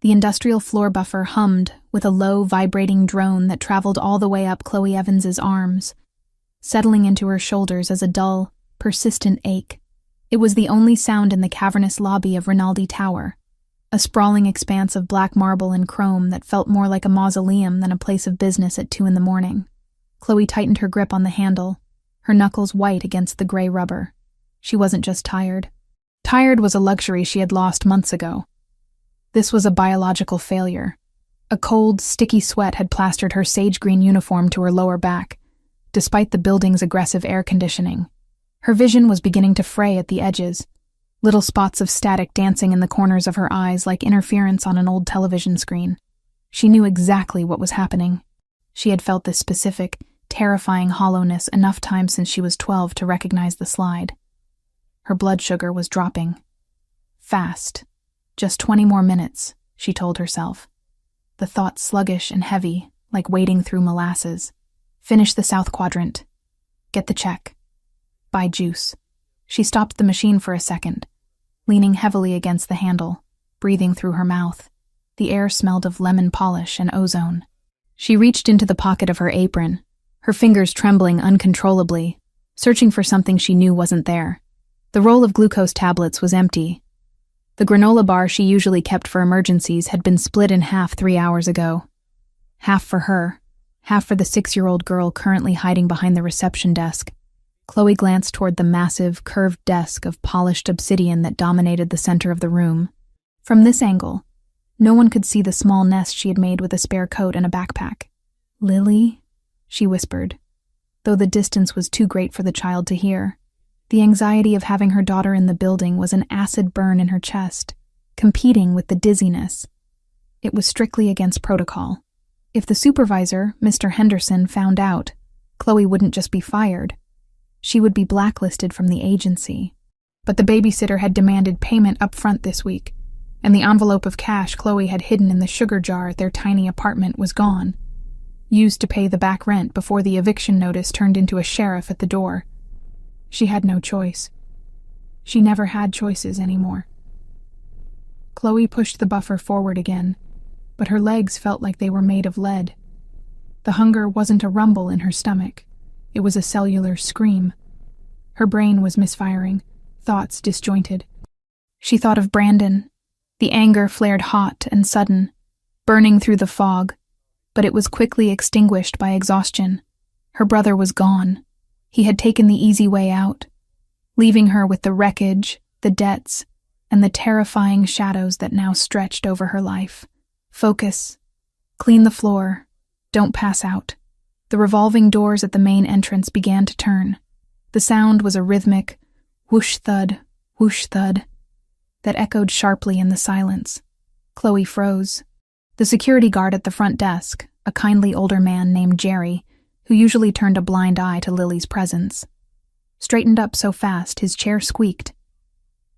The industrial floor buffer hummed with a low, vibrating drone that traveled all the way up Chloe Evans's arms, settling into her shoulders as a dull, persistent ache. It was the only sound in the cavernous lobby of Rinaldi Tower, a sprawling expanse of black marble and chrome that felt more like a mausoleum than a place of business at 2 a.m. Chloe tightened her grip on the handle, her knuckles white against the gray rubber. She wasn't just tired. Tired was a luxury she had lost months ago. This was a biological failure. A cold, sticky sweat had plastered her sage-green uniform to her lower back, despite the building's aggressive air conditioning. Her vision was beginning to fray at the edges, little spots of static dancing in the corners of her eyes like interference on an old television screen. She knew exactly what was happening. She had felt this specific, terrifying hollowness enough times since she was 12 to recognize the slide. Her blood sugar was dropping. Fast. Just 20 more minutes, she told herself. The thought sluggish and heavy, like wading through molasses. Finish the south quadrant. Get the check. Buy juice. She stopped the machine for a second, leaning heavily against the handle, breathing through her mouth. The air smelled of lemon polish and ozone. She reached into the pocket of her apron, her fingers trembling uncontrollably, searching for something she knew wasn't there. The roll of glucose tablets was empty. The granola bar she usually kept for emergencies had been split in half 3 hours ago. Half for her, half for the 6-year-old girl currently hiding behind the reception desk. Chloe glanced toward the massive, curved desk of polished obsidian that dominated the center of the room. From this angle, no one could see the small nest she had made with a spare coat and a backpack. "Lily?" she whispered, though the distance was too great for the child to hear. The anxiety of having her daughter in the building was an acid burn in her chest, competing with the dizziness. It was strictly against protocol. If the supervisor, Mr. Henderson, found out, Chloe wouldn't just be fired. She would be blacklisted from the agency. But the babysitter had demanded payment up front this week, and the envelope of cash Chloe had hidden in the sugar jar at their tiny apartment was gone, used to pay the back rent before the eviction notice turned into a sheriff at the door. She had no choice. She never had choices anymore. Chloe pushed the buffer forward again, but her legs felt like they were made of lead. The hunger wasn't a rumble in her stomach. It was a cellular scream. Her brain was misfiring, thoughts disjointed. She thought of Brandon. The anger flared hot and sudden, burning through the fog, but it was quickly extinguished by exhaustion. Her brother was gone. He had taken the easy way out, leaving her with the wreckage, the debts, and the terrifying shadows that now stretched over her life. Focus. Clean the floor. Don't pass out. The revolving doors at the main entrance began to turn. The sound was a rhythmic whoosh-thud that echoed sharply in the silence. Chloe froze. The security guard at the front desk, a kindly older man named Jerry, who usually turned a blind eye to Lily's presence, straightened up so fast his chair squeaked.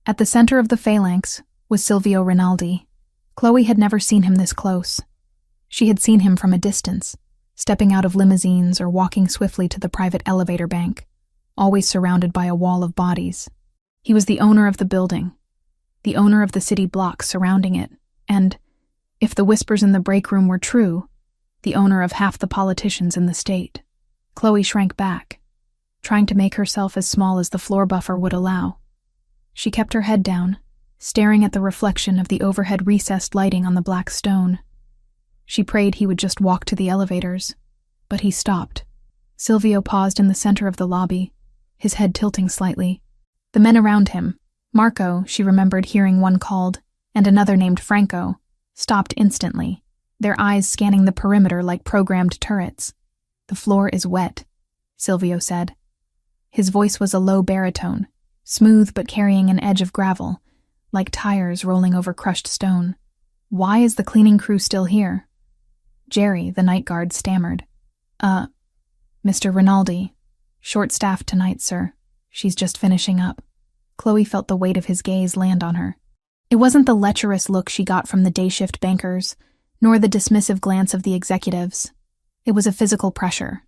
At the center of the phalanx was Silvio Rinaldi. Chloe had never seen him this close. She had seen him from a distance, stepping out of limousines or walking swiftly to the private elevator bank, always surrounded by a wall of bodies. He was the owner of the building, the owner of the city blocks surrounding it, and, if the whispers in the break room were true, the owner of half the politicians in the state. Chloe shrank back, trying to make herself as small as the floor buffer would allow. She kept her head down, staring at the reflection of the overhead recessed lighting on the black stone. She prayed he would just walk to the elevators, but he stopped. Silvio paused in the center of the lobby, his head tilting slightly. The men around him, Marco, she remembered hearing one called, and another named Franco, stopped instantly, their eyes scanning the perimeter like programmed turrets. "The floor is wet," Silvio said. His voice was a low baritone, smooth but carrying an edge of gravel, like tires rolling over crushed stone. "Why is the cleaning crew still here?" Jerry, the night guard, stammered. Mr. Rinaldi. Short-staffed tonight, sir. She's just finishing up." Chloe felt the weight of his gaze land on her. It wasn't the lecherous look she got from the day-shift bankers, nor the dismissive glance of the executives. It was a physical pressure.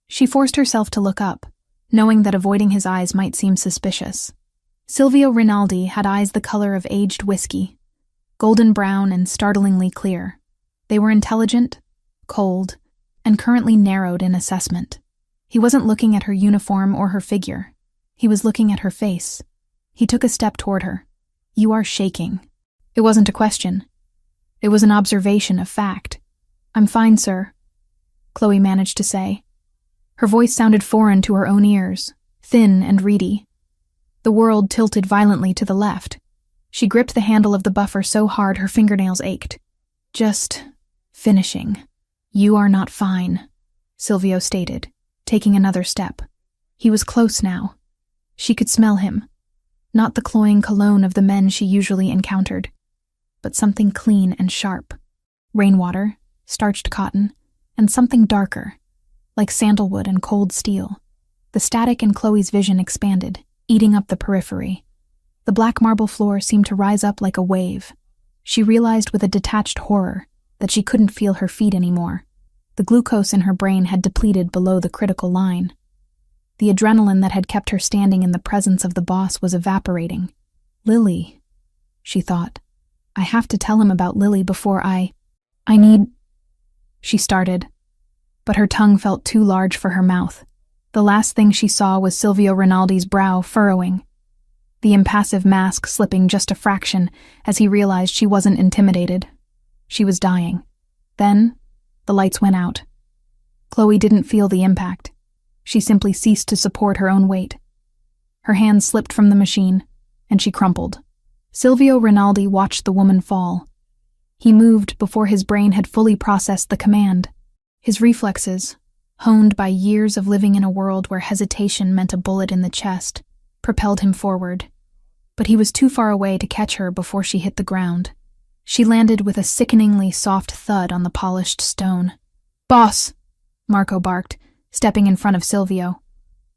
She forced herself to look up, knowing that avoiding his eyes might seem suspicious. Silvio Rinaldi had eyes the color of aged whiskey, golden brown and startlingly clear. They were intelligent, cold, and currently narrowed in assessment. He wasn't looking at her uniform or her figure. He was looking at her face. He took a step toward her. "You are shaking." It wasn't a question. It was an observation of fact. "I'm fine, sir," Chloe managed to say. Her voice sounded foreign to her own ears, thin and reedy. The world tilted violently to the left. She gripped the handle of the buffer so hard her fingernails ached. "Just finishing." "You are not fine," Silvio stated, taking another step. He was close now. She could smell him. Not the cloying cologne of the men she usually encountered, but something clean and sharp. Rainwater, starched cotton, and something darker, like sandalwood and cold steel. The static in Chloe's vision expanded, eating up the periphery. The black marble floor seemed to rise up like a wave. She realized with a detached horror that she couldn't feel her feet anymore. The glucose in her brain had depleted below the critical line. The adrenaline that had kept her standing in the presence of the boss was evaporating. "Lily," she thought. "I have to tell him about Lily before I need—" She started, but her tongue felt too large for her mouth. The last thing she saw was Silvio Rinaldi's brow furrowing, the impassive mask slipping just a fraction as he realized she wasn't intimidated. She was dying. Then, the lights went out. Chloe didn't feel the impact. She simply ceased to support her own weight. Her hands slipped from the machine, and she crumpled. Silvio Rinaldi watched the woman fall. He moved before his brain had fully processed the command. His reflexes, honed by years of living in a world where hesitation meant a bullet in the chest, propelled him forward. But he was too far away to catch her before she hit the ground. She landed with a sickeningly soft thud on the polished stone. "Boss!" Marco barked, stepping in front of Silvio,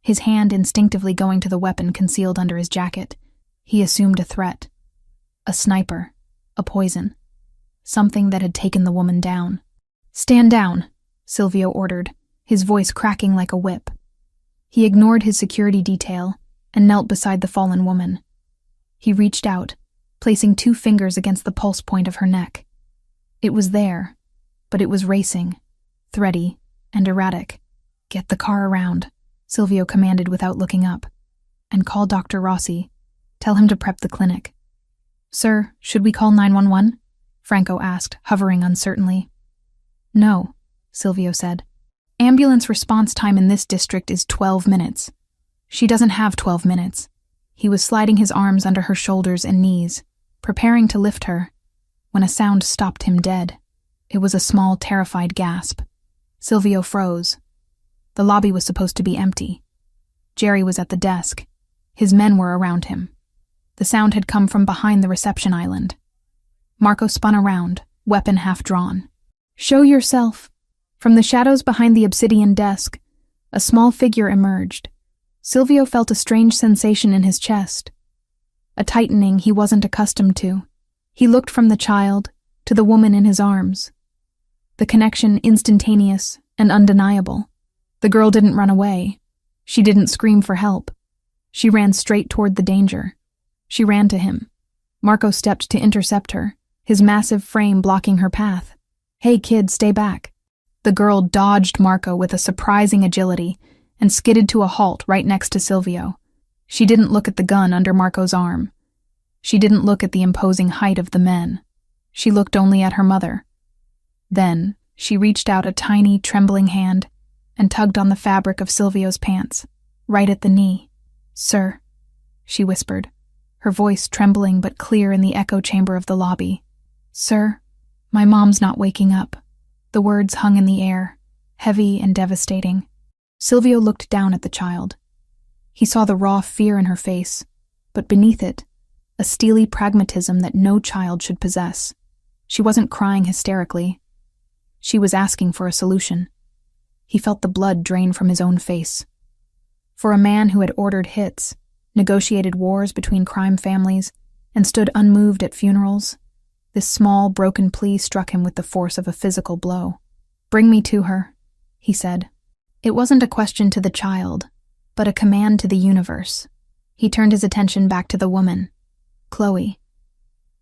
his hand instinctively going to the weapon concealed under his jacket. He assumed a threat. A sniper. A poison. Something that had taken the woman down. "Stand down," Silvio ordered, his voice cracking like a whip. He ignored his security detail and knelt beside the fallen woman. He reached out, placing 2 fingers against the pulse point of her neck. It was there, but it was racing, thready, and erratic. "Get the car around," Silvio commanded without looking up. "And call Dr. Rossi. Tell him to prep the clinic." "Sir, should we call 911? Franco asked, hovering uncertainly. "No," Silvio said. "Ambulance response time in this district is 12 minutes. She doesn't have 12 minutes. He was sliding his arms under her shoulders and knees, preparing to lift her, when a sound stopped him dead. It was a small, terrified gasp. Silvio froze. The lobby was supposed to be empty. Jerry was at the desk. His men were around him. The sound had come from behind the reception island. Marco spun around, weapon half drawn. "Show yourself!" From the shadows behind the obsidian desk, a small figure emerged. Silvio felt a strange sensation in his chest, a tightening he wasn't accustomed to. He looked from the child to the woman in his arms. The connection instantaneous and undeniable. The girl didn't run away. She didn't scream for help. She ran straight toward the danger. She ran to him. Marco stepped to intercept her, his massive frame blocking her path. "Hey kid, stay back." The girl dodged Marco with a surprising agility and skidded to a halt right next to Silvio. She didn't look at the gun under Marco's arm. She didn't look at the imposing height of the men. She looked only at her mother. Then, she reached out a tiny, trembling hand and tugged on the fabric of Silvio's pants, right at the knee. "Sir," she whispered, her voice trembling but clear in the echo chamber of the lobby. "Sir, my mom's not waking up." The words hung in the air, heavy and devastating. Silvio looked down at the child. He saw the raw fear in her face, but beneath it, a steely pragmatism that no child should possess. She wasn't crying hysterically. She was asking for a solution. He felt the blood drain from his own face. For a man who had ordered hits, negotiated wars between crime families, and stood unmoved at funerals, this small, broken plea struck him with the force of a physical blow. "Bring me to her," he said. It wasn't a question to the child, but a command to the universe. He turned his attention back to the woman, Chloe.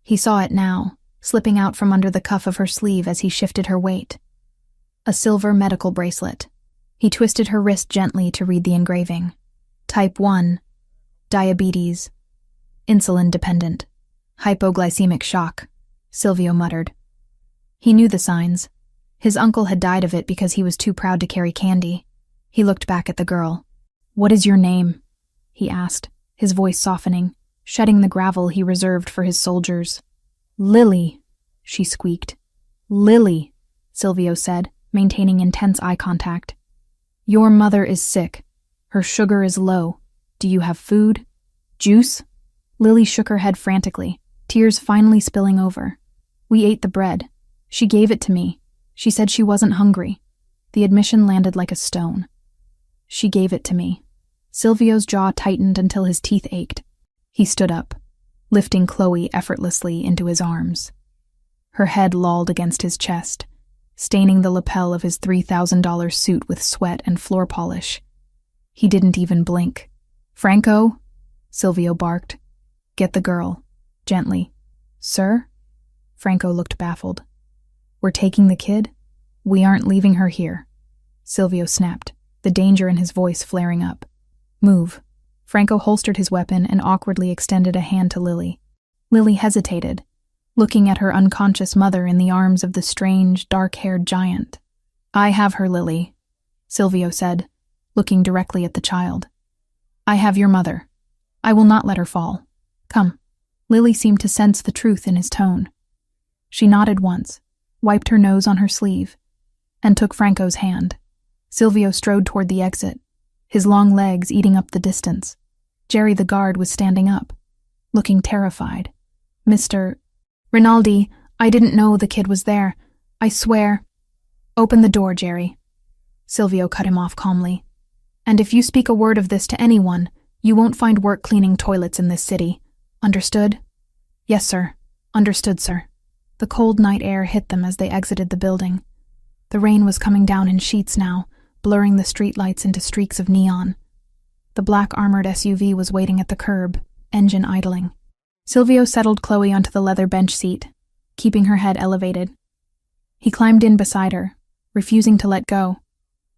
He saw it now, slipping out from under the cuff of her sleeve as he shifted her weight. A silver medical bracelet. He twisted her wrist gently to read the engraving. Type 1. Diabetes. Insulin dependent. Hypoglycemic shock, Silvio muttered. He knew the signs. His uncle had died of it because he was too proud to carry candy. He looked back at the girl. "What is your name?" he asked, his voice softening, shedding the gravel he reserved for his soldiers. "Lily," she squeaked. "Lily," Silvio said, maintaining intense eye contact. "Your mother is sick. Her sugar is low. Do you have food? Juice?" Lily shook her head frantically, tears finally spilling over. "We ate the bread. She gave it to me. She said she wasn't hungry." The admission landed like a stone. "She gave it to me." Silvio's jaw tightened until his teeth ached. He stood up, lifting Chloe effortlessly into his arms. Her head lolled against his chest, staining the lapel of his $3,000 suit with sweat and floor polish. He didn't even blink. "Franco?" Silvio barked. "Get the girl." Gently. "Sir?" Franco looked baffled. "We're taking the kid? We aren't leaving her here." Silvio snapped, the danger in his voice flaring up. "Move." Franco holstered his weapon and awkwardly extended a hand to Lily. Lily hesitated, looking at her unconscious mother in the arms of the strange, dark-haired giant. "I have her, Lily," Silvio said, looking directly at the child. "I have your mother. I will not let her fall. Come." Lily seemed to sense the truth in his tone. She nodded once, wiped her nose on her sleeve, and took Franco's hand. Silvio strode toward the exit, his long legs eating up the distance. Jerry the guard was standing up, looking terrified. "Mr. Rinaldi, I didn't know the kid was there. I swear." "Open the door, Jerry." Silvio cut him off calmly. "And if you speak a word of this to anyone, you won't find work cleaning toilets in this city. Understood?" "Yes, sir. Understood, sir." The cold night air hit them as they exited the building. The rain was coming down in sheets now, blurring the streetlights into streaks of neon. The black armored SUV was waiting at the curb, engine idling. Silvio settled Chloe onto the leather bench seat, keeping her head elevated. He climbed in beside her, refusing to let go,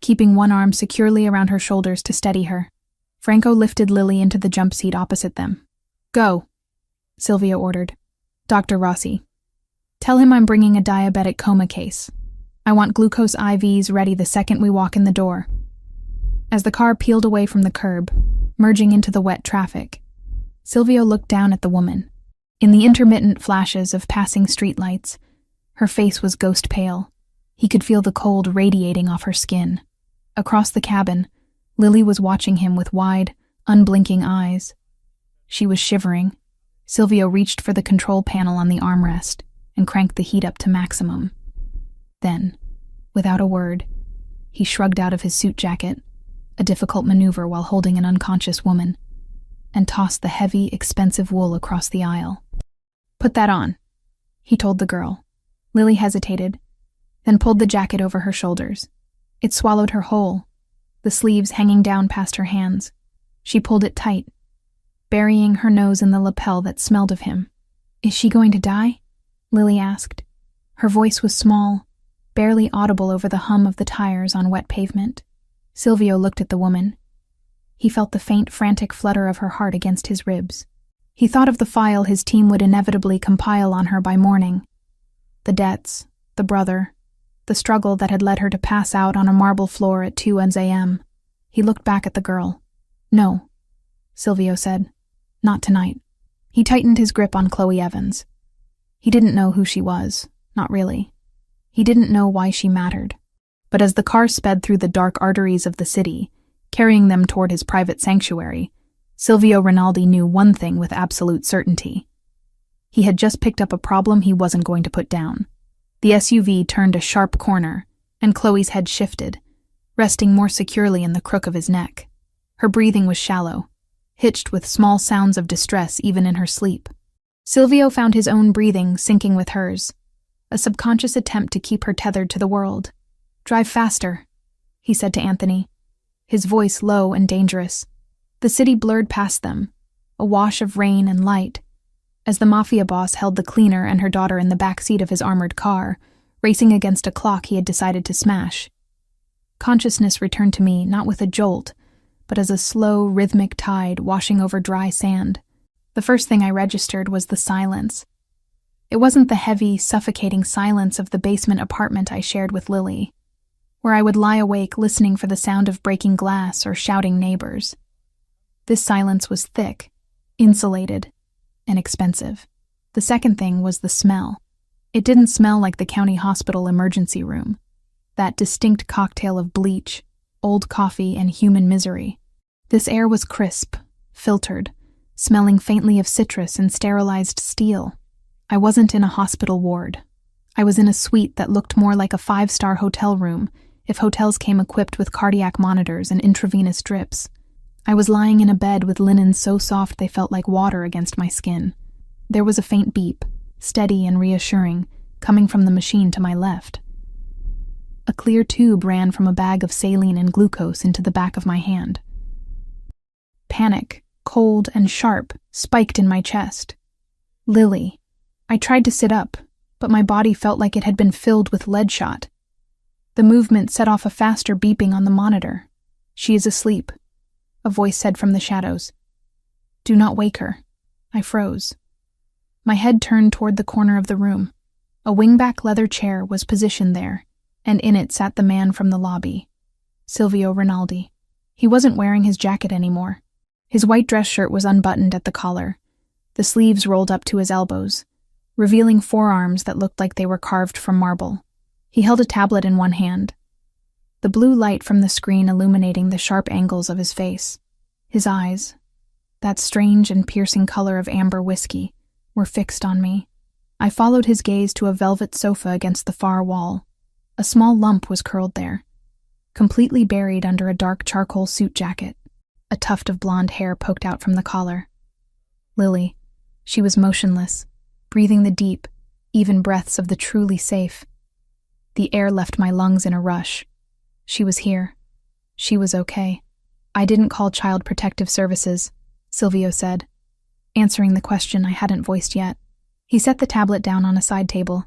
keeping one arm securely around her shoulders to steady her. Franco lifted Lily into the jump seat opposite them. "Go," Silvio ordered. "Dr. Rossi. Tell him I'm bringing a diabetic coma case. I want glucose IVs ready the second we walk in the door." As the car peeled away from the curb, merging into the wet traffic, Silvio looked down at the woman. In the intermittent flashes of passing streetlights, her face was ghost pale. He could feel the cold radiating off her skin. Across the cabin, Lily was watching him with wide, unblinking eyes. She was shivering. Silvio reached for the control panel on the armrest and cranked the heat up to maximum. Then, without a word, he shrugged out of his suit jacket, a difficult maneuver while holding an unconscious woman, and tossed the heavy, expensive wool across the aisle. "Put that on," he told the girl. Lily hesitated, then pulled the jacket over her shoulders. It swallowed her whole, the sleeves hanging down past her hands. She pulled it tight, burying her nose in the lapel that smelled of him. "Is she going to die?" Lily asked. Her voice was small, barely audible over the hum of the tires on wet pavement. Silvio looked at the woman. He felt the faint, frantic flutter of her heart against his ribs. He thought of the file his team would inevitably compile on her by morning. The debts, the brother, the struggle that had led her to pass out on a marble floor at 2 a.m. He looked back at the girl. "No," Silvio said. "Not tonight." He tightened his grip on Chloe Evans. He didn't know who she was, not really. He didn't know why she mattered. But as the car sped through the dark arteries of the city, carrying them toward his private sanctuary, Silvio Rinaldi knew one thing with absolute certainty. He had just picked up a problem he wasn't going to put down. The SUV turned a sharp corner, and Chloe's head shifted, resting more securely in the crook of his neck. Her breathing was shallow, hitched with small sounds of distress even in her sleep. Silvio found his own breathing syncing with hers, a subconscious attempt to keep her tethered to the world. "Drive faster," he said to Anthony, his voice low and dangerous. The city blurred past them, a wash of rain and light, as the Mafia boss held the cleaner and her daughter in the back seat of his armored car, racing against a clock he had decided to smash. Consciousness returned to me not with a jolt, but as a slow, rhythmic tide washing over dry sand. The first thing I registered was the silence. It wasn't the heavy, suffocating silence of the basement apartment I shared with Lily, where I would lie awake listening for the sound of breaking glass or shouting neighbors. This silence was thick, insulated, and expensive. The second thing was the smell. It didn't smell like the county hospital emergency room. That distinct cocktail of bleach, old coffee, and human misery. This air was crisp, filtered, smelling faintly of citrus and sterilized steel. I wasn't in a hospital ward. I was in a suite that looked more like a 5-star hotel room if hotels came equipped with cardiac monitors and intravenous drips. I was lying in a bed with linens so soft they felt like water against my skin. There was a faint beep, steady and reassuring, coming from the machine to my left. A clear tube ran from a bag of saline and glucose into the back of my hand. Panic, cold and sharp, spiked in my chest. Lily. I tried to sit up, but my body felt like it had been filled with lead shot. The movement set off a faster beeping on the monitor. She is asleep, a voice said from the shadows. Do not wake her. I froze. My head turned toward the corner of the room. A wingback leather chair was positioned there, and in it sat the man from the lobby, Silvio Rinaldi. He wasn't wearing his jacket anymore. His white dress shirt was unbuttoned at the collar, the sleeves rolled up to his elbows, revealing forearms that looked like they were carved from marble. He held a tablet in one hand, the blue light from the screen illuminating the sharp angles of his face. His eyes, that strange and piercing color of amber whiskey, were fixed on me. I followed his gaze to a velvet sofa against the far wall. A small lump was curled there, completely buried under a dark charcoal suit jacket. A tuft of blonde hair poked out from the collar. Lily. She was motionless, breathing the deep, even breaths of the truly safe. The air left my lungs in a rush. She was here. She was okay. I didn't call Child Protective Services, Silvio said, answering the question I hadn't voiced yet. He set the tablet down on a side table.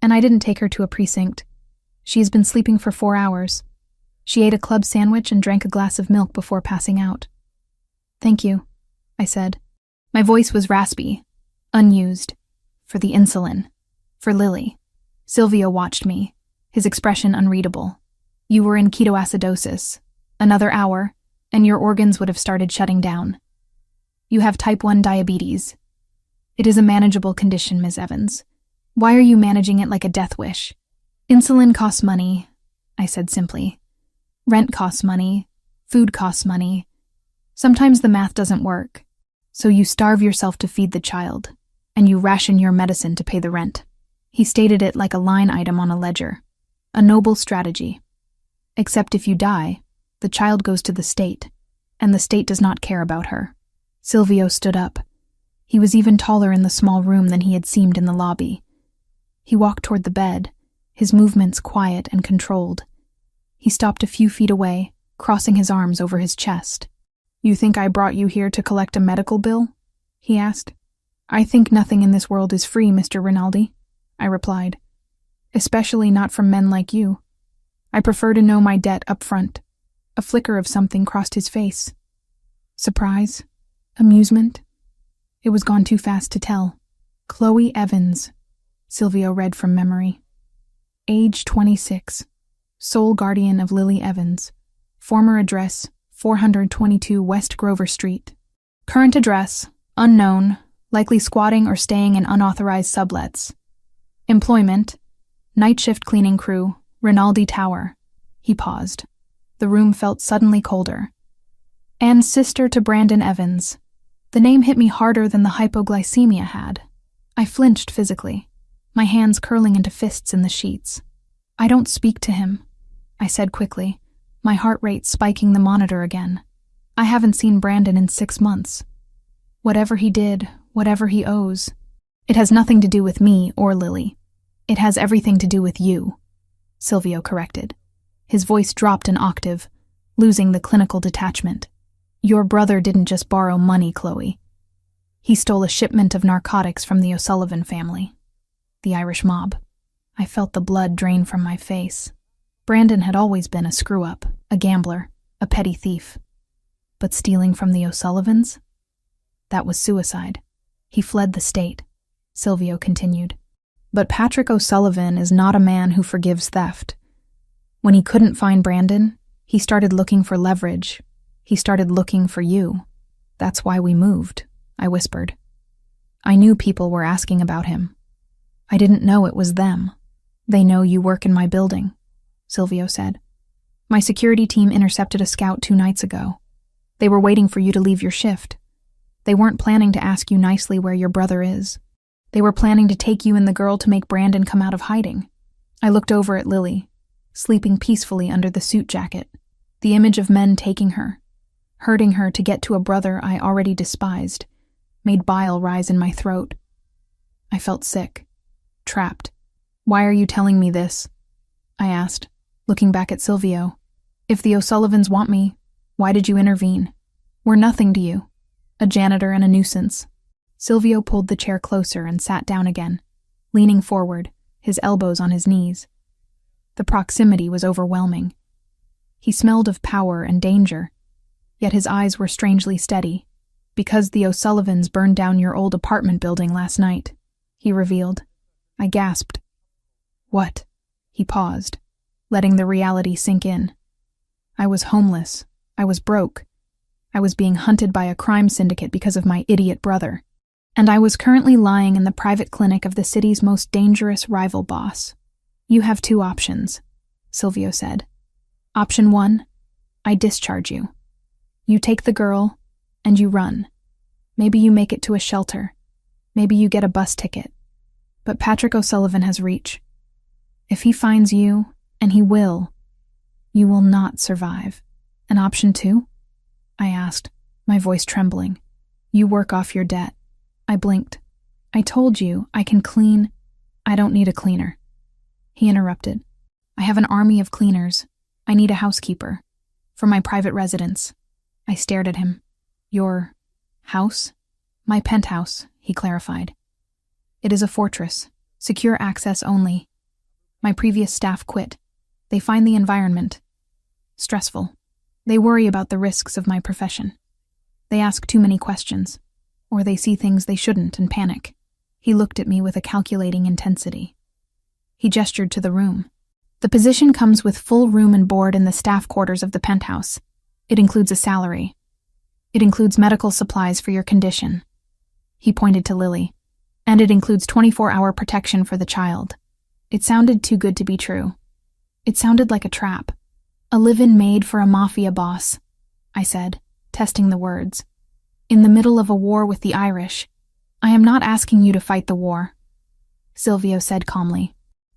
And I didn't take her to a precinct. She's been sleeping for 4 hours. She ate a club sandwich and drank a glass of milk before passing out. Thank you, I said. My voice was raspy, unused, for the insulin, for Lily. Silvio watched me, his expression unreadable. You were in ketoacidosis. Another hour, and your organs would have started shutting down. You have type 1 diabetes. It is a manageable condition, Ms. Evans. Why are you managing it like a death wish? Insulin costs money, I said simply. Rent costs money. Food costs money. Sometimes the math doesn't work. So you starve yourself to feed the child, and you ration your medicine to pay the rent. He stated it like a line item on a ledger. A noble strategy. Except if you die, the child goes to the state, and the state does not care about her. Silvio stood up. He was even taller in the small room than he had seemed in the lobby. He walked toward the bed, his movements quiet and controlled. He stopped a few feet away, crossing his arms over his chest. You think I brought you here to collect a medical bill? He asked. I think nothing in this world is free, Mr. Rinaldi, I replied. Especially not from men like you. I prefer to know my debt up front. A flicker of something crossed his face. Surprise? Amusement? It was gone too fast to tell. Chloe Evans, Silvio read from memory. Age 26. Sole guardian of Lily Evans. Former address, 422 West Grover Street. Current address, unknown, likely squatting or staying in unauthorized sublets. Employment, night shift cleaning crew, Rinaldi Tower. He paused. The room felt suddenly colder. And sister to Brandon Evans. The name hit me harder than the hypoglycemia had. I flinched physically, my hands curling into fists in the sheets. I don't speak to him, I said quickly, my heart rate spiking the monitor again. I haven't seen Brandon in 6 months. Whatever he did, whatever he owes, it has nothing to do with me or Lily. It has everything to do with you, Silvio corrected. His voice dropped an octave, losing the clinical detachment. Your brother didn't just borrow money, Chloe. He stole a shipment of narcotics from the O'Sullivan family, the Irish mob. I felt the blood drain from my face. Brandon had always been a screw-up, a gambler, a petty thief. But stealing from the O'Sullivans? That was suicide. He fled the state, Silvio continued. But Patrick O'Sullivan is not a man who forgives theft. When he couldn't find Brandon, he started looking for leverage. He started looking for you. That's why we moved, I whispered. I knew people were asking about him. I didn't know it was them. They know you work in my building, Silvio said. My security team intercepted a scout 2 nights ago. They were waiting for you to leave your shift. They weren't planning to ask you nicely where your brother is. They were planning to take you and the girl to make Brandon come out of hiding. I looked over at Lily, sleeping peacefully under the suit jacket, the image of men taking her, hurting her to get to a brother I already despised, made bile rise in my throat. I felt sick, trapped. Why are you telling me this? I asked, looking back at Silvio. If the O'Sullivans want me, why did you intervene? We're nothing to you. A janitor and a nuisance. Silvio pulled the chair closer and sat down again, leaning forward, his elbows on his knees. The proximity was overwhelming. He smelled of power and danger, yet his eyes were strangely steady. Because the O'Sullivans burned down your old apartment building last night, he revealed. I gasped. What? He paused, letting the reality sink in. I was homeless. I was broke. I was being hunted by a crime syndicate because of my idiot brother. And I was currently lying in the private clinic of the city's most dangerous rival boss. You have 2 options, Silvio said. Option 1, I discharge you. You take the girl, and you run. Maybe you make it to a shelter. Maybe you get a bus ticket. But Patrick O'Sullivan has reach. If he finds you, and he will, you will not survive. And option 2? I asked, my voice trembling. You work off your debt. I blinked. I told you I can clean. I don't need a cleaner. He interrupted. I have an army of cleaners. I need a housekeeper. For my private residence. I stared at him. Your house? My penthouse, he clarified. It is a fortress. Secure access only. My previous staff quit. They find the environment stressful. They worry about the risks of my profession. They ask too many questions, or they see things they shouldn't and panic. He looked at me with a calculating intensity. He gestured to the room. The position comes with full room and board in the staff quarters of the penthouse. It includes a salary. It includes medical supplies for your condition. He pointed to Lily. And it includes 24-hour protection for the child. It sounded too good to be true. It sounded like a trap. A live-in maid for a mafia boss, I said, testing the words. In the middle of a war with the Irish. I am not asking you to fight the war, Silvio said calmly.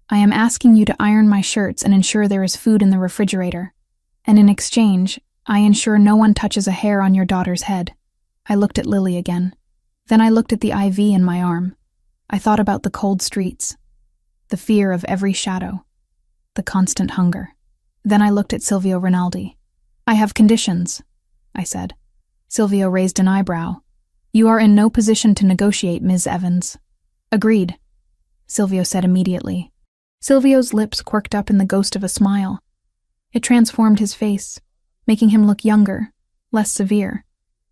I am asking you to iron my shirts and ensure there is food in the refrigerator. And in exchange, I ensure no one touches a hair on your daughter's head. I looked at Lily again. Then I looked at the IV in my arm. I thought about the cold streets, the fear of every shadow, the constant hunger. Then I looked at Silvio Rinaldi. I have conditions, I said. Silvio raised an eyebrow. You are in no position to negotiate, Ms. Evans. Agreed, Silvio said immediately. Silvio's lips quirked up in the ghost of a smile. It transformed his face, making him look younger, less severe.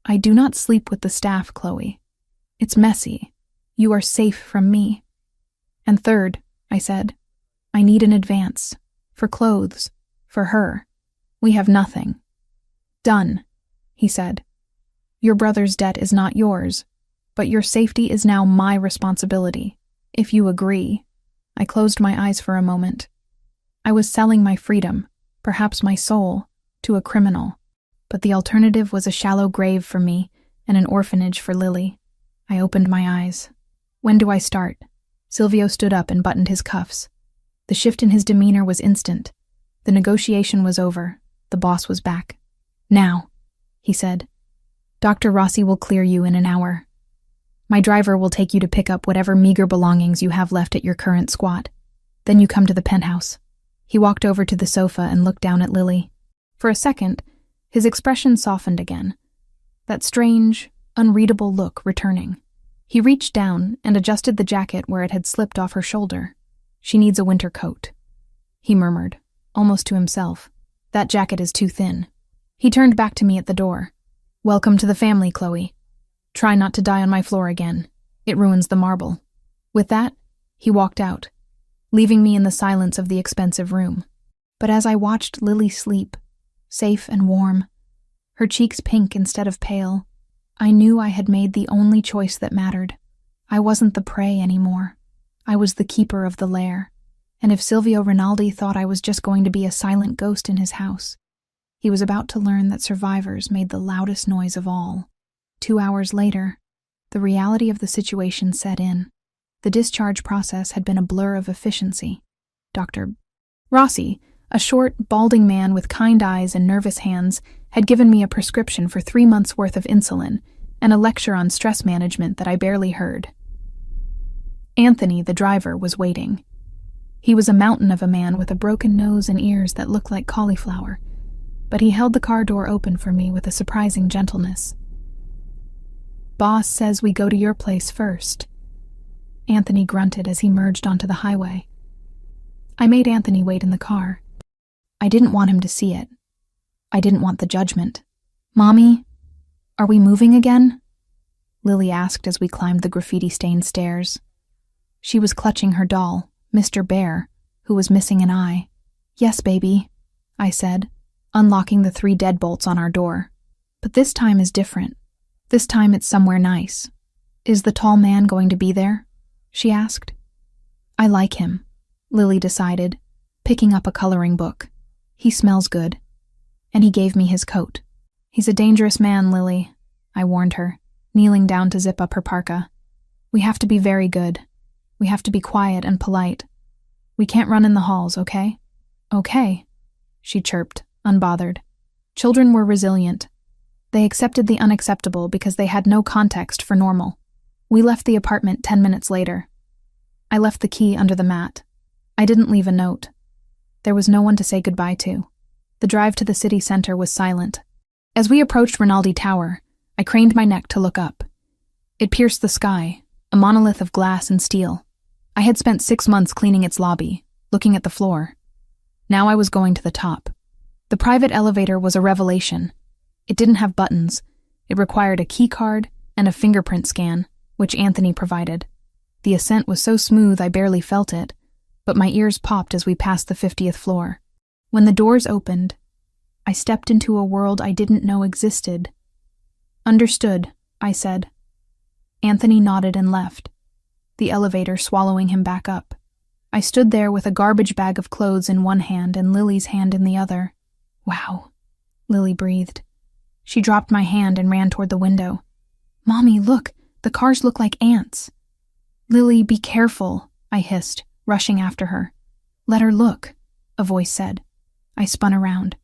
I do not sleep with the staff, Chloe. It's messy. You are safe from me. And third, I said, I need an advance. For clothes. For her. We have nothing. Done, he said. Your brother's debt is not yours, but your safety is now my responsibility. If you agree. I closed my eyes for a moment. I was selling my freedom, perhaps my soul, to a criminal, but the alternative was a shallow grave for me and an orphanage for Lily. I opened my eyes. When do I start? Silvio stood up and buttoned his cuffs. The shift in his demeanor was instant. The negotiation was over. The boss was back. Now, he said. Dr. Rossi will clear you in an hour. My driver will take you to pick up whatever meager belongings you have left at your current squat. Then you come to the penthouse. He walked over to the sofa and looked down at Lily. For a second, his expression softened again. That strange, unreadable look returning. He reached down and adjusted the jacket where it had slipped off her shoulder. "She needs a winter coat," he murmured, almost to himself. "That jacket is too thin." He turned back to me at the door. "Welcome to the family, Chloe. Try not to die on my floor again. It ruins the marble." With that, he walked out, leaving me in the silence of the expensive room. But as I watched Lily sleep, safe and warm, her cheeks pink instead of pale, I knew I had made the only choice that mattered. I wasn't the prey anymore. I was the keeper of the lair, and if Silvio Rinaldi thought I was just going to be a silent ghost in his house, he was about to learn that survivors made the loudest noise of all. 2 hours later, the reality of the situation set in. The discharge process had been a blur of efficiency. Dr. Rossi, a short, balding man with kind eyes and nervous hands, had given me a prescription for 3 months' worth of insulin and a lecture on stress management that I barely heard. Anthony, the driver, was waiting. He was a mountain of a man with a broken nose and ears that looked like cauliflower, but he held the car door open for me with a surprising gentleness. "Boss says we go to your place first," Anthony grunted as he merged onto the highway. I made Anthony wait in the car. I didn't want him to see it. I didn't want the judgment. "Mommy, are we moving again?" Lily asked as we climbed the graffiti-stained stairs. She was clutching her doll, Mr. Bear, who was missing an eye. "Yes, baby," I said, unlocking the 3 deadbolts on our door. "But this time is different. This time it's somewhere nice." "Is the tall man going to be there?" she asked. "I like him," Lily decided, picking up a coloring book. "He smells good." And he gave me his coat. "He's a dangerous man, Lily," I warned her, kneeling down to zip up her parka. "We have to be very good. We have to be quiet and polite. We can't run in the halls, okay?" "Okay," she chirped, unbothered. Children were resilient. They accepted the unacceptable because they had no context for normal. We left the apartment 10 minutes later. I left the key under the mat. I didn't leave a note. There was no one to say goodbye to. The drive to the city center was silent. As we approached Rinaldi Tower, I craned my neck to look up. It pierced the sky, a monolith of glass and steel. I had spent 6 months cleaning its lobby, looking at the floor. Now I was going to the top. The private elevator was a revelation. It didn't have buttons. It required a key card and a fingerprint scan, which Anthony provided. The ascent was so smooth I barely felt it, but my ears popped as we passed the 50th floor. When the doors opened, I stepped into a world I didn't know existed. "Understood," I said. Anthony nodded and left, the elevator swallowing him back up. I stood there with a garbage bag of clothes in one hand and Lily's hand in the other. "Wow," Lily breathed. She dropped my hand and ran toward the window. "Mommy, look, the cars look like ants." "Lily, be careful," I hissed, rushing after her. "Let her look," a voice said. I spun around.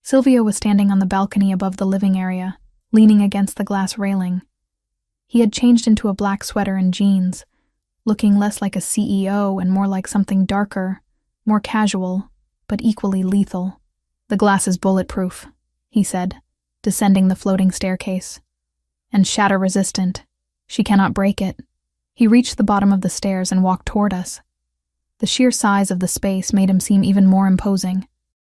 Silvio was standing on the balcony above the living area, leaning against the glass railing. He had changed into a black sweater and jeans, looking less like a CEO and more like something darker, more casual, but equally lethal. "The glass is bulletproof," he said, descending the floating staircase. "And shatter-resistant. She cannot break it." He reached the bottom of the stairs and walked toward us. The sheer size of the space made him seem even more imposing.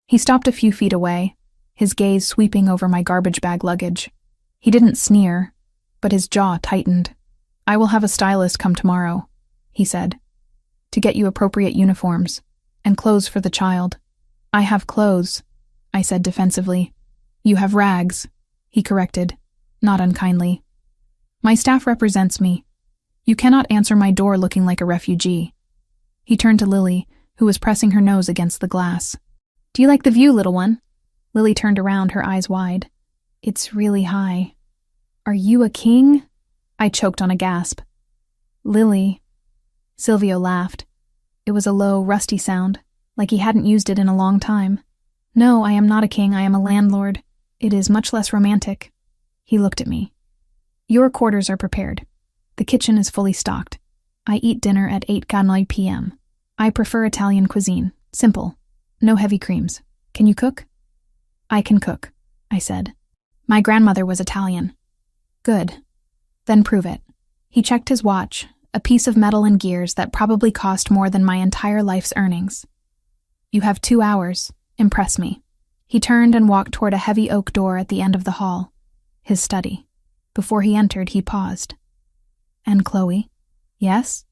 He stopped a few feet away, his gaze sweeping over my garbage bag luggage. He didn't sneer, but his jaw tightened. "I will have a stylist come tomorrow," he said, "to get you appropriate uniforms and clothes for the child." "I have clothes," I said defensively. "You have rags," he corrected, not unkindly. "My staff represents me. You cannot answer my door looking like a refugee." He turned to Lily, who was pressing her nose against the glass. "Do you like the view, little one?" Lily turned around, her eyes wide. "It's really high." "Are you a king?" I choked on a gasp. "Lily." Silvio laughed. It was a low, rusty sound, like he hadn't used it in a long time. "No, I am not a king, I am a landlord. It is much less romantic." He looked at me. "Your quarters are prepared. The kitchen is fully stocked. I eat dinner at 8 p.m. I prefer Italian cuisine. Simple. No heavy creams. Can you cook?" "I can cook," I said. "My grandmother was Italian." "Good. Then prove it. He checked his watch, a piece of metal and gears that probably cost more than my entire life's earnings. You have 2 hours. Impress me. He turned and walked toward a heavy oak door at the end of the hall, his study. Before he entered, he paused. And Chloe? Yes?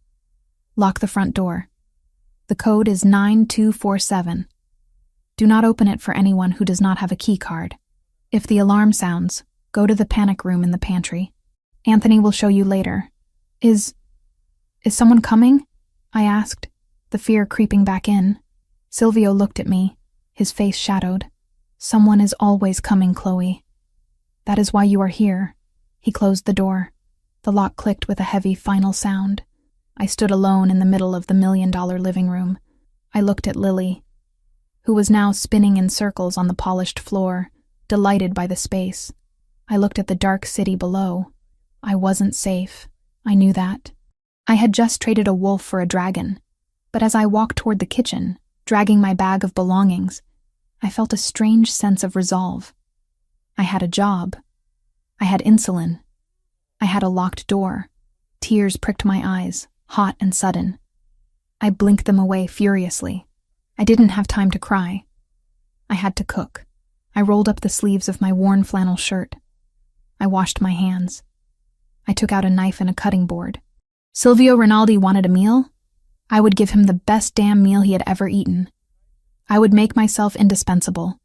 Lock the front door. The code is 9247. Do not open it for anyone who does not have a key card. If the alarm sounds, go to the panic room in the pantry. Anthony will show you later. Is someone coming? I asked, the fear creeping back in. Silvio looked at me, his face shadowed. Someone is always coming, Chloe. That is why you are here. He closed the door. The lock clicked with a heavy final sound. I stood alone in the middle of the $1 million living room. I looked at Lily, who was now spinning in circles on the polished floor, delighted by the space. I looked at the dark city below. I wasn't safe. I knew that. I had just traded a wolf for a dragon, but as I walked toward the kitchen, dragging my bag of belongings, I felt a strange sense of resolve. I had a job. I had insulin. I had a locked door. Tears pricked my eyes, hot and sudden. I blinked them away furiously. I didn't have time to cry. I had to cook. I rolled up the sleeves of my worn flannel shirt. I washed my hands. I took out a knife and a cutting board. Silvio Rinaldi wanted a meal? I would give him the best damn meal he had ever eaten. I would make myself indispensable.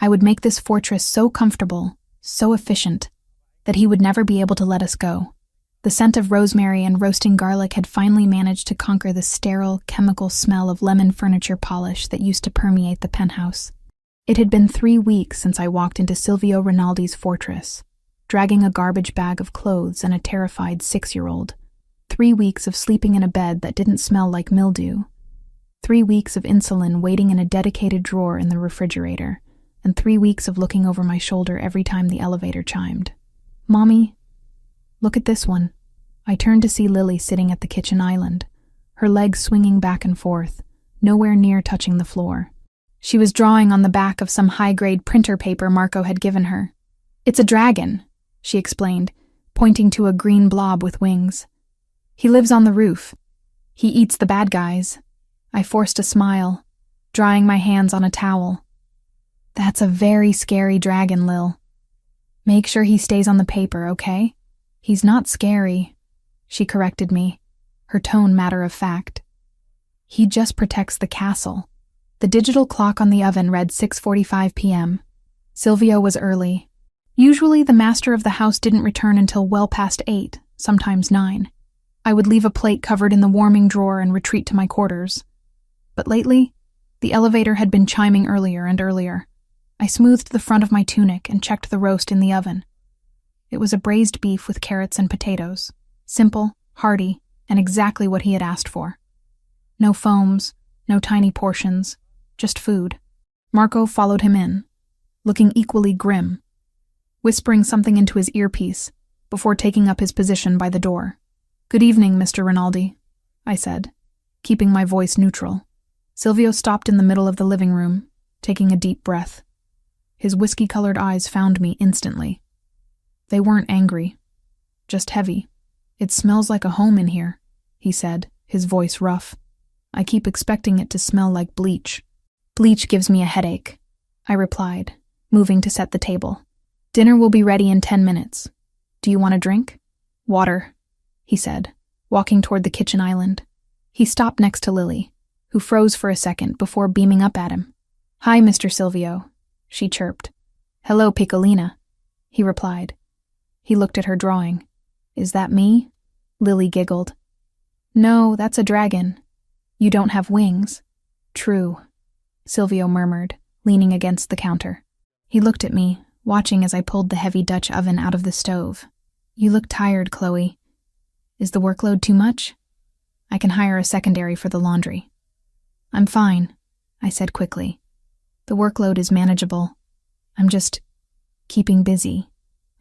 I would make this fortress so comfortable, so efficient, that he would never be able to let us go. The scent of rosemary and roasting garlic had finally managed to conquer the sterile, chemical smell of lemon furniture polish that used to permeate the penthouse. It had been 3 weeks since I walked into Silvio Rinaldi's fortress, dragging a garbage bag of clothes and a terrified 6-year-old. 3 weeks of sleeping in a bed that didn't smell like mildew. 3 weeks of insulin waiting in a dedicated drawer in the refrigerator, and 3 weeks of looking over my shoulder every time the elevator chimed. Mommy, look at this one. I turned to see Lily sitting at the kitchen island, her legs swinging back and forth, nowhere near touching the floor. She was drawing on the back of some high-grade printer paper Marco had given her. It's a dragon, she explained, pointing to a green blob with wings. He lives on the roof. He eats the bad guys. I forced a smile, drying my hands on a towel. That's a very scary dragon, Lil. Make sure he stays on the paper, okay? He's not scary, she corrected me, her tone matter of fact. He just protects the castle. The digital clock on the oven read 6:45 p.m. Silvio was early. Usually the master of the house didn't return until well past 8, sometimes 9. I would leave a plate covered in the warming drawer and retreat to my quarters. But lately, the elevator had been chiming earlier and earlier. I smoothed the front of my tunic and checked the roast in the oven. It was a braised beef with carrots and potatoes. Simple, hearty, and exactly what he had asked for. No foams, no tiny portions, just food. Marco followed him in, looking equally grim, whispering something into his earpiece before taking up his position by the door. Good evening, Mr. Rinaldi, I said, keeping my voice neutral. Silvio stopped in the middle of the living room, taking a deep breath. His whiskey-colored eyes found me instantly. They weren't angry, just heavy. It smells like a home in here, he said, his voice rough. I keep expecting it to smell like bleach. Bleach gives me a headache, I replied, moving to set the table. Dinner will be ready in 10 minutes. Do you want a drink? Water, he said, walking toward the kitchen island. He stopped next to Lily, who froze for a second before beaming up at him. Hi, Mr. Silvio, she chirped. Hello, Piccolina, he replied. He looked at her drawing. Is that me? Lily giggled. No, that's a dragon. You don't have wings. True, Silvio murmured, leaning against the counter. He looked at me, watching as I pulled the heavy Dutch oven out of the stove. You look tired, Chloe. Is the workload too much? I can hire a secondary for the laundry. I'm fine, I said quickly. The workload is manageable. I'm just keeping busy.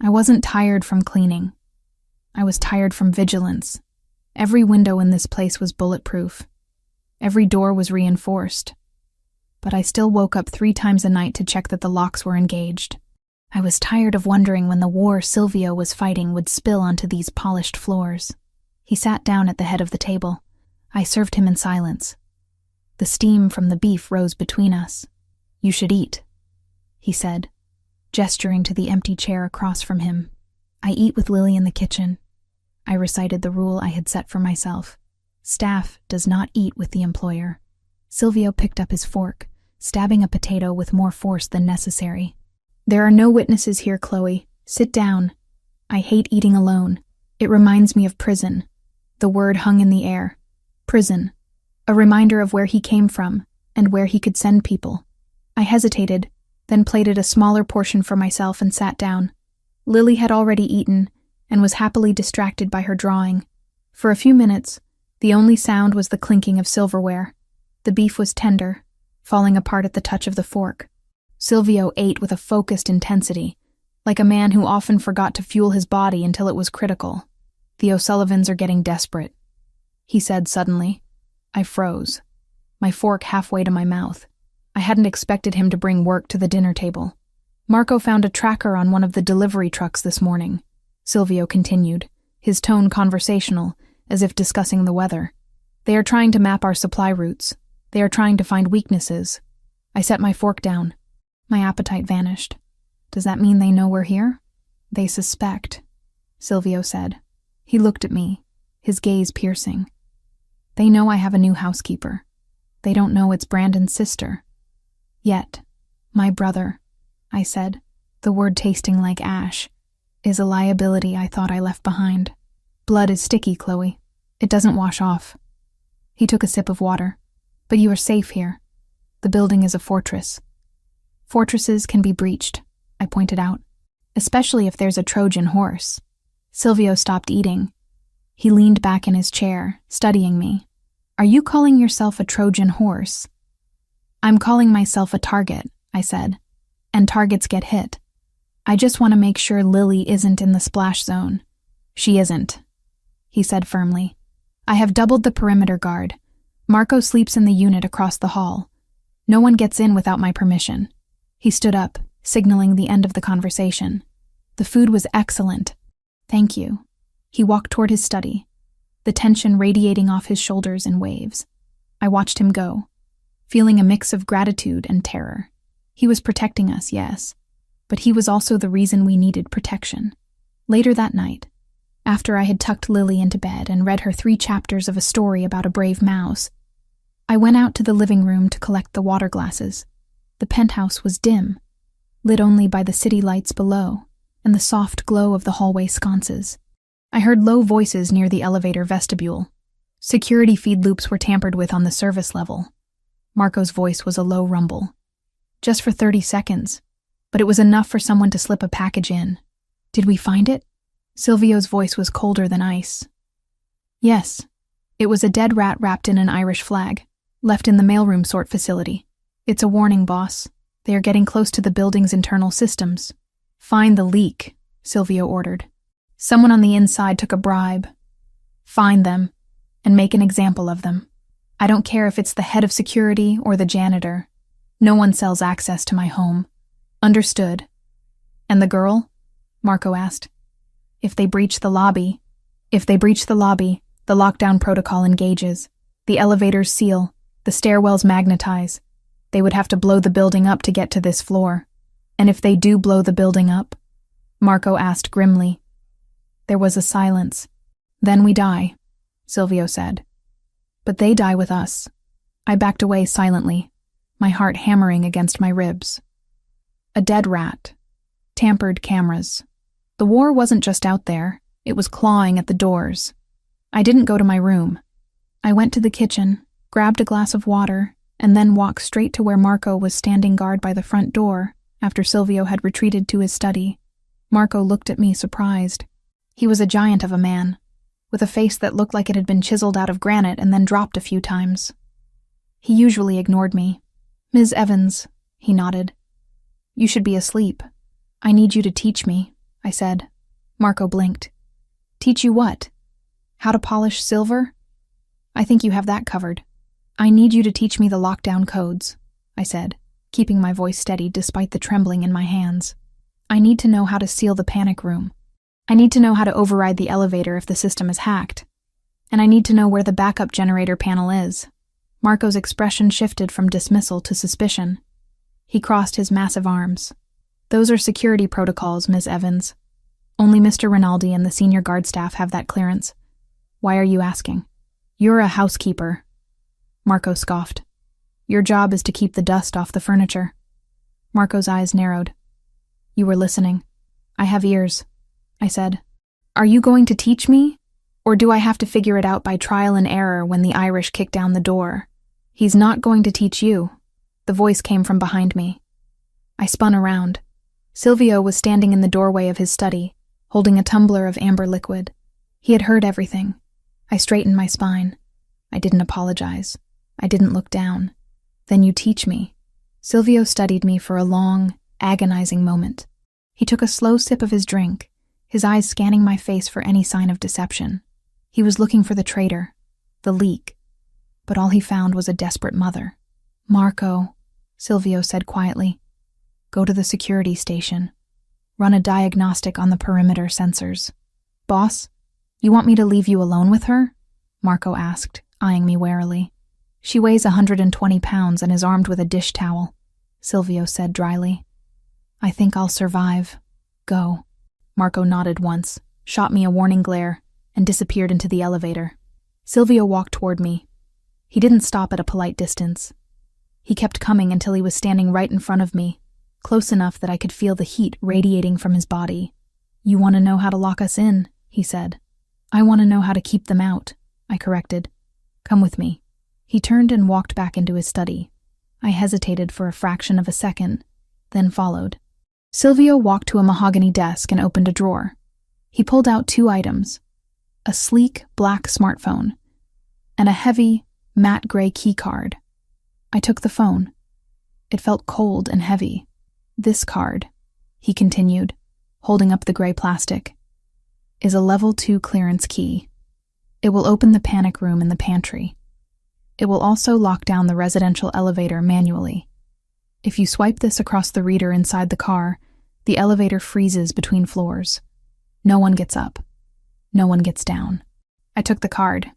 I wasn't tired from cleaning. I was tired from vigilance. Every window in this place was bulletproof. Every door was reinforced. But I still woke up 3 times a night to check that the locks were engaged. I was tired of wondering when the war Silvio was fighting would spill onto these polished floors. He sat down at the head of the table. I served him in silence. The steam from the beef rose between us. "You should eat," he said, gesturing to the empty chair across from him. "I eat with Lily in the kitchen." I recited the rule I had set for myself. Staff does not eat with the employer. Silvio picked up his fork, stabbing a potato with more force than necessary. "There are no witnesses here, Chloe. Sit down. I hate eating alone. It reminds me of prison." The word hung in the air. Prison. A reminder of where he came from and where he could send people. I hesitated, then plated a smaller portion for myself and sat down. Lily had already eaten and was happily distracted by her drawing. For a few minutes, the only sound was the clinking of silverware. The beef was tender, falling apart at the touch of the fork. Silvio ate with a focused intensity, like a man who often forgot to fuel his body until it was critical. "The O'Sullivans are getting desperate," he said suddenly. I froze, my fork halfway to my mouth. I hadn't expected him to bring work to the dinner table. "Marco found a tracker on one of the delivery trucks this morning," Silvio continued, his tone conversational, as if discussing the weather. "They are trying to map our supply routes. They are trying to find weaknesses." I set my fork down. My appetite vanished. "Does that mean they know we're here?" "They suspect," Silvio said. He looked at me, his gaze piercing. "They know I have a new housekeeper. They don't know it's Brandon's sister. Yet, my brother," I said, the word tasting like ash, "is a liability I thought I left behind. Blood is sticky, Chloe. It doesn't wash off." He took a sip of water. "But you are safe here. The building is a fortress." "Fortresses can be breached," I pointed out, "especially if there's a Trojan horse." Silvio stopped eating. He leaned back in his chair, studying me. "Are you calling yourself a Trojan horse?" "I'm calling myself a target," I said, "and targets get hit. I just want to make sure Lily isn't in the splash zone." "She isn't," he said firmly. "I have doubled the perimeter guard. Marco sleeps in the unit across the hall. No one gets in without my permission." He stood up, signaling the end of the conversation. "The food was excellent. Thank you." He walked toward his study, the tension radiating off his shoulders in waves. I watched him go, feeling a mix of gratitude and terror. He was protecting us, yes, but he was also the reason we needed protection. Later that night, after I had tucked Lily into bed and read her 3 chapters of a story about a brave mouse, I went out to the living room to collect the water glasses. The penthouse was dim, lit only by the city lights below and the soft glow of the hallway sconces. I heard low voices near the elevator vestibule. Security feed loops were tampered with on the service level. Marco's voice was a low rumble. Just for 30 seconds, but it was enough for someone to slip a package in. "Did we find it?" Silvio's voice was colder than ice. "Yes. It was a dead rat wrapped in an Irish flag, left in the mailroom sort facility. It's a warning, boss. They are getting close to the building's internal systems." "Find the leak," Silvio ordered. "Someone on the inside took a bribe. Find them, and make an example of them. I don't care if it's the head of security or the janitor. No one sells access to my home." "Understood." "And the girl?" Marco asked. If they breach the lobby, the lockdown protocol engages. The elevators seal, the stairwells magnetize. They would have to blow the building up to get to this floor. And if they do blow the building up?" Marco asked grimly. There was a silence. "Then we die," Silvio said. "But they die with us." I backed away silently, my heart hammering against my ribs. A dead rat. Tampered cameras. The war wasn't just out there, it was clawing at the doors. I didn't go to my room. I went to the kitchen, grabbed a glass of water, and then walked straight to where Marco was standing guard by the front door after Silvio had retreated to his study. Marco looked at me surprised. He was a giant of a man, with a face that looked like it had been chiseled out of granite and then dropped a few times. He usually ignored me. "Ms. Evans," he nodded. "You should be asleep. I need you to teach me," I said. Marco blinked. "Teach you what? How to polish silver? I think you have that covered." "I need you to teach me the lockdown codes," I said, keeping my voice steady despite the trembling in my hands. I need to know how to seal the panic room. I need to know how to override the elevator if the system is hacked. And I need to know where the backup generator panel is. Marco's expression shifted from dismissal to suspicion. He crossed his massive arms. Those are security protocols, Miss Evans. Only Mr. Rinaldi and the senior guard staff have that clearance. Why are you asking? You're a housekeeper. Marco scoffed. Your job is to keep the dust off the furniture. Marco's eyes narrowed. You were listening. I have ears, I said. Are you going to teach me? Or do I have to figure it out by trial and error when the Irish kick down the door? He's not going to teach you. The voice came from behind me. I spun around. Silvio was standing in the doorway of his study, holding a tumbler of amber liquid. He had heard everything. I straightened my spine. I didn't apologize. I didn't look down. Then you teach me. Silvio studied me for a long, agonizing moment. He took a slow sip of his drink, his eyes scanning my face for any sign of deception. He was looking for the traitor, the leak. But all he found was a desperate mother. Marco, Silvio said quietly, go to the security station. Run a diagnostic on the perimeter sensors. Boss, you want me to leave you alone with her? Marco asked, eyeing me warily. She weighs 120 pounds and is armed with a dish towel, Silvio said dryly. I think I'll survive. Go. Marco nodded once, shot me a warning glare, and disappeared into the elevator. Silvio walked toward me. He didn't stop at a polite distance. He kept coming until he was standing right in front of me, close enough that I could feel the heat radiating from his body. You want to know how to lock us in, he said. I want to know how to keep them out, I corrected. Come with me. He turned and walked back into his study. I hesitated for a fraction of a second, then followed. Silvio walked to a mahogany desk and opened a drawer. He pulled out 2 items, a sleek black smartphone and a heavy, matte gray keycard. I took the phone. It felt cold and heavy. This card, he continued, holding up the gray plastic, is a level 2 clearance key. It will open the panic room in the pantry. It will also lock down the residential elevator manually. If you swipe this across the reader inside the car, the elevator freezes between floors. No one gets up. No one gets down. I took the card.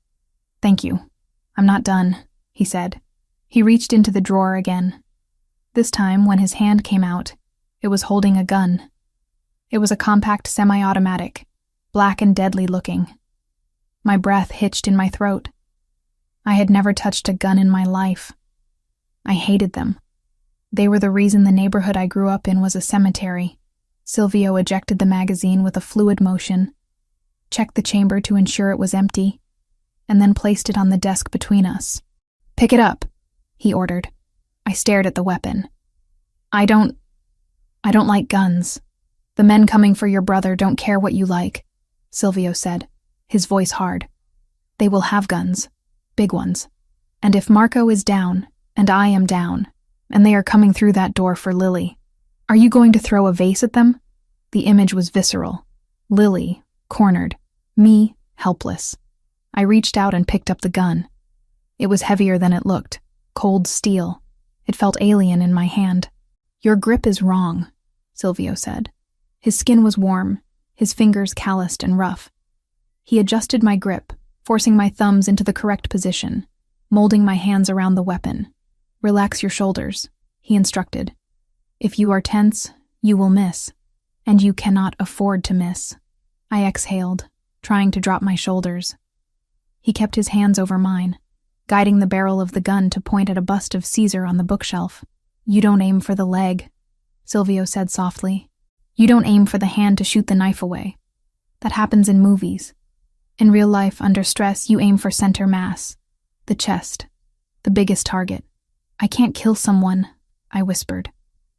Thank you. I'm not done, he said. He reached into the drawer again. This time, when his hand came out, it was holding a gun. It was a compact semi-automatic, black and deadly looking. My breath hitched in my throat. I had never touched a gun in my life. I hated them. They were the reason the neighborhood I grew up in was a cemetery. Silvio ejected the magazine with a fluid motion, checked the chamber to ensure it was empty, and then placed it on the desk between us. Pick it up, he ordered. I stared at the weapon. I don't like guns. The men coming for your brother don't care what you like, Silvio said, his voice hard. They will have guns, big ones. And if Marco is down, and I am down, and they are coming through that door for Lily, are you going to throw a vase at them? The image was visceral. Lily, cornered. Me, helpless. I reached out and picked up the gun. It was heavier than it looked. Cold steel. It felt alien in my hand. Your grip is wrong, Silvio said. His skin was warm, his fingers calloused and rough. He adjusted my grip, forcing my thumbs into the correct position, molding my hands around the weapon. Relax your shoulders, he instructed. If you are tense, you will miss, and you cannot afford to miss. I exhaled, trying to drop my shoulders. He kept his hands over mine, guiding the barrel of the gun to point at a bust of Caesar on the bookshelf. You don't aim for the leg, Silvio said softly. You don't aim for the hand to shoot the knife away. That happens in movies. In real life, under stress, you aim for center mass, the chest, the biggest target. I can't kill someone, I whispered.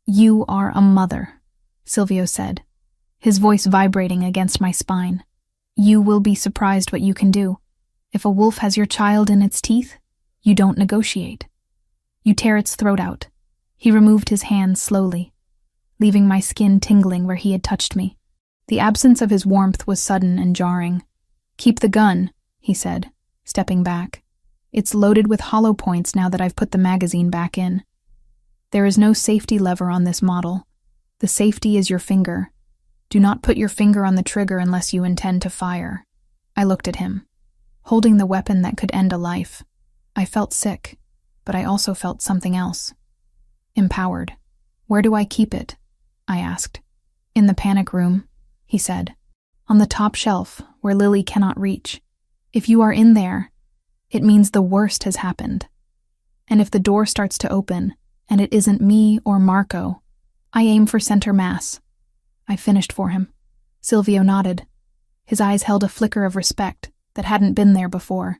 You are a mother, Silvio said, his voice vibrating against my spine. You will be surprised what you can do. If a wolf has your child in its teeth, you don't negotiate. You tear its throat out. He removed his hand slowly, leaving my skin tingling where he had touched me. The absence of his warmth was sudden and jarring. Keep the gun, he said, stepping back. It's loaded with hollow points now that I've put the magazine back in. There is no safety lever on this model. The safety is your finger. Do not put your finger on the trigger unless you intend to fire. I looked at him, holding the weapon that could end a life. I felt sick, but I also felt something else. Empowered. Where do I keep it? I asked. In the panic room, he said. On the top shelf, where Lily cannot reach. If you are in there, it means the worst has happened. And if the door starts to open, and it isn't me or Marco, I aim for center mass. I finished for him. Silvio nodded. His eyes held a flicker of respect that hadn't been there before.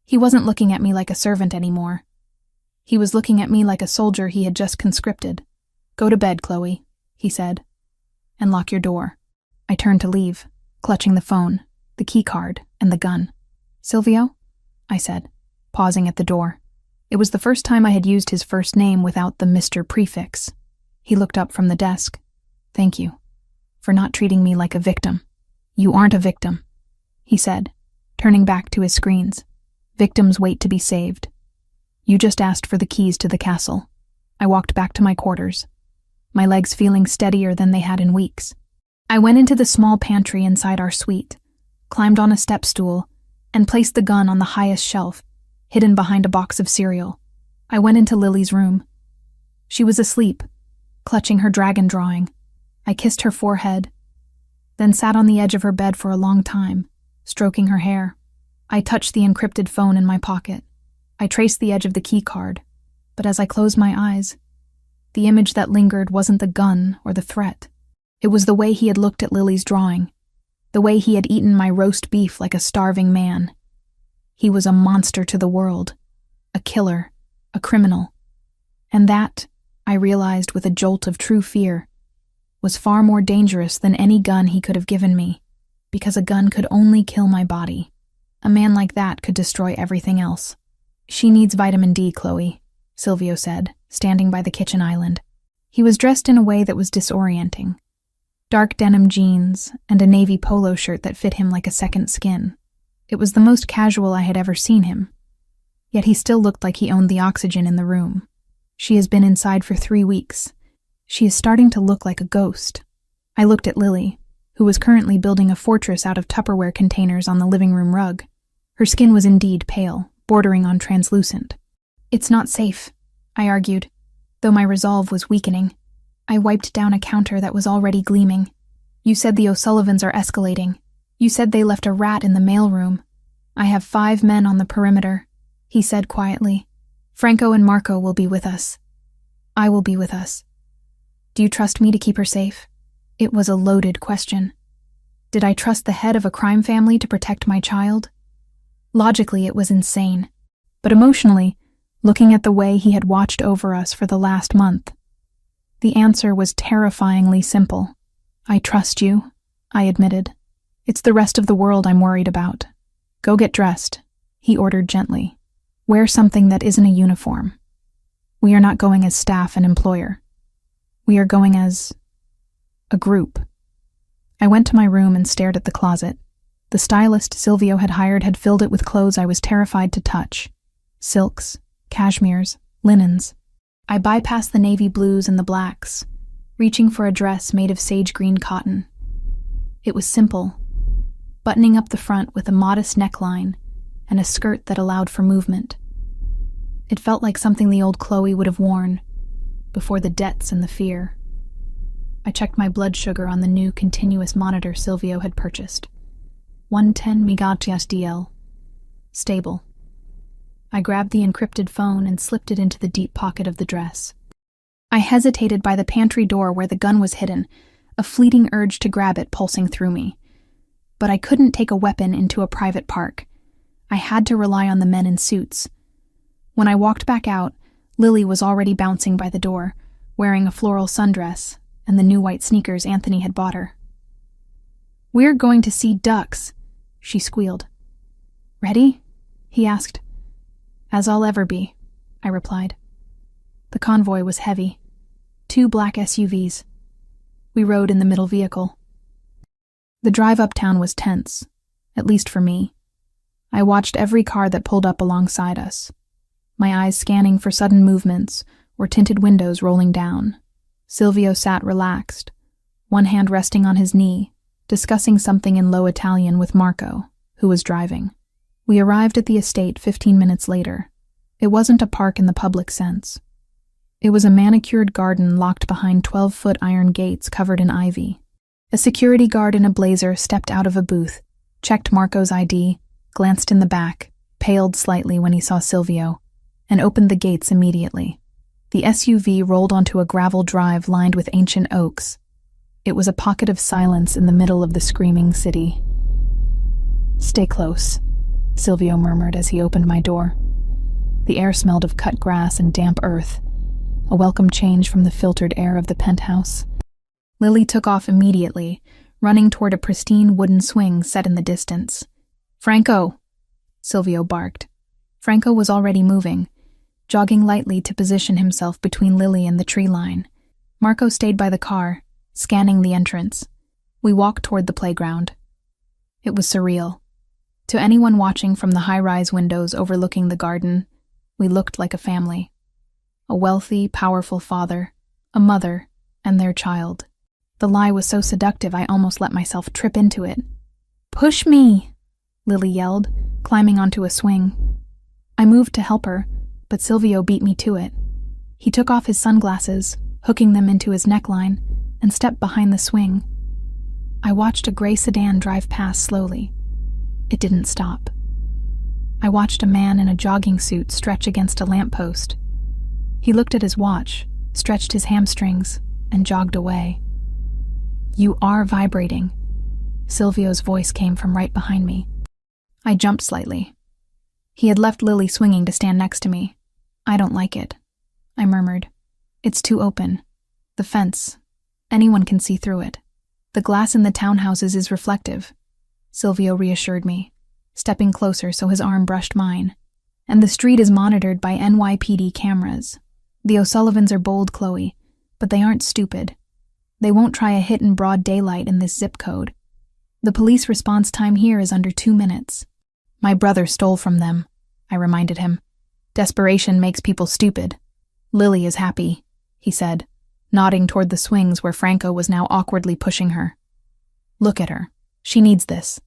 He wasn't looking at me like a servant anymore. He was looking at me like a soldier he had just conscripted. Go to bed, Chloe, he said, and lock your door. I turned to leave, clutching the phone, the key card, and the gun. Silvio? I said, pausing at the door. It was the first time I had used his first name without the Mr. prefix. He looked up from the desk. Thank you for not treating me like a victim. You aren't a victim, he said, turning back to his screens. Victims wait to be saved. You just asked for the keys to the castle. I walked back to my quarters, my legs feeling steadier than they had in weeks. I went into the small pantry inside our suite, climbed on a step stool, and placed the gun on the highest shelf, hidden behind a box of cereal. I went into Lily's room. She was asleep, clutching her dragon drawing. I kissed her forehead, then sat on the edge of her bed for a long time, stroking her hair. I touched the encrypted phone in my pocket. I traced the edge of the key card, but as I closed my eyes, the image that lingered wasn't the gun or the threat. It was the way he had looked at Lily's drawing, the way he had eaten my roast beef like a starving man. He was a monster to the world, a killer, a criminal. And that, I realized with a jolt of true fear, was far more dangerous than any gun he could have given me, because a gun could only kill my body. A man like that could destroy everything else. She needs vitamin D, Chloe, Silvio said, standing by the kitchen island. He was dressed in a way that was disorienting. Dark denim jeans and a navy polo shirt that fit him like a second skin. It was the most casual I had ever seen him. Yet he still looked like he owned the oxygen in the room. She has been inside for 3 weeks. She is starting to look like a ghost. I looked at Lily, who was currently building a fortress out of Tupperware containers on the living room rug. Her skin was indeed pale, bordering on translucent. It's not safe, I argued, though my resolve was weakening. I wiped down a counter that was already gleaming. You said the O'Sullivans are escalating. You said they left a rat in the mailroom. I have 5 men on the perimeter, he said quietly. Franco and Marco will be with us. I will be with us. Do you trust me to keep her safe? It was a loaded question. Did I trust the head of a crime family to protect my child? Logically, it was insane. But emotionally, looking at the way he had watched over us for the last month, the answer was terrifyingly simple. I trust you, I admitted. It's the rest of the world I'm worried about. Go get dressed, he ordered gently. Wear something that isn't a uniform. We are not going as staff and employer. We are going as a group. I went to my room and stared at the closet. The stylist Silvio had hired had filled it with clothes I was terrified to touch. Silks, cashmeres, linens. I bypassed the navy blues and the blacks, reaching for a dress made of sage green cotton. It was simple, buttoning up the front with a modest neckline and a skirt that allowed for movement. It felt like something the old Chloe would have worn before the debts and the fear. I checked my blood sugar on the new continuous monitor Silvio had purchased. 110 megahertz DL. Stable. I grabbed the encrypted phone and slipped it into the deep pocket of the dress. I hesitated by the pantry door where the gun was hidden, a fleeting urge to grab it pulsing through me. But I couldn't take a weapon into a private park. I had to rely on the men in suits. When I walked back out, Lily was already bouncing by the door, wearing a floral sundress and the new white sneakers Anthony had bought her. "We're going to see ducks," she squealed. "Ready?" he asked. "As I'll ever be," I replied. The convoy was heavy. 2 black SUVs. We rode in the middle vehicle. The drive uptown was tense, at least for me. I watched every car that pulled up alongside us, my eyes scanning for sudden movements or tinted windows rolling down. Silvio sat relaxed, one hand resting on his knee, discussing something in low Italian with Marco, who was driving. We arrived at the estate 15 minutes later. It wasn't a park in the public sense. It was a manicured garden locked behind 12-foot iron gates covered in ivy. A security guard in a blazer stepped out of a booth, checked Marco's ID, glanced in the back, paled slightly when he saw Silvio, and opened the gates immediately. The SUV rolled onto a gravel drive lined with ancient oaks. It was a pocket of silence in the middle of the screaming city. "Stay close," Silvio murmured as he opened my door. The air smelled of cut grass and damp earth, a welcome change from the filtered air of the penthouse. Lily took off immediately, running toward a pristine wooden swing set in the distance. "Franco!" Silvio barked. Franco was already moving, jogging lightly to position himself between Lily and the tree line. Marco stayed by the car, scanning the entrance. We walked toward the playground. It was surreal. To anyone watching from the high-rise windows overlooking the garden, we looked like a family. A wealthy, powerful father, a mother, and their child. The lie was so seductive I almost let myself trip into it. "Push me!" Lily yelled, climbing onto a swing. I moved to help her, but Silvio beat me to it. He took off his sunglasses, hooking them into his neckline, and stepped behind the swing. I watched a gray sedan drive past slowly. It didn't stop. I watched a man in a jogging suit stretch against a lamppost. He looked at his watch, stretched his hamstrings, and jogged away. "You are vibrating." Silvio's voice came from right behind me. I jumped slightly. He had left Lily swinging to stand next to me. "I don't like it," I murmured. "It's too open. The fence. Anyone can see through it. The glass in the townhouses is reflective," Silvio reassured me, stepping closer so his arm brushed mine. "And the street is monitored by NYPD cameras. The O'Sullivans are bold, Chloe, but they aren't stupid. They won't try a hit in broad daylight in this zip code. The police response time here is under 2 minutes. My brother stole from them," I reminded him. "Desperation makes people stupid. Lily is happy," he said, nodding toward the swings where Franco was now awkwardly pushing her. "Look at her. She needs this."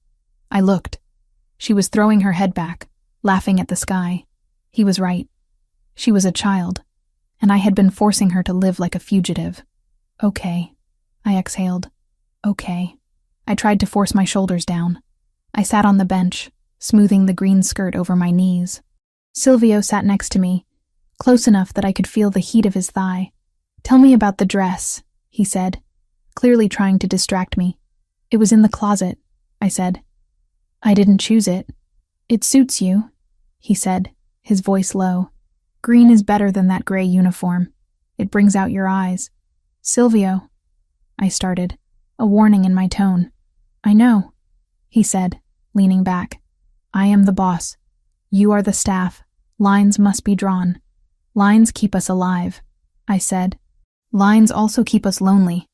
I looked. She was throwing her head back, laughing at the sky. He was right. She was a child, and I had been forcing her to live like a fugitive. "Okay," I exhaled. "Okay." I tried to force my shoulders down. I sat on the bench, smoothing the green skirt over my knees. Silvio sat next to me, close enough that I could feel the heat of his thigh. "Tell me about the dress," he said, clearly trying to distract me. "It was in the closet," I said. "I didn't choose it." "It suits you," he said, his voice low. "Green is better than that gray uniform. It brings out your eyes." "Silvio," I started, a warning in my tone. "I know," he said, leaning back. "I am the boss. You are the staff. Lines must be drawn. Lines keep us alive," I said. "Lines also keep us lonely,"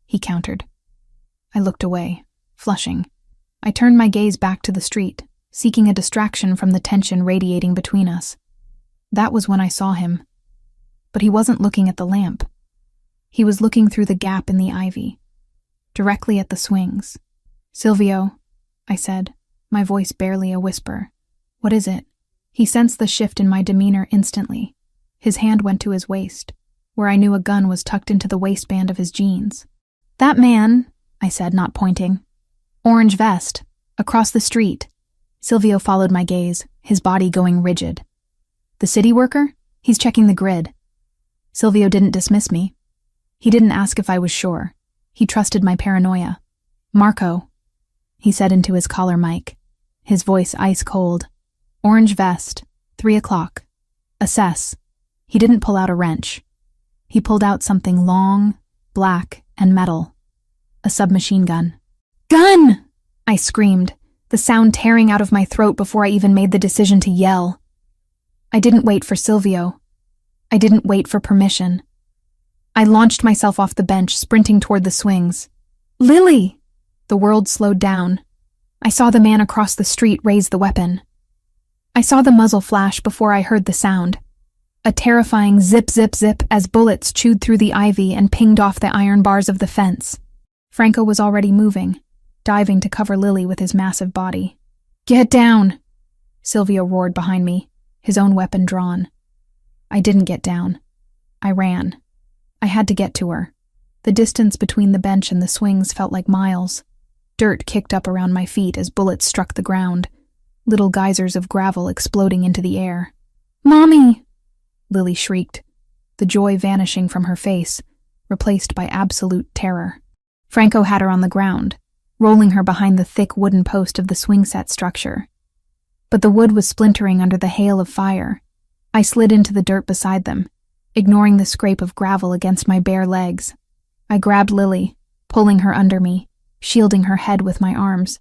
he countered. I looked away, flushing. I turned my gaze back to the street, seeking a distraction from the tension radiating between us. That was when I saw him. But he wasn't looking at the lamp. He was looking through the gap in the ivy, directly at the swings. "Silvio," I said, my voice barely a whisper. "What is it?" He sensed the shift in my demeanor instantly. His hand went to his waist, where I knew a gun was tucked into the waistband of his jeans. "That man," I said, not pointing. "Orange vest. Across the street." Silvio followed my gaze, his body going rigid. "The city worker? He's checking the grid." Silvio didn't dismiss me. He didn't ask if I was sure. He trusted my paranoia. "Marco," he said into his collar mic, his voice ice cold. "Orange vest, 3 o'clock. Assess." He didn't pull out a wrench. He pulled out something long, black, and metal. A submachine gun. "Gun!" I screamed, the sound tearing out of my throat before I even made the decision to yell. I didn't wait for Silvio. I didn't wait for permission. I launched myself off the bench, sprinting toward the swings. "Lily!" The world slowed down. I saw the man across the street raise the weapon. I saw the muzzle flash before I heard the sound. A terrifying zip, zip, zip as bullets chewed through the ivy and pinged off the iron bars of the fence. Franco was already moving, diving to cover Lily with his massive body. "Get down!" Silvio roared behind me, his own weapon drawn. I didn't get down. I ran. I had to get to her. The distance between the bench and the swings felt like miles. Dirt kicked up around my feet as bullets struck the ground, little geysers of gravel exploding into the air. "Mommy!" Lily shrieked, the joy vanishing from her face, replaced by absolute terror. Franco had her on the ground, rolling her behind the thick wooden post of the swing set structure. But the wood was splintering under the hail of fire. I slid into the dirt beside them, ignoring the scrape of gravel against my bare legs. I grabbed Lily, pulling her under me, shielding her head with my arms.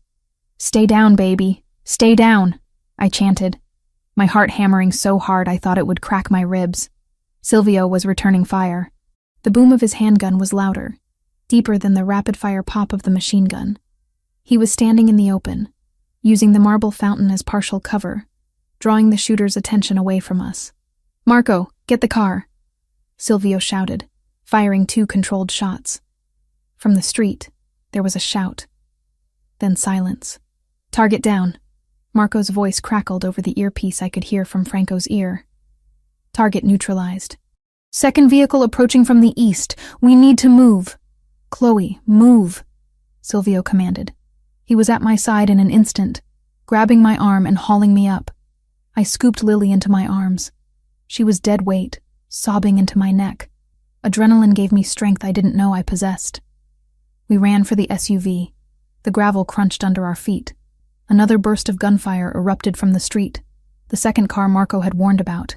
"Stay down, baby. Stay down," I chanted, my heart hammering so hard I thought it would crack my ribs. Silvio was returning fire. The boom of his handgun was louder, deeper than the rapid-fire pop of the machine gun. He was standing in the open, using the marble fountain as partial cover, drawing the shooter's attention away from us. "Marco, get the car," Silvio shouted, firing 2 controlled shots. From the street, there was a shout. Then silence. "Target down." Marco's voice crackled over the earpiece I could hear from Franco's ear. "Target neutralized. Second vehicle approaching from the east. We need to move." "Chloe, move," Silvio commanded. He was at my side in an instant, grabbing my arm and hauling me up. I scooped Lily into my arms. She was dead weight, sobbing into my neck. Adrenaline gave me strength I didn't know I possessed. We ran for the SUV. The gravel crunched under our feet. Another burst of gunfire erupted from the street, the second car Marco had warned about.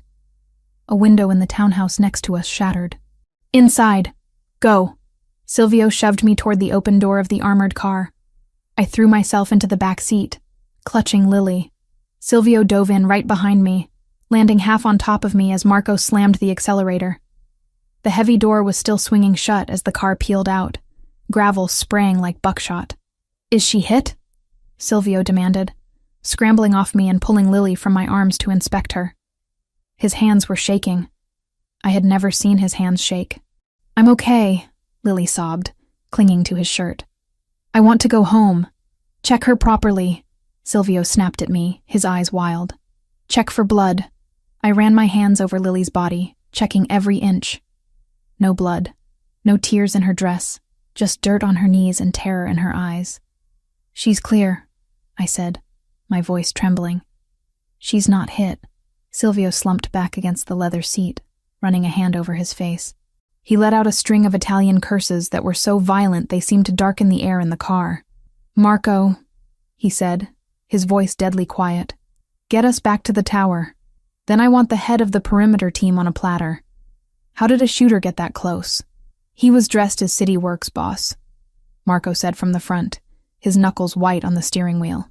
A window in the townhouse next to us shattered. "Inside! Go!" Silvio shoved me toward the open door of the armored car. I threw myself into the back seat, clutching Lily. Silvio dove in right behind me, landing half on top of me as Marco slammed the accelerator. The heavy door was still swinging shut as the car peeled out, gravel spraying like buckshot. "Is she hit?" Silvio demanded, scrambling off me and pulling Lily from my arms to inspect her. His hands were shaking. I had never seen his hands shake. "I'm okay," Lily sobbed, clinging to his shirt. "I want to go home. Check her properly," Silvio snapped at me, his eyes wild. "Check for blood." I ran my hands over Lily's body, checking every inch. No blood, no tears in her dress, just dirt on her knees and terror in her eyes. "She's clear," I said, my voice trembling. "She's not hit." Silvio slumped back against the leather seat, running a hand over his face. He let out a string of Italian curses that were so violent they seemed to darken the air in the car. "Marco," he said, his voice deadly quiet, "get us back to the tower. Then I want the head of the perimeter team on a platter. How did a shooter get that close?" "He was dressed as City Works boss," Marco said from the front, his knuckles white on the steering wheel.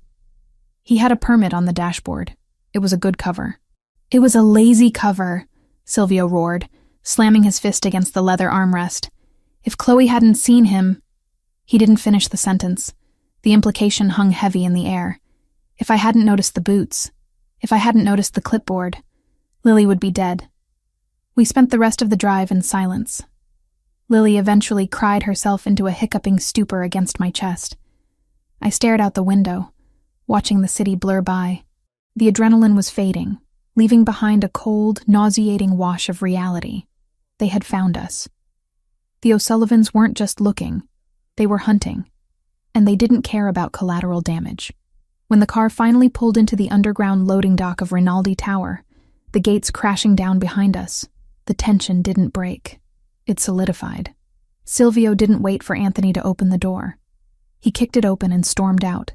"He had a permit on the dashboard. It was a good cover." "It was a lazy cover," Silvio roared, slamming his fist against the leather armrest. "If Chloe hadn't seen him—" He didn't finish the sentence. The implication hung heavy in the air. If I hadn't noticed the boots, if I hadn't noticed the clipboard, Lily would be dead. We spent the rest of the drive in silence. Lily eventually cried herself into a hiccuping stupor against my chest. I stared out the window, watching the city blur by. The adrenaline was fading, leaving behind a cold, nauseating wash of reality. They had found us. The O'Sullivans weren't just looking, they were hunting, and they didn't care about collateral damage. When the car finally pulled into the underground loading dock of Rinaldi Tower, the gates crashing down behind us, the tension didn't break. It solidified. Silvio didn't wait for Anthony to open the door. He kicked it open and stormed out.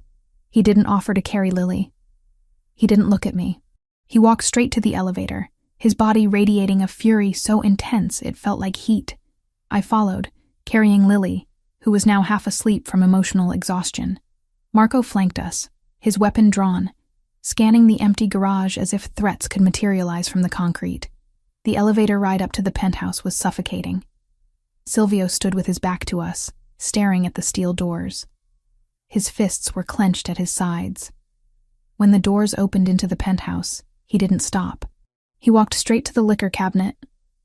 He didn't offer to carry Lily. He didn't look at me. He walked straight to the elevator, his body radiating a fury so intense it felt like heat. I followed, carrying Lily, who was now half asleep from emotional exhaustion. Marco flanked us, his weapon drawn, scanning the empty garage as if threats could materialize from the concrete. The elevator ride up to the penthouse was suffocating. Silvio stood with his back to us, staring at the steel doors. His fists were clenched at his sides. When the doors opened into the penthouse, he didn't stop. He walked straight to the liquor cabinet,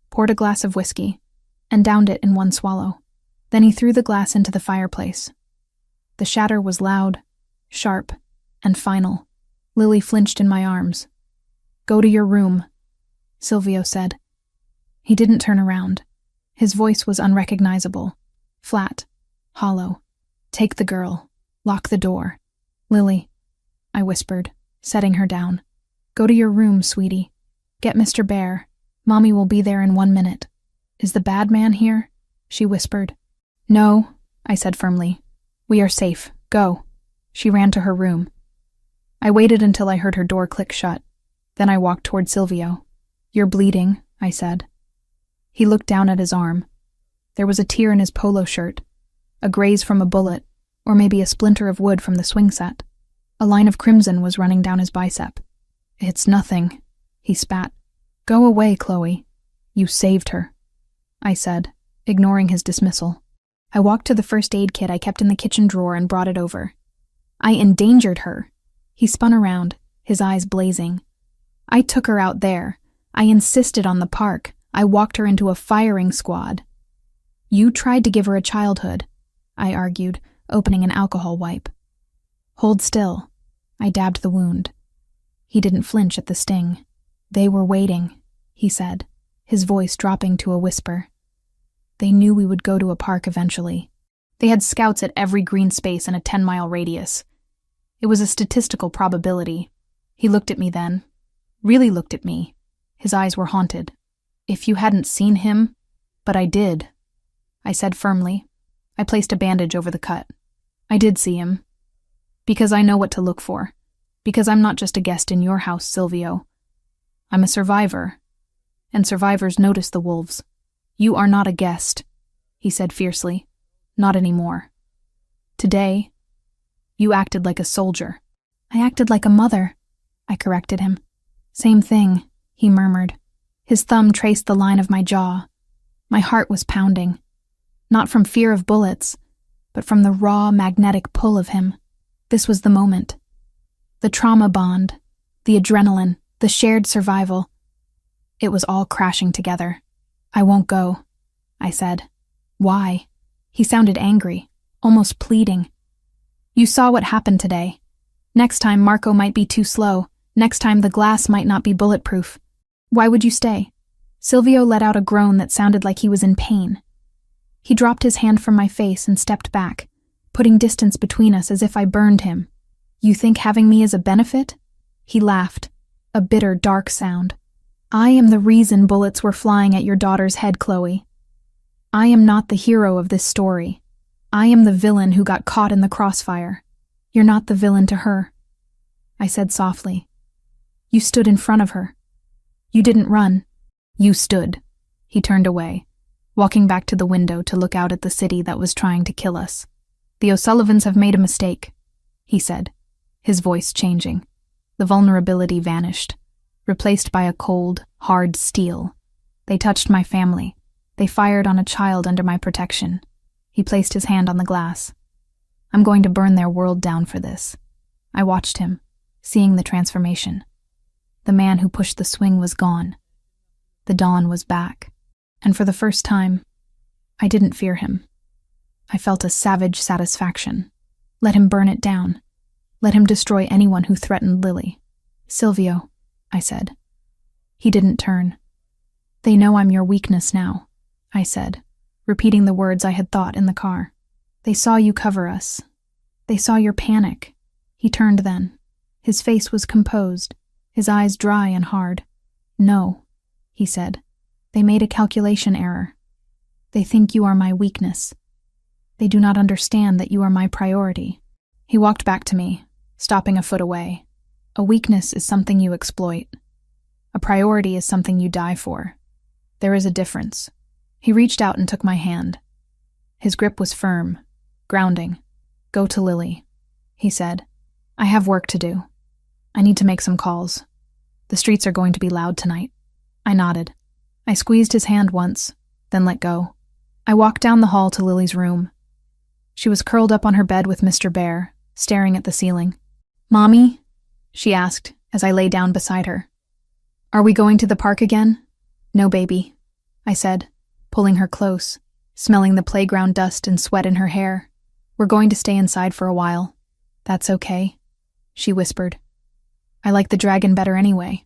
poured a glass of whiskey, and downed it in one swallow. Then he threw the glass into the fireplace. The shatter was loud, sharp, and final. Lily flinched in my arms. "Go to your room," Silvio said. He didn't turn around. His voice was unrecognizable, flat, hollow. "Take the girl. Lock the door." "Lily," I whispered, setting her down. "Go to your room, sweetie. Get Mr. Bear. Mommy will be there in 1 minute." "Is the bad man here?" she whispered. "No," I said firmly. "We are safe. Go." She ran to her room. I waited until I heard her door click shut. Then I walked toward Silvio. "You're bleeding," I said. He looked down at his arm. There was a tear in his polo shirt, a graze from a bullet, or maybe a splinter of wood from the swing set. A line of crimson was running down his bicep. "It's nothing," he spat. "Go away, Chloe. You saved her," I said, ignoring his dismissal. I walked to the first aid kit I kept in the kitchen drawer and brought it over. "I endangered her." He spun around, his eyes blazing. "I took her out there. I insisted on the park. I walked her into a firing squad." "You tried to give her a childhood," I argued, opening an alcohol wipe. "Hold still." I dabbed the wound. He didn't flinch at the sting. "They were waiting," he said, his voice dropping to a whisper. "They knew we would go to a park eventually. They had scouts at every green space in a 10-mile radius. It was a statistical probability." He looked at me then. Really looked at me. His eyes were haunted. "If you hadn't seen him—" "But I did," I said firmly. I placed a bandage over the cut. "I did see him. Because I know what to look for. Because I'm not just a guest in your house, Silvio. I'm a survivor. And survivors notice the wolves. You are not a guest," he said fiercely. "Not anymore. Today, you acted like a soldier." "I acted like a mother," I corrected him. "Same thing," he murmured. His thumb traced the line of my jaw. My heart was pounding. Not from fear of bullets, but from the raw, magnetic pull of him. This was the moment. The trauma bond, the adrenaline, the shared survival. It was all crashing together. "I won't go," I said. "Why?" He sounded angry, almost pleading. "You saw what happened today. Next time Marco might be too slow. Next time the glass might not be bulletproof. Why would you stay?" Silvio let out a groan that sounded like he was in pain. He dropped his hand from my face and stepped back, putting distance between us as if I burned him. "You think having me is a benefit?" He laughed, a bitter, dark sound. "I am the reason bullets were flying at your daughter's head, Chloe. I am not the hero of this story. I am the villain who got caught in the crossfire. You're not the villain to her," I said softly. "You stood in front of her. You didn't run. You stood." He turned away, walking back to the window to look out at the city that was trying to kill us. "The O'Sullivans have made a mistake," he said, his voice changing. The vulnerability vanished, replaced by a cold, hard steel. "They touched my family. They fired on a child under my protection." He placed his hand on the glass. "I'm going to burn their world down for this." I watched him, seeing the transformation. The man who pushed the swing was gone. The dawn was back, and for the first time, I didn't fear him. I felt a savage satisfaction. Let him burn it down. Let him destroy anyone who threatened Lily. "Silvio," I said. He didn't turn. "They know I'm your weakness now," I said, repeating the words I had thought in the car. "They saw you cover us. They saw your panic." He turned then. His face was composed, his eyes dry and hard. "No," he said. "They made a calculation error. They think you are my weakness. They do not understand that you are my priority." He walked back to me, stopping a foot away. "A weakness is something you exploit. A priority is something you die for. There is a difference." He reached out and took my hand. His grip was firm, grounding. "Go to Lily," he said. "I have work to do. I need to make some calls. The streets are going to be loud tonight." I nodded. I squeezed his hand once, then let go. I walked down the hall to Lily's room. She was curled up on her bed with Mr. Bear, staring at the ceiling. "Mommy?" she asked as I lay down beside her. Are we going to the park again? No, baby, I said, pulling her close, smelling the playground dust and sweat in her hair. We're going to stay inside for a while. That's okay, she whispered. I like the dragon better anyway.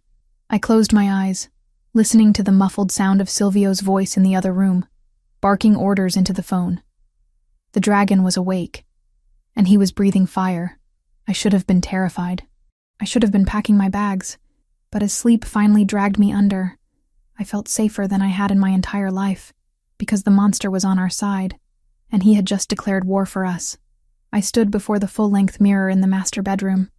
I closed my eyes, listening to the muffled sound of Silvio's voice in the other room, barking orders into the phone. The dragon was awake, and he was breathing fire. I should have been terrified. I should have been packing my bags, but as sleep finally dragged me under, I felt safer than I had in my entire life, because the monster was on our side, and he had just declared war for us. I stood before the full-length mirror in the master bedroom,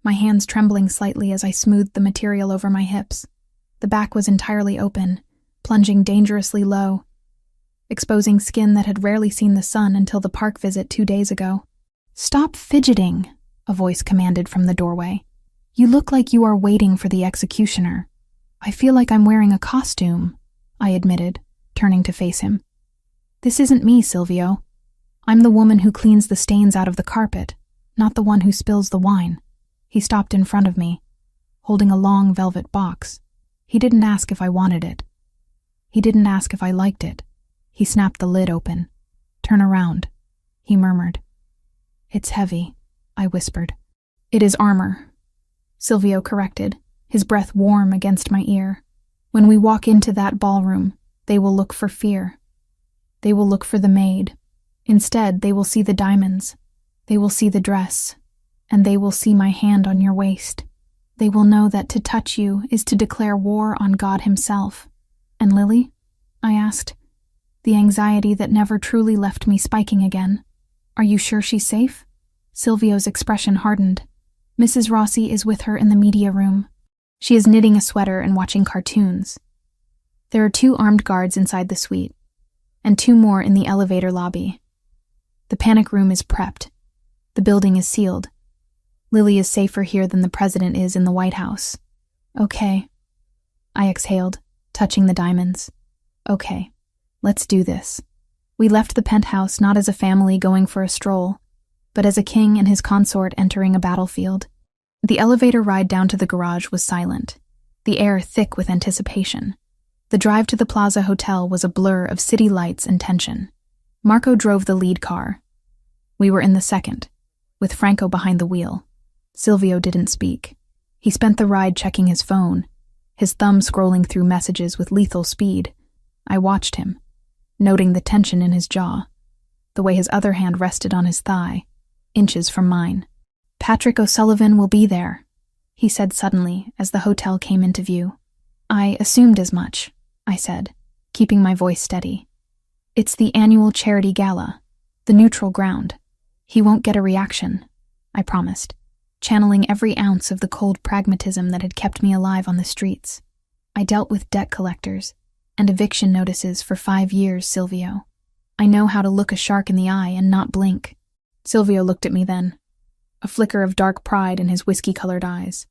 my hands trembling slightly as I smoothed the material over my hips. The back was entirely open, plunging dangerously low, exposing skin that had rarely seen the sun until the park visit 2 days ago. Stop fidgeting, a voice commanded from the doorway. You look like you are waiting for the executioner. I feel like I'm wearing a costume, I admitted, turning to face him. This isn't me, Silvio. I'm the woman who cleans the stains out of the carpet, not the one who spills the wine. He stopped in front of me, holding a long velvet box. He didn't ask if I wanted it. He didn't ask if I liked it. He snapped the lid open. Turn around, he murmured. It's heavy, I whispered. It is armor, Silvio corrected, his breath warm against my ear. When we walk into that ballroom, they will look for fear. They will look for the maid. Instead, they will see the diamonds. They will see the dress. And they will see my hand on your waist. They will know that to touch you is to declare war on God himself. And Lily? I asked, the anxiety that never truly left me spiking again. Are you sure she's safe? Silvio's expression hardened. Mrs. Rossi is with her in the media room. She is knitting a sweater and watching cartoons. There are 2 armed guards inside the suite, and 2 more in the elevator lobby. The panic room is prepped. The building is sealed. Lily is safer here than the president is in the White House. Okay, I exhaled, touching the diamonds. Okay, let's do this. We left the penthouse not as a family going for a stroll, but as a king and his consort entering a battlefield. The elevator ride down to the garage was silent, the air thick with anticipation. The drive to the Plaza Hotel was a blur of city lights and tension. Marco drove the lead car. We were in the second, with Franco behind the wheel. Silvio didn't speak. He spent the ride checking his phone, his thumb scrolling through messages with lethal speed. I watched him, noting the tension in his jaw, the way his other hand rested on his thigh, inches from mine. Patrick O'Sullivan will be there, he said suddenly as the hotel came into view. I assumed as much, I said, keeping my voice steady. It's the annual charity gala, the neutral ground. He won't get a reaction, I promised, channeling every ounce of the cold pragmatism that had kept me alive on the streets. I dealt with debt collectors and eviction notices for 5 years, Silvio. I know how to look a shark in the eye and not blink. Silvio looked at me then, a flicker of dark pride in his whiskey-colored eyes.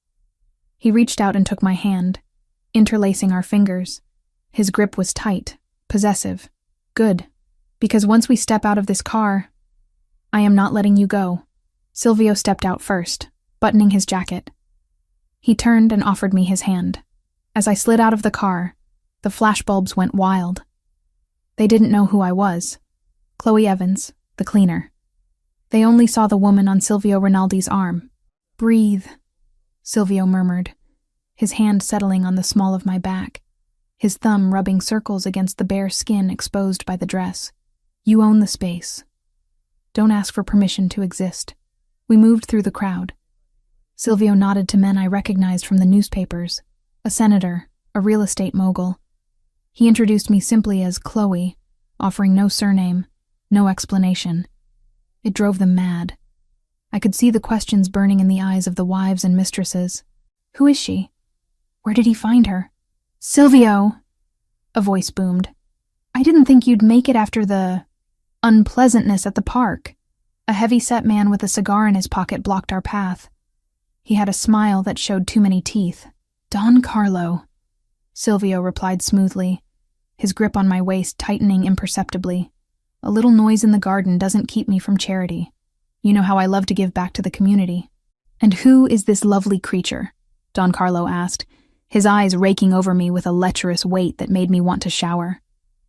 He reached out and took my hand, interlacing our fingers. His grip was tight, possessive. Good, because once we step out of this car, I am not letting you go. Silvio stepped out first, buttoning his jacket. He turned and offered me his hand. As I slid out of the car, the flashbulbs went wild. They didn't know who I was. Chloe Evans, the cleaner. They only saw the woman on Silvio Rinaldi's arm. Breathe, Silvio murmured, his hand settling on the small of my back, his thumb rubbing circles against the bare skin exposed by the dress. You own the space. Don't ask for permission to exist. We moved through the crowd. Silvio nodded to men I recognized from the newspapers, a senator, a real estate mogul. He introduced me simply as Chloe, offering no surname, no explanation. It drove them mad. I could see the questions burning in the eyes of the wives and mistresses. Who is she? Where did he find her? Silvio! A voice boomed. I didn't think you'd make it after the unpleasantness at the park. A heavy-set man with a cigar in his pocket blocked our path. He had a smile that showed too many teeth. Don Carlo, Silvio replied smoothly, his grip on my waist tightening imperceptibly. A little noise in the garden doesn't keep me from charity. You know how I love to give back to the community. And who is this lovely creature? Don Carlo asked, his eyes raking over me with a lecherous weight that made me want to shower.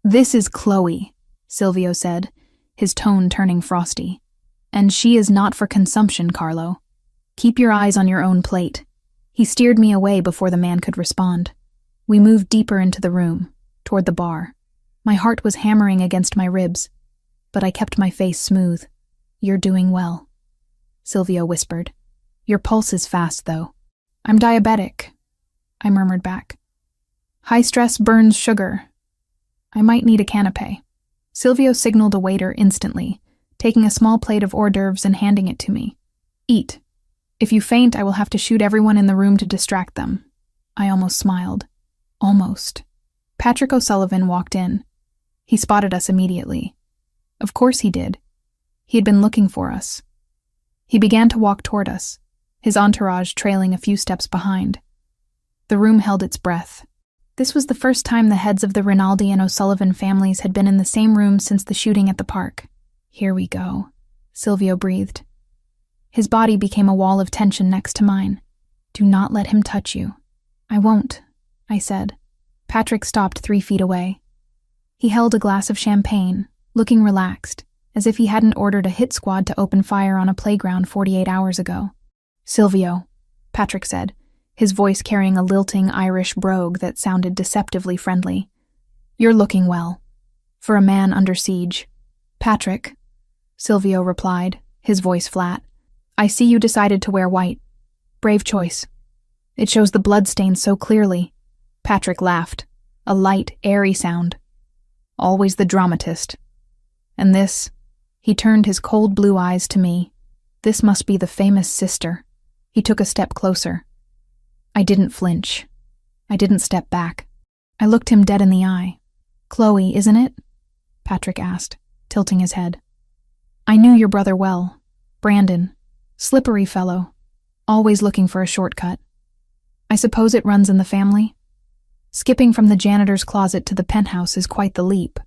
"This is Chloe," Silvio said, his tone turning frosty. "And she is not for consumption, Carlo. Keep your eyes on your own plate." He steered me away before the man could respond. We moved deeper into the room, toward the bar. My heart was hammering against my ribs, but I kept my face smooth. "You're doing well," Silvio whispered. "Your pulse is fast, though." "I'm diabetic," I murmured back. "High stress burns sugar. I might need a canapé." Silvio signaled a waiter instantly, taking a small plate of hors d'oeuvres and handing it to me. "Eat. If you faint, I will have to shoot everyone in the room to distract them." I almost smiled. Almost. Patrick O'Sullivan walked in. He spotted us immediately. Of course he did. He had been looking for us. He began to walk toward us, his entourage trailing a few steps behind. The room held its breath. This was the first time the heads of the Rinaldi and O'Sullivan families had been in the same room since the shooting at the park. "Here we go," Silvio breathed. His body became a wall of tension next to mine. "Do not let him touch you." "I won't," I said. Patrick stopped 3 feet away. He held a glass of champagne, looking relaxed, as if he hadn't ordered a hit squad to open fire on a playground 48 hours ago. "Silvio," Patrick said, his voice carrying a lilting Irish brogue that sounded deceptively friendly. "You're looking well, for a man under siege." "Patrick," Silvio replied, his voice flat. "I see you decided to wear white. Brave choice. It shows the bloodstains so clearly." Patrick laughed, a light, airy sound. "Always the dramatist. And this," he turned his cold blue eyes to me, "this must be the famous sister." He took a step closer. I didn't flinch. I didn't step back. I looked him dead in the eye. "Chloe, isn't it?" Patrick asked, tilting his head. "I knew your brother well. Brandon. Slippery fellow. Always looking for a shortcut. I suppose it runs in the family? Skipping from the janitor's closet to the penthouse is quite the leap.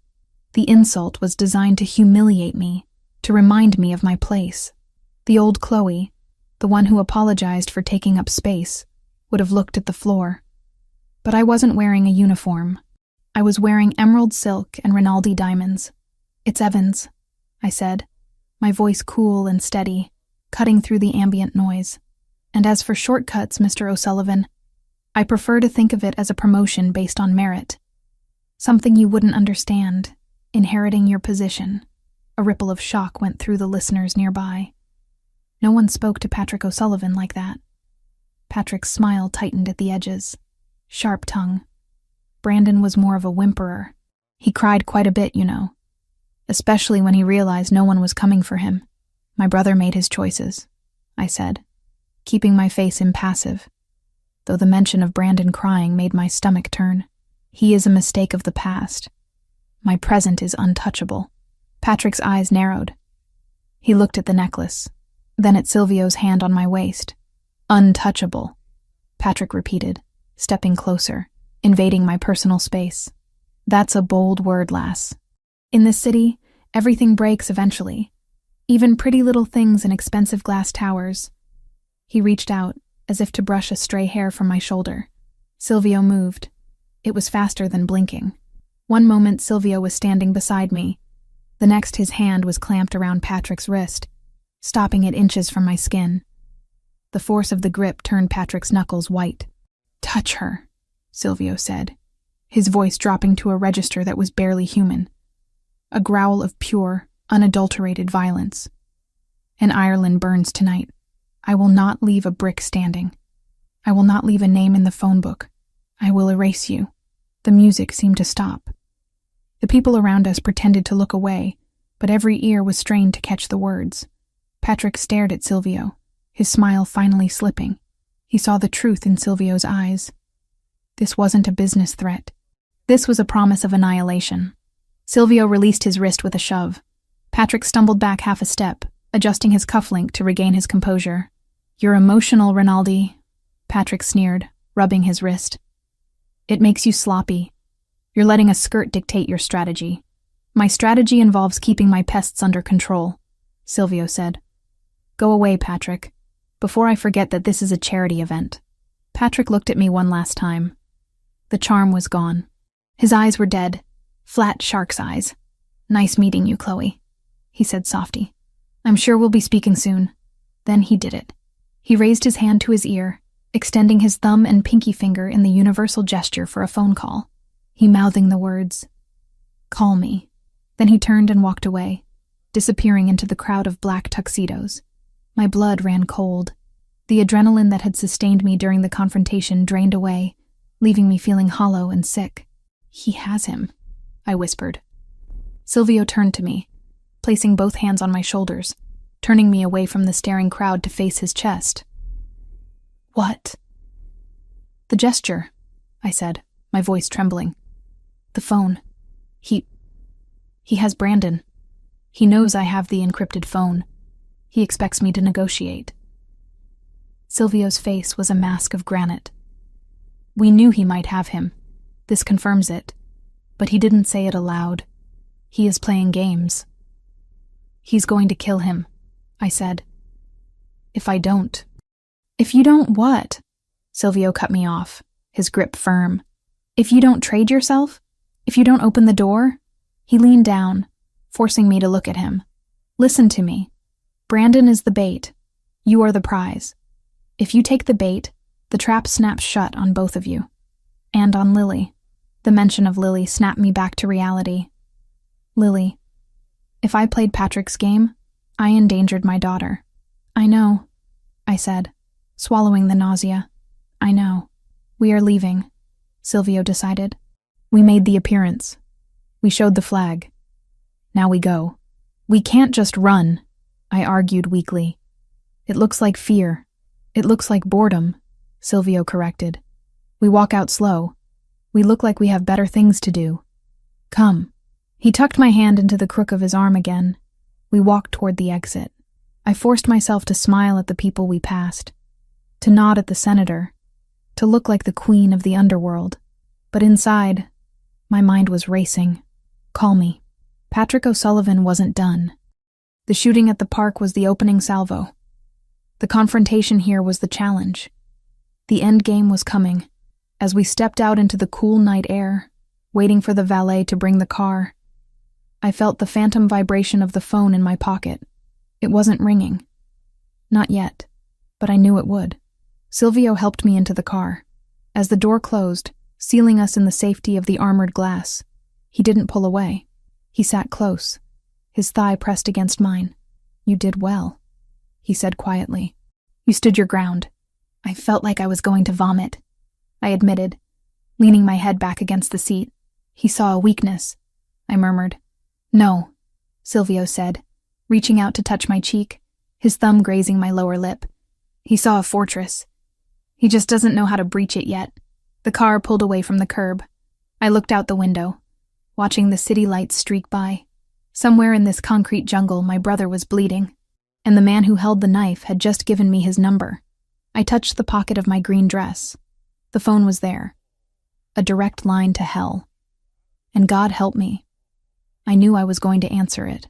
The insult was designed to humiliate me, to remind me of my place. The old Chloe, the one who apologized for taking up space, would have looked at the floor. But I wasn't wearing a uniform. I was wearing emerald silk and Rinaldi diamonds. "It's Evans," I said, my voice cool and steady, cutting through the ambient noise. "And as for shortcuts, Mr. O'Sullivan, I prefer to think of it as a promotion based on merit. Something you wouldn't understand, inheriting your position." A ripple of shock went through the listeners nearby. No one spoke to Patrick O'Sullivan like that. Patrick's smile tightened at the edges. Sharp tongue. Brandon was more of a whimperer. He cried quite a bit, you know. Especially when he realized no one was coming for him. "My brother made his choices," I said, keeping my face impassive, though the mention of Brandon crying made my stomach turn. "He is a mistake of the past. My present is untouchable." Patrick's eyes narrowed. He looked at the necklace, then at Silvio's hand on my waist. "Untouchable," Patrick repeated, stepping closer, invading my personal space. "That's a bold word, lass. In this city, everything breaks eventually. Even pretty little things in expensive glass towers." He reached out, as if to brush a stray hair from my shoulder. Silvio moved. It was faster than blinking. One moment Silvio was standing beside me. The next his hand was clamped around Patrick's wrist, stopping it inches from my skin. The force of the grip turned Patrick's knuckles white. "Touch her," Silvio said, his voice dropping to a register that was barely human. A growl of pure, unadulterated violence. "And Ireland burns tonight. I will not leave a brick standing. I will not leave a name in the phone book. I will erase you." The music seemed to stop. The people around us pretended to look away, but every ear was strained to catch the words. Patrick stared at Silvio, his smile finally slipping. He saw the truth in Silvio's eyes. This wasn't a business threat. This was a promise of annihilation. Silvio released his wrist with a shove. Patrick stumbled back half a step, adjusting his cufflink to regain his composure. "You're emotional, Rinaldi," Patrick sneered, rubbing his wrist. "It makes you sloppy. You're letting a skirt dictate your strategy." "My strategy involves keeping my pests under control," Silvio said. "Go away, Patrick, before I forget that this is a charity event." Patrick looked at me one last time. The charm was gone. His eyes were dead, flat shark's eyes. "Nice meeting you, Chloe," he said softly. "I'm sure we'll be speaking soon." Then he did it. He raised his hand to his ear, extending his thumb and pinky finger in the universal gesture for a phone call. He mouthing the words, "Call me." Then he turned and walked away, disappearing into the crowd of black tuxedos. My blood ran cold. The adrenaline that had sustained me during the confrontation drained away, leaving me feeling hollow and sick. "He has him," I whispered. Silvio turned to me, placing both hands on my shoulders, turning me away from the staring crowd to face his chest. "What?" "The gesture," I said, my voice trembling. "The phone. He has Brandon. He knows I have the encrypted phone. He expects me to negotiate." Silvio's face was a mask of granite. "We knew he might have him. This confirms it. But he didn't say it aloud. He is playing games." "He's going to kill him," I said. "If I don't." "If you don't what?" Silvio cut me off, his grip firm. "If you don't trade yourself? If you don't open the door?" He leaned down, forcing me to look at him. "Listen to me. Brandon is the bait. You are the prize. If you take the bait, the trap snaps shut on both of you. And on Lily." The mention of Lily snapped me back to reality. "Lily. If I played Patrick's game, I endangered my daughter." "I know," I said, swallowing the nausea. "I know. We are leaving," Silvio decided. "We made the appearance. We showed the flag. Now we go." "We can't just run," I argued weakly. "It looks like fear. It looks like boredom," Silvio corrected. "We walk out slow. We look like we have better things to do. Come." He tucked my hand into the crook of his arm again. We walked toward the exit. I forced myself to smile at the people we passed, to nod at the senator, to look like the queen of the underworld. But inside, my mind was racing. "Call me." Patrick O'Sullivan wasn't done. The shooting at the park was the opening salvo. The confrontation here was the challenge. The end game was coming. As we stepped out into the cool night air, waiting for the valet to bring the car, I felt the phantom vibration of the phone in my pocket. It wasn't ringing. Not yet, but I knew it would. Silvio helped me into the car. As the door closed, sealing us in the safety of the armored glass, he didn't pull away. He sat close, his thigh pressed against mine. "You did well," he said quietly. "You stood your ground." I felt like I was going to vomit, I admitted, leaning my head back against the seat. "He saw a weakness," I murmured. "No," Silvio said, reaching out to touch my cheek, his thumb grazing my lower lip. "He saw a fortress. He just doesn't know how to breach it yet." The car pulled away from the curb. I looked out the window, watching the city lights streak by. Somewhere in this concrete jungle, my brother was bleeding, and the man who held the knife had just given me his number. I touched the pocket of my green dress. The phone was there. A direct line to hell. And God help me. I knew I was going to answer it.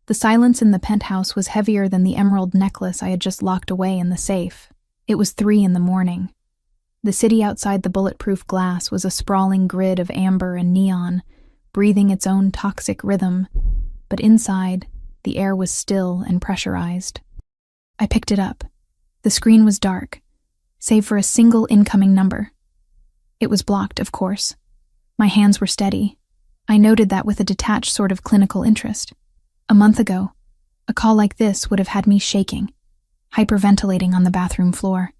The silence in the penthouse was heavier than the emerald necklace I had just locked away in the safe. It was 3 a.m. The city outside the bulletproof glass was a sprawling grid of amber and neon, breathing its own toxic rhythm, but inside, the air was still and pressurized. I picked it up. The screen was dark, save for a single incoming number. It was blocked, of course. My hands were steady. I noted that with a detached sort of clinical interest. A month ago, a call like this would have had me shaking, hyperventilating on the bathroom floor.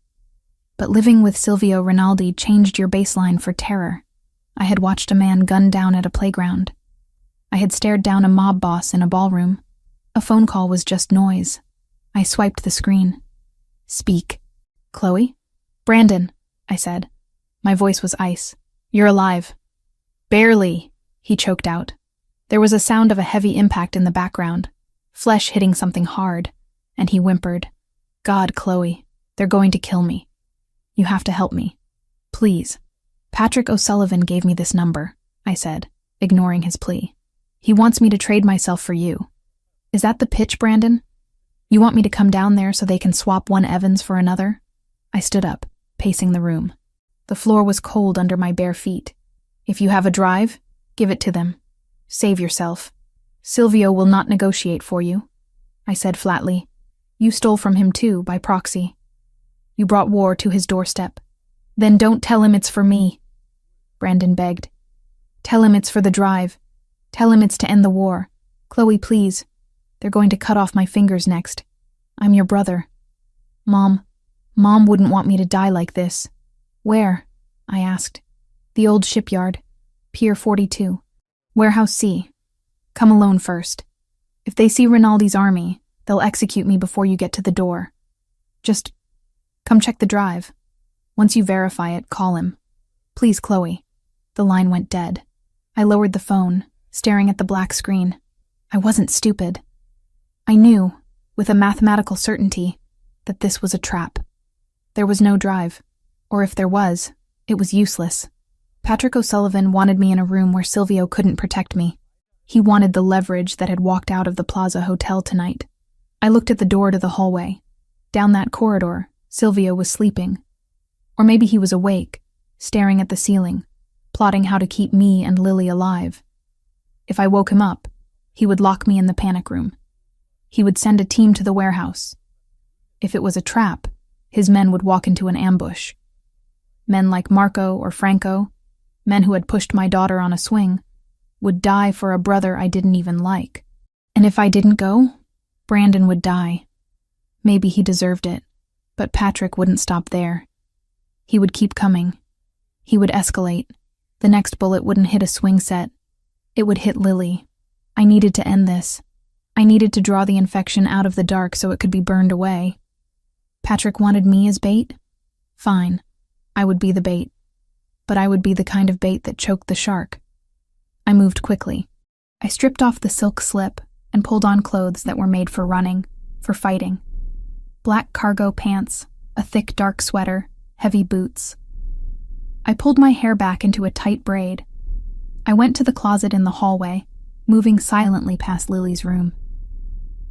But living with Silvio Rinaldi changed your baseline for terror. I had watched a man gunned down at a playground. I had stared down a mob boss in a ballroom. A phone call was just noise. I swiped the screen. "Speak." "Chloe?" "Brandon," I said. My voice was ice. "You're alive." "Barely," he choked out. There was a sound of a heavy impact in the background, flesh hitting something hard, and he whimpered, "God, Chloe, they're going to kill me. You have to help me. Please." "Patrick O'Sullivan gave me this number," I said, ignoring his plea. "He wants me to trade myself for you. Is that the pitch, Brandon? You want me to come down there so they can swap one Evans for another?" I stood up, pacing the room. The floor was cold under my bare feet. If you have a drive, give it to them. Save yourself. Silvio will not negotiate for you, I said flatly. You stole from him too, by proxy. You brought war to his doorstep. Then don't tell him it's for me, Brandon begged. Tell him it's for the drive. Tell him it's to end the war. Chloe, please. They're going to cut off my fingers next. I'm your brother. Mom wouldn't want me to die like this. Where? I asked. The old shipyard. Pier 42. Warehouse C. Come alone first. If they see Rinaldi's army, they'll execute me before you get to the door. Just come check the drive. Once you verify it, call him. Please, Chloe. The line went dead. I lowered the phone, staring at the black screen. I wasn't stupid. I knew, with a mathematical certainty, that this was a trap. There was no drive, or if there was, it was useless. Patrick O'Sullivan wanted me in a room where Silvio couldn't protect me. He wanted the leverage that had walked out of the Plaza Hotel tonight. I looked at the door to the hallway. Down that corridor, Silvio was sleeping. Or maybe he was awake, staring at the ceiling, plotting how to keep me and Lily alive. If I woke him up, he would lock me in the panic room. He would send a team to the warehouse. If it was a trap, his men would walk into an ambush. Men like Marco or Franco, men who had pushed my daughter on a swing, would die for a brother I didn't even like. And if I didn't go, Brandon would die. Maybe he deserved it, but Patrick wouldn't stop there. He would keep coming. He would escalate. The next bullet wouldn't hit a swing set. It would hit Lily. I needed to end this. I needed to draw the infection out of the dark so it could be burned away. Patrick wanted me as bait? Fine. I would be the bait. But I would be the kind of bait that choked the shark. I moved quickly. I stripped off the silk slip and pulled on clothes that were made for running, for fighting. Black cargo pants, a thick dark sweater, heavy boots. I pulled my hair back into a tight braid. I went to the closet in the hallway, moving silently past Lily's room.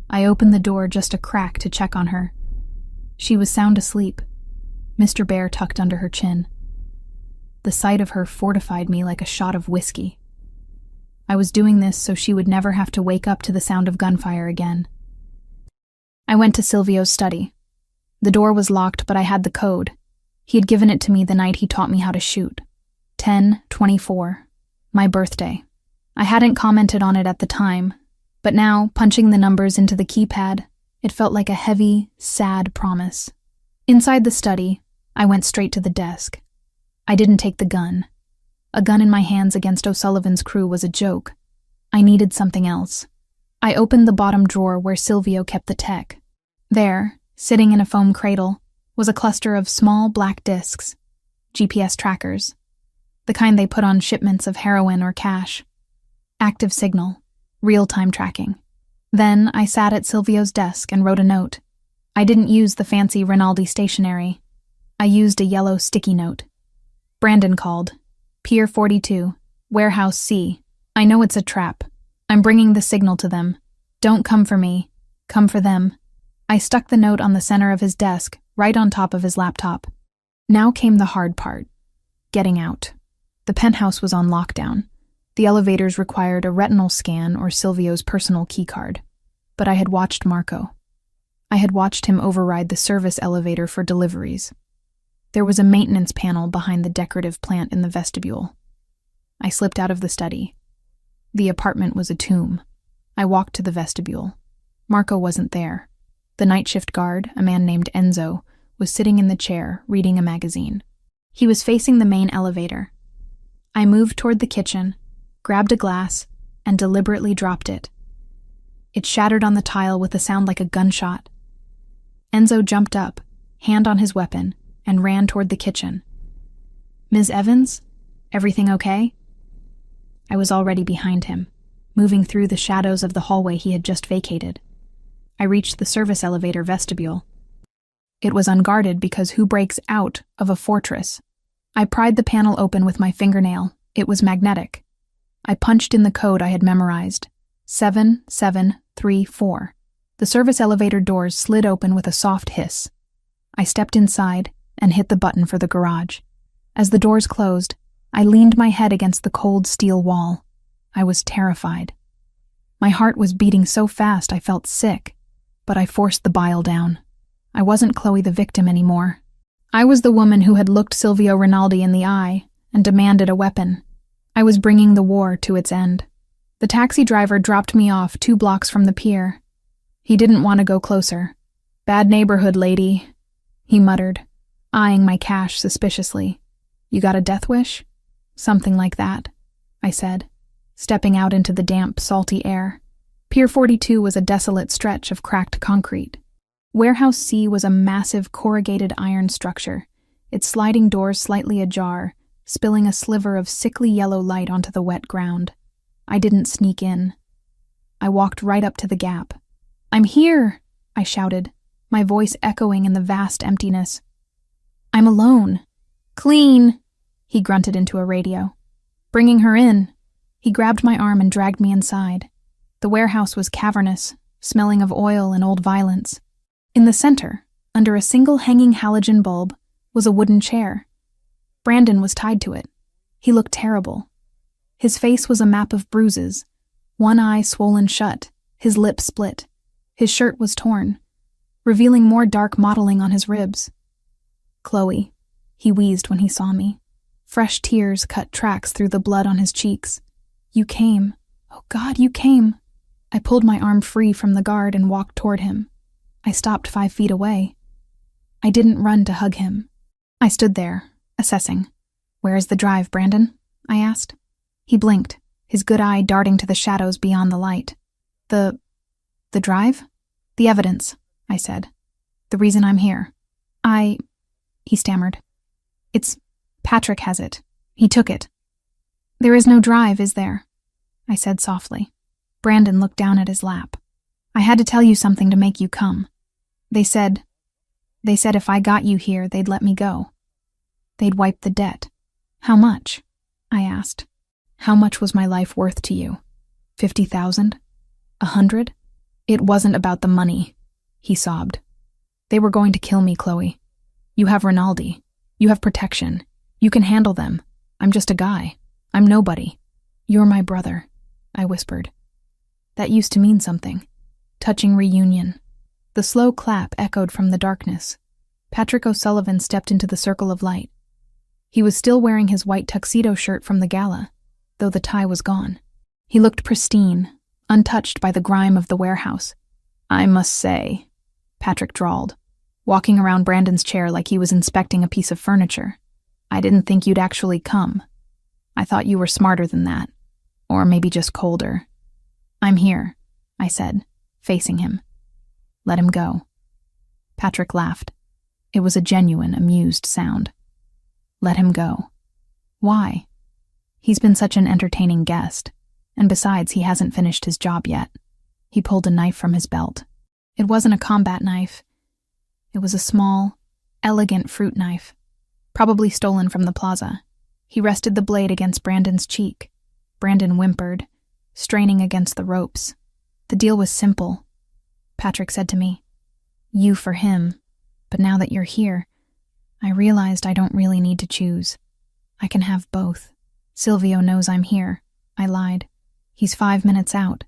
I opened the door just a crack to check on her. She was sound asleep, Mr. Bear tucked under her chin. The sight of her fortified me like a shot of whiskey. I was doing this so she would never have to wake up to the sound of gunfire again. I went to Silvio's study. The door was locked, but I had the code. He had given it to me the night he taught me how to shoot. 10/24, my birthday. I hadn't commented on it at the time, but now, punching the numbers into the keypad, it felt like a heavy, sad promise. Inside the study, I went straight to the desk. I didn't take the gun. A gun in my hands against O'Sullivan's crew was a joke. I needed something else. I opened the bottom drawer where Silvio kept the tech. There, sitting in a foam cradle, was a cluster of small black discs, GPS trackers, the kind they put on shipments of heroin or cash. Active signal, real-time tracking. Then I sat at Silvio's desk and wrote a note. I didn't use the fancy Rinaldi stationery. I used a yellow sticky note. Brandon called. Pier 42, Warehouse C. I know it's a trap. I'm bringing the signal to them. Don't come for me. Come for them. I stuck the note on the center of his desk, right on top of his laptop. Now came the hard part. Getting out. The penthouse was on lockdown. The elevators required a retinal scan or Silvio's personal keycard. But I had watched Marco. I had watched him override the service elevator for deliveries. There was a maintenance panel behind the decorative plant in the vestibule. I slipped out of the study. The apartment was a tomb. I walked to the vestibule. Marco wasn't there. The night shift guard, a man named Enzo, was sitting in the chair, reading a magazine. He was facing the main elevator. I moved toward the kitchen, grabbed a glass, and deliberately dropped it. It shattered on the tile with a sound like a gunshot. Enzo jumped up, hand on his weapon, and ran toward the kitchen. Ms. Evans? Everything okay? I was already behind him, moving through the shadows of the hallway he had just vacated. I reached the service elevator vestibule. It was unguarded because who breaks out of a fortress? I pried the panel open with my fingernail. It was magnetic. I punched in the code I had memorized. 7734. The service elevator doors slid open with a soft hiss. I stepped inside and hit the button for the garage. As the doors closed, I leaned my head against the cold steel wall. I was terrified. My heart was beating so fast I felt sick, but I forced the bile down. I wasn't Chloe the victim anymore. I was the woman who had looked Silvio Rinaldi in the eye and demanded a weapon. I was bringing the war to its end. The taxi driver dropped me off 2 blocks from the pier. He didn't want to go closer. "Bad neighborhood, lady," he muttered, eyeing my cash suspiciously. "You got a death wish?" "Something like that," I said, stepping out into the damp, salty air. Pier 42 was a desolate stretch of cracked concrete. Warehouse C was a massive corrugated iron structure, its sliding doors slightly ajar, spilling a sliver of sickly yellow light onto the wet ground. I didn't sneak in. I walked right up to the gap. "I'm here!" I shouted, my voice echoing in the vast emptiness. "I'm alone." "Clean," he grunted into a radio. "Bringing her in." He grabbed my arm and dragged me inside. The warehouse was cavernous, smelling of oil and old violence. In the center, under a single hanging halogen bulb, was a wooden chair. Brandon was tied to it. He looked terrible. His face was a map of bruises, one eye swollen shut, his lip split. His shirt was torn, revealing more dark mottling on his ribs. "Chloe," he wheezed when he saw me. Fresh tears cut tracks through the blood on his cheeks. "You came. Oh God, you came." I pulled my arm free from the guard and walked toward him. I stopped 5 feet away. I didn't run to hug him. I stood there, assessing. "Where is the drive, Brandon?" I asked. He blinked, his good eye darting to the shadows beyond the light. The drive? "The evidence," I said. "The reason I'm here." He stammered. "It's Patrick has it. He took it." "There is no drive, is there?" I said softly. Brandon looked down at his lap. "I had to tell you something to make you come. They said if I got you here, they'd let me go. They'd wipe the debt." "How much?" I asked. "How much was my life worth to you? 50,000? 100? "It wasn't about the money," he sobbed. "They were going to kill me, Chloe. You have Rinaldi. You have protection. You can handle them. I'm just a guy. I'm nobody." "You're my brother," I whispered. That used to mean something. Touching reunion. The slow clap echoed from the darkness. Patrick O'Sullivan stepped into the circle of light. He was still wearing his white tuxedo shirt from the gala, though the tie was gone. He looked pristine, untouched by the grime of the warehouse. "I must say," Patrick drawled, walking around Brandon's chair like he was inspecting a piece of furniture, "I didn't think you'd actually come. I thought you were smarter than that. Or maybe just colder." "I'm here," I said, facing him. "Let him go." Patrick laughed. It was a genuine, amused sound. "Let him go." "Why?" "He's been such an entertaining guest, and besides, he hasn't finished his job yet." He pulled a knife from his belt. It wasn't a combat knife. It was a small, elegant fruit knife, probably stolen from the plaza. He rested the blade against Brandon's cheek. Brandon whimpered, straining against the ropes. "The deal was simple," Patrick said to me. "You for him, but now that you're here, I realized I don't really need to choose. I can have both. Silvio knows I'm here," I lied. "He's 5 minutes out.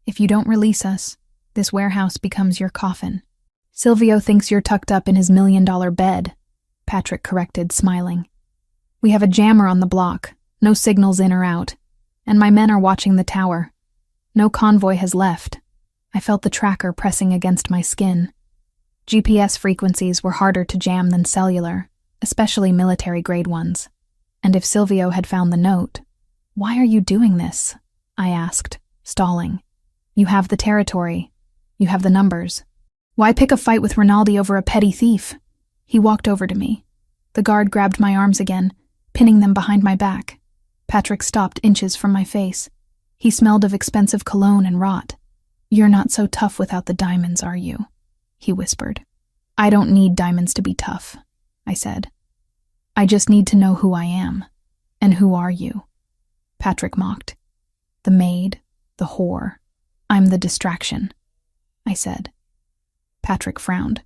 If you don't release us, this warehouse becomes your coffin." "Silvio thinks you're tucked up in his $1 million bed," Patrick corrected, smiling. "We have a jammer on the block, no signals in or out, and my men are watching the tower. No convoy has left." I felt the tracker pressing against my skin. GPS frequencies were harder to jam than cellular, especially military-grade ones. And if Silvio had found the note, "Why are you doing this?" I asked, stalling. "You have the territory. You have the numbers. Why pick a fight with Rinaldi over a petty thief?" He walked over to me. The guard grabbed my arms again, pinning them behind my back. Patrick stopped inches from my face. He smelled of expensive cologne and rot. "You're not so tough without the diamonds, are you?" he whispered. "I don't need diamonds to be tough," I said. "I just need to know who I am. And who are you?" Patrick mocked. "The maid, the whore. I'm the distraction," I said. Patrick frowned.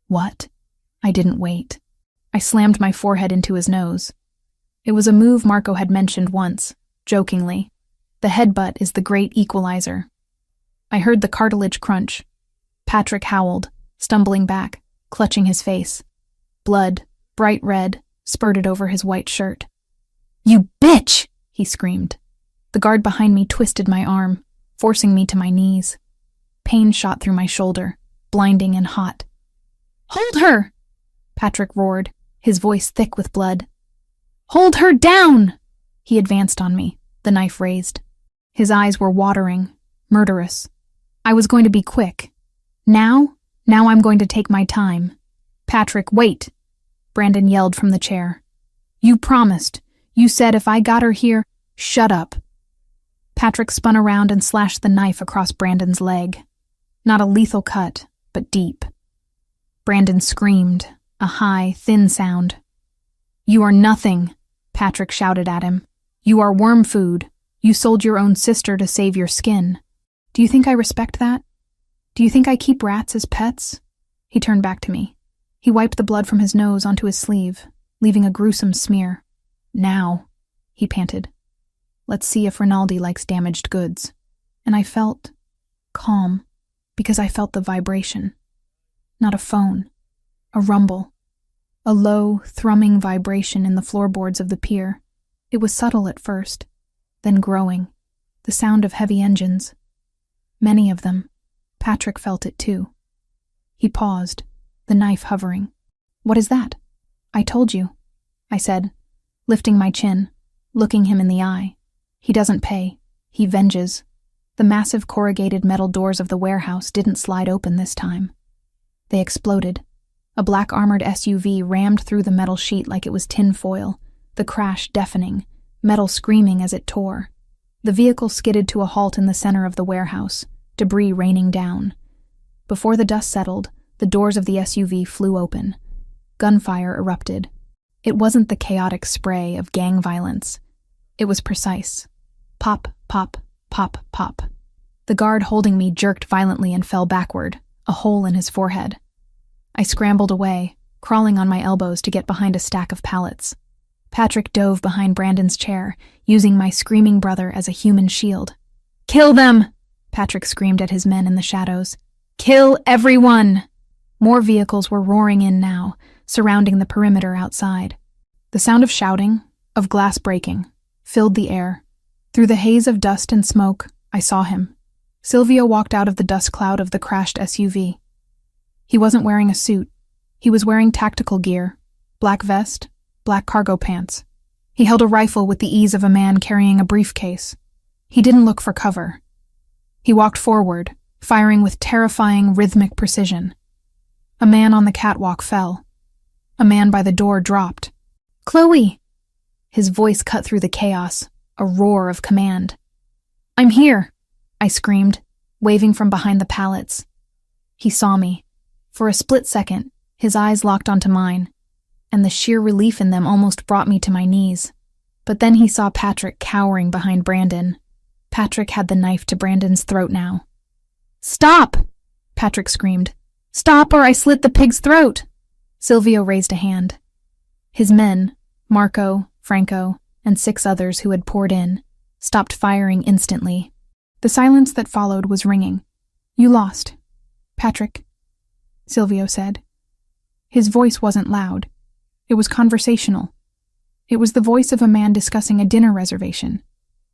"What?" I didn't wait. I slammed my forehead into his nose. It was a move Marco had mentioned once, jokingly. The headbutt is the great equalizer. I heard the cartilage crunch. Patrick howled, stumbling back, clutching his face. Blood, bright red, spurted over his white shirt. "You bitch!" he screamed. The guard behind me twisted my arm, forcing me to my knees. Pain shot through my shoulder, blinding and hot. "Hold her!" Patrick roared, his voice thick with blood. "Hold her down!" He advanced on me, the knife raised. His eyes were watering, murderous. I was going to be quick. Now I'm going to take my time. "Patrick, wait!" Brandon yelled from the chair. "You promised. You said if I got her here..." "Shut up." Patrick spun around and slashed the knife across Brandon's leg. Not a lethal cut, but deep. Brandon screamed, a high, thin sound. "You are nothing," Patrick shouted at him. "You are worm food. You sold your own sister to save your skin. Do you think I respect that? Do you think I keep rats as pets?" He turned back to me. He wiped the blood from his nose onto his sleeve, leaving a gruesome smear. "Now," he panted. "Let's see if Rinaldi likes damaged goods." And I felt calm, because I felt the vibration. Not a phone, a rumble. A low, thrumming vibration in the floorboards of the pier. It was subtle at first, then growing. The sound of heavy engines. Many of them. Patrick felt it too. He paused, the knife hovering. "What is that?" "I told you," I said, lifting my chin, looking him in the eye. "He doesn't pay. He venges." The massive corrugated metal doors of the warehouse didn't slide open this time. They exploded. A black armored SUV rammed through the metal sheet like it was tin foil, the crash deafening, metal screaming as it tore. The vehicle skidded to a halt in the center of the warehouse, debris raining down. Before the dust settled, the doors of the SUV flew open. Gunfire erupted. It wasn't the chaotic spray of gang violence. It was precise. Pop, pop, pop, pop. The guard holding me jerked violently and fell backward, a hole in his forehead. I scrambled away, crawling on my elbows to get behind a stack of pallets. Patrick dove behind Brandon's chair, using my screaming brother as a human shield. "Kill them!" Patrick screamed at his men in the shadows. "Kill everyone!" More vehicles were roaring in now, surrounding the perimeter outside. The sound of shouting, of glass breaking, filled the air. Through the haze of dust and smoke, I saw him. Silvio walked out of the dust cloud of the crashed SUV. He wasn't wearing a suit. He was wearing tactical gear, black vest, black cargo pants. He held a rifle with the ease of a man carrying a briefcase. He didn't look for cover. He walked forward, firing with terrifying, rhythmic precision. A man on the catwalk fell. A man by the door dropped. "Chloe!" His voice cut through the chaos, a roar of command. "I'm here!" I screamed, waving from behind the pallets. He saw me. For a split second, his eyes locked onto mine, and the sheer relief in them almost brought me to my knees. But then he saw Patrick cowering behind Brandon. Patrick had the knife to Brandon's throat now. "Stop!" Patrick screamed. "Stop or I slit the pig's throat!" Silvio raised a hand. His men, Marco, Franco, and 6 others who had poured in, stopped firing instantly. The silence that followed was ringing. "You lost, Patrick," Silvio said. His voice wasn't loud. It was conversational. It was the voice of a man discussing a dinner reservation.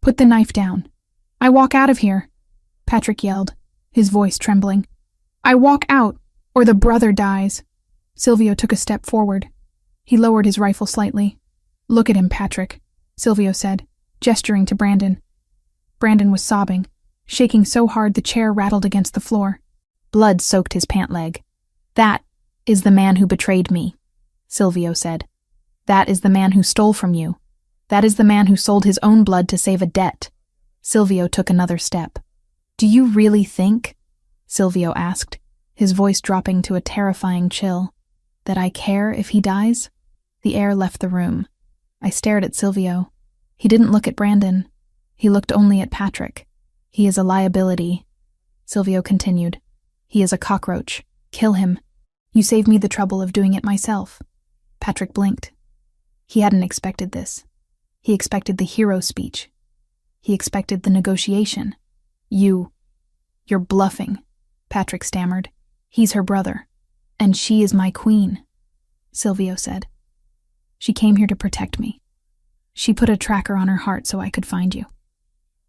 "Put the knife down." "I walk out of here," Patrick yelled, his voice trembling. "I walk out, or the brother dies." Silvio took a step forward. He lowered his rifle slightly. "Look at him, Patrick," Silvio said, gesturing to Brandon. Brandon was sobbing, shaking so hard the chair rattled against the floor. Blood soaked his pant leg. "That is the man who betrayed me," Silvio said. "That is the man who stole from you. That is the man who sold his own blood to save a debt." Silvio took another step. "Do you really think," Silvio asked, his voice dropping to a terrifying chill, "that I care if he dies?" The air left the room. I stared at Silvio. He didn't look at Brandon. He looked only at Patrick. "He is a liability," Silvio continued. "He is a cockroach. Kill him. You saved me the trouble of doing it myself." Patrick blinked. He hadn't expected this. He expected the hero speech. He expected the negotiation. You're bluffing, Patrick stammered. He's her brother. And she is my queen, Silvio said. She came here to protect me. She put a tracker on her heart so I could find you.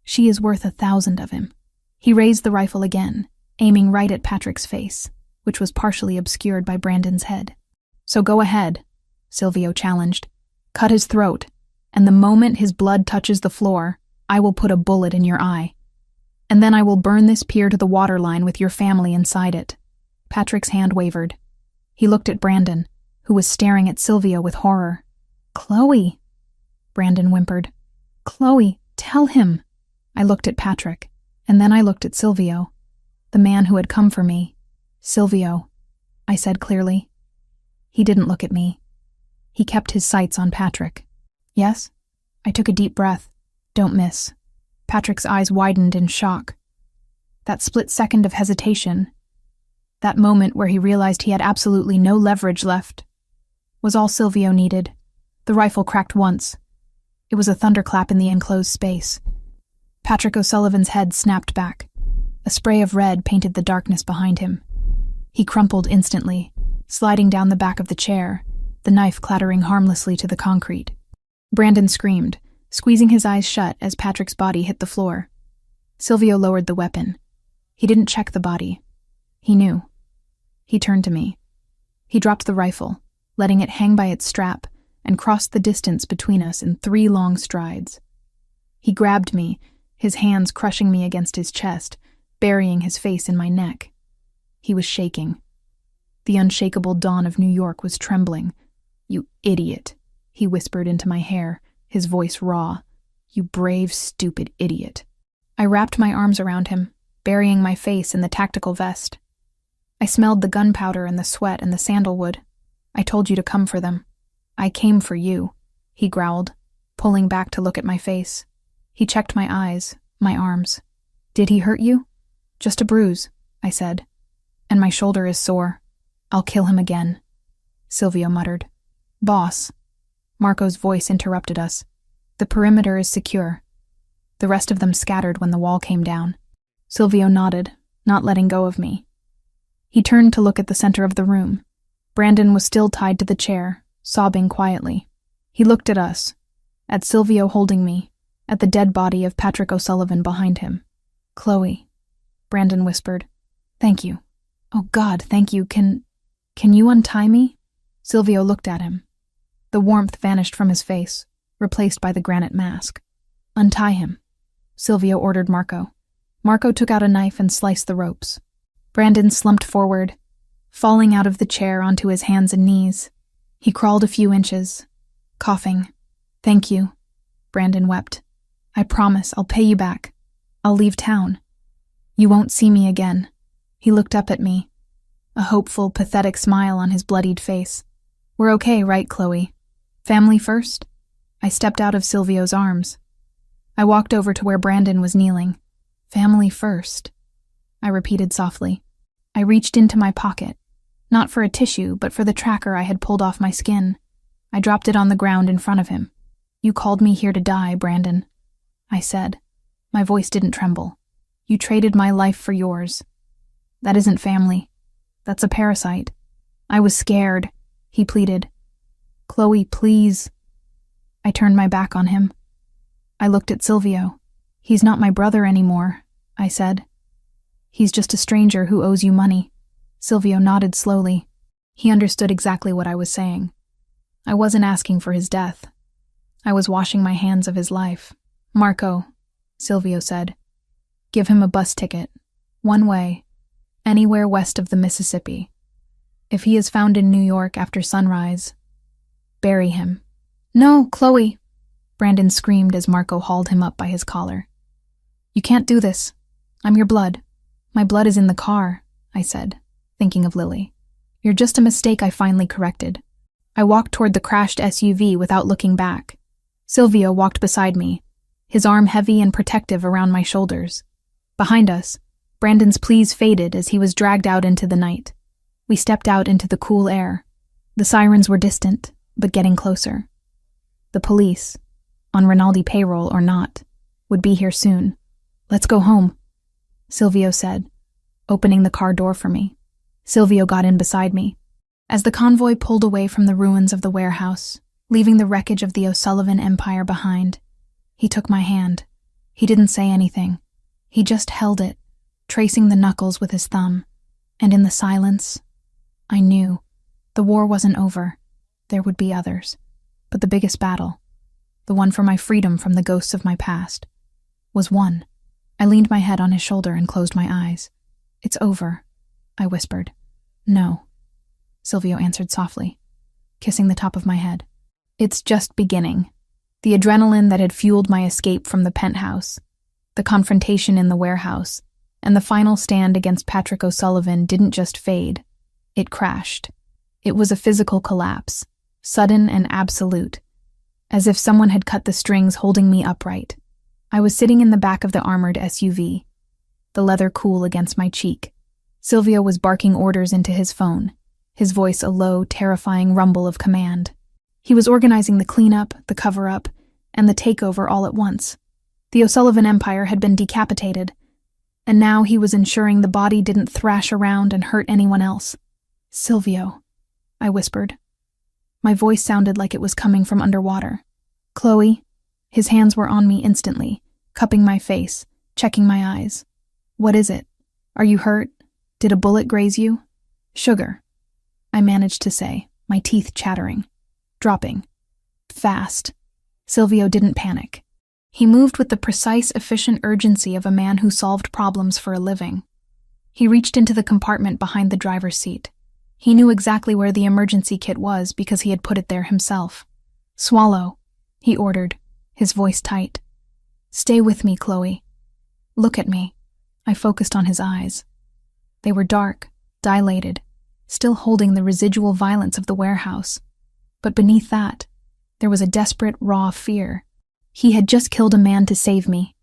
She is worth 1,000 of him. He raised the rifle again, aiming right at Patrick's face, which was partially obscured by Brandon's head. So go ahead, Silvio challenged. Cut his throat, and the moment his blood touches the floor, I will put a bullet in your eye. And then I will burn this pier to the waterline with your family inside it. Patrick's hand wavered. He looked at Brandon, who was staring at Silvio with horror. Chloe, Brandon whimpered. Chloe, tell him. I looked at Patrick, and then I looked at Silvio, the man who had come for me. Silvio, I said clearly. He didn't look at me. He kept his sights on Patrick. Yes? I took a deep breath. Don't miss. Patrick's eyes widened in shock. That split second of hesitation, that moment where he realized he had absolutely no leverage left, was all Silvio needed. The rifle cracked once. It was a thunderclap in the enclosed space. Patrick O'Sullivan's head snapped back. A spray of red painted the darkness behind him. He crumpled instantly, sliding down the back of the chair, the knife clattering harmlessly to the concrete. Brandon screamed, squeezing his eyes shut as Patrick's body hit the floor. Silvio lowered the weapon. He didn't check the body. He knew. He turned to me. He dropped the rifle, letting it hang by its strap, and crossed the distance between us in 3 long strides. He grabbed me, his hands crushing me against his chest, burying his face in my neck. He was shaking. The unshakable dawn of New York was trembling. You idiot, he whispered into my hair, his voice raw. You brave, stupid idiot. I wrapped my arms around him, burying my face in the tactical vest. I smelled the gunpowder and the sweat and the sandalwood. I told you to come for them. I came for you, he growled, pulling back to look at my face. He checked my eyes, my arms. Did he hurt you? Just a bruise, I said. And my shoulder is sore. I'll kill him again, Silvio muttered. Boss. Marco's voice interrupted us. The perimeter is secure. The rest of them scattered when the wall came down. Silvio nodded, not letting go of me. He turned to look at the center of the room. Brandon was still tied to the chair, sobbing quietly. He looked at us, at Silvio holding me, at the dead body of Patrick O'Sullivan behind him. Chloe, Brandon whispered. Thank you. Oh God, thank you. Can you untie me? Silvio looked at him. The warmth vanished from his face, replaced by the granite mask. Untie him, Silvio ordered Marco. Marco took out a knife and sliced the ropes. Brandon slumped forward, falling out of the chair onto his hands and knees. He crawled a few inches, coughing. Thank you, Brandon wept. I promise I'll pay you back. I'll leave town. You won't see me again. He looked up at me, a hopeful, pathetic smile on his bloodied face. We're okay, right, Chloe? Family first? I stepped out of Silvio's arms. I walked over to where Brandon was kneeling. Family first, I repeated softly. I reached into my pocket, not for a tissue, but for the tracker I had pulled off my skin. I dropped it on the ground in front of him. You called me here to die, Brandon, I said. My voice didn't tremble. You traded my life for yours. That isn't family. That's a parasite. I was scared, he pleaded. Chloe, please. I turned my back on him. I looked at Silvio. He's not my brother anymore, I said. He's just a stranger who owes you money. Silvio nodded slowly. He understood exactly what I was saying. I wasn't asking for his death. I was washing my hands of his life. Marco, Silvio said. Give him a bus ticket. One way. Anywhere west of the Mississippi. If he is found in New York after sunrise, bury him. No, Chloe, Brandon screamed as Marco hauled him up by his collar. You can't do this. I'm your blood. My blood is in the car, I said, thinking of Lily. You're just a mistake I finally corrected. I walked toward the crashed SUV without looking back. Silvio walked beside me, his arm heavy and protective around my shoulders. Behind us, Brandon's pleas faded as he was dragged out into the night. We stepped out into the cool air. The sirens were distant, but getting closer. The police, on Rinaldi payroll or not, would be here soon. "Let's go home," Silvio said, opening the car door for me. Silvio got in beside me. As the convoy pulled away from the ruins of the warehouse, leaving the wreckage of the O'Sullivan Empire behind, he took my hand. He didn't say anything. He just held it, tracing the knuckles with his thumb. And in the silence, I knew the war wasn't over. There would be others. But the biggest battle, the one for my freedom from the ghosts of my past, was won. I leaned my head on his shoulder and closed my eyes. "It's over," I whispered. "No," Silvio answered softly, kissing the top of my head. "It's just beginning." The adrenaline that had fueled my escape from the penthouse, the confrontation in the warehouse, and the final stand against Patrick O'Sullivan didn't just fade. It crashed. It was a physical collapse, sudden and absolute, as if someone had cut the strings holding me upright. I was sitting in the back of the armored SUV, the leather cool against my cheek. Silvio was barking orders into his phone, his voice a low, terrifying rumble of command. He was organizing the cleanup, the cover-up, and the takeover all at once. The O'Sullivan Empire had been decapitated, and now he was ensuring the body didn't thrash around and hurt anyone else. "Silvio," I whispered. My voice sounded like it was coming from underwater. "Chloe." His hands were on me instantly, cupping my face, checking my eyes. "What is it? Are you hurt? Did a bullet graze you?" "Sugar," I managed to say, my teeth chattering. "Dropping. Fast." Silvio didn't panic. He moved with the precise, efficient urgency of a man who solved problems for a living. He reached into the compartment behind the driver's seat. He knew exactly where the emergency kit was because he had put it there himself. "Swallow," he ordered, his voice tight. "Stay with me, Chloe. Look at me." I focused on his eyes. They were dark, dilated, still holding the residual violence of the warehouse. But beneath that, there was a desperate, raw fear. He had just killed a man to save me,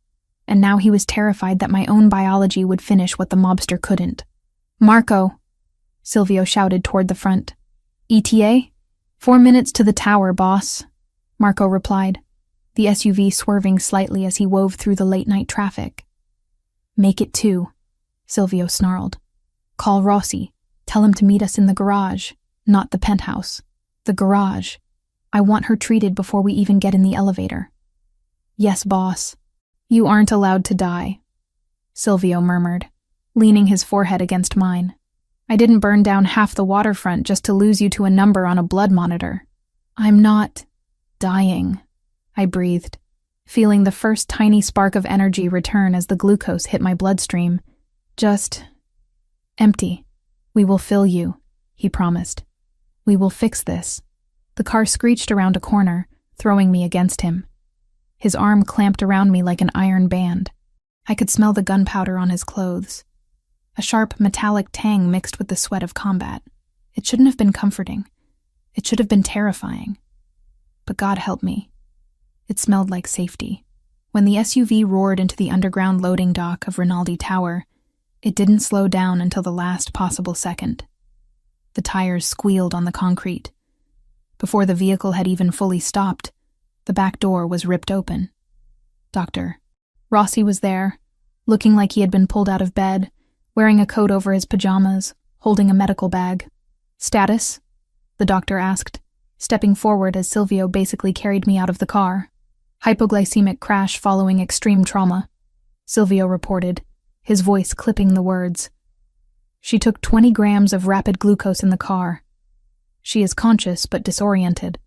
and now he was terrified that my own biology would finish what the mobster couldn't. "Marco," Silvio shouted toward the front. "ETA? 4 minutes to the tower, boss," Marco replied, the SUV swerving slightly as he wove through the late-night traffic. "Make it 2, Silvio snarled. "Call Rossi. Tell him to meet us in the garage, not the penthouse. The garage. I want her treated before we even get in the elevator." "Yes, boss." "You aren't allowed to die," Silvio murmured, leaning his forehead against mine. "I didn't burn down half the waterfront just to lose you to a number on a blood monitor." "I'm not dying," I breathed, feeling the first tiny spark of energy return as the glucose hit my bloodstream. "Just empty. We will fill you," he promised. "We will fix this." The car screeched around a corner, throwing me against him. His arm clamped around me like an iron band. I could smell the gunpowder on his clothes. A sharp, metallic tang mixed with the sweat of combat. It shouldn't have been comforting. It should have been terrifying. But God help me. It smelled like safety. When the SUV roared into the underground loading dock of Rinaldi Tower, it didn't slow down until the last possible second. The tires squealed on the concrete. Before the vehicle had even fully stopped, the back door was ripped open. Dr. Rossi was there, looking like he had been pulled out of bed, wearing a coat over his pajamas, holding a medical bag. "Status?" the doctor asked, stepping forward as Silvio basically carried me out of the car. "Hypoglycemic crash following extreme trauma," Silvio reported, his voice clipping the words. "She took 20 grams of rapid glucose in the car. She is conscious but disoriented."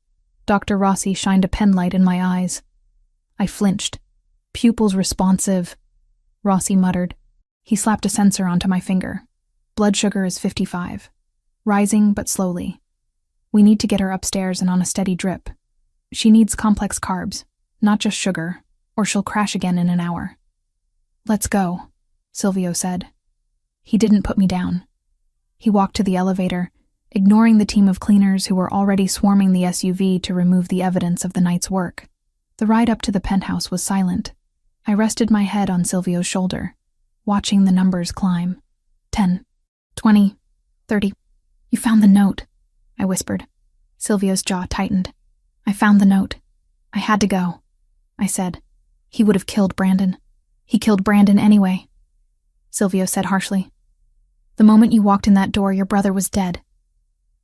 Dr. Rossi shined a penlight in my eyes. I flinched. "Pupils responsive," Rossi muttered. He slapped a sensor onto my finger. "Blood sugar is 55. Rising but slowly. We need to get her upstairs and on a steady drip. She needs complex carbs, not just sugar, or she'll crash again in an hour." "Let's go," Silvio said. He didn't put me down. He walked to the elevator, ignoring the team of cleaners who were already swarming the SUV to remove the evidence of the night's work. The ride up to the penthouse was silent. I rested my head on Silvio's shoulder, watching the numbers climb. 10, 20, 30. "You found the note," I whispered. Silvio's jaw tightened. I found the note. I had to go, I said. He would have killed Brandon. He killed Brandon anyway, Silvio said harshly. The moment you walked in that door, your brother was dead.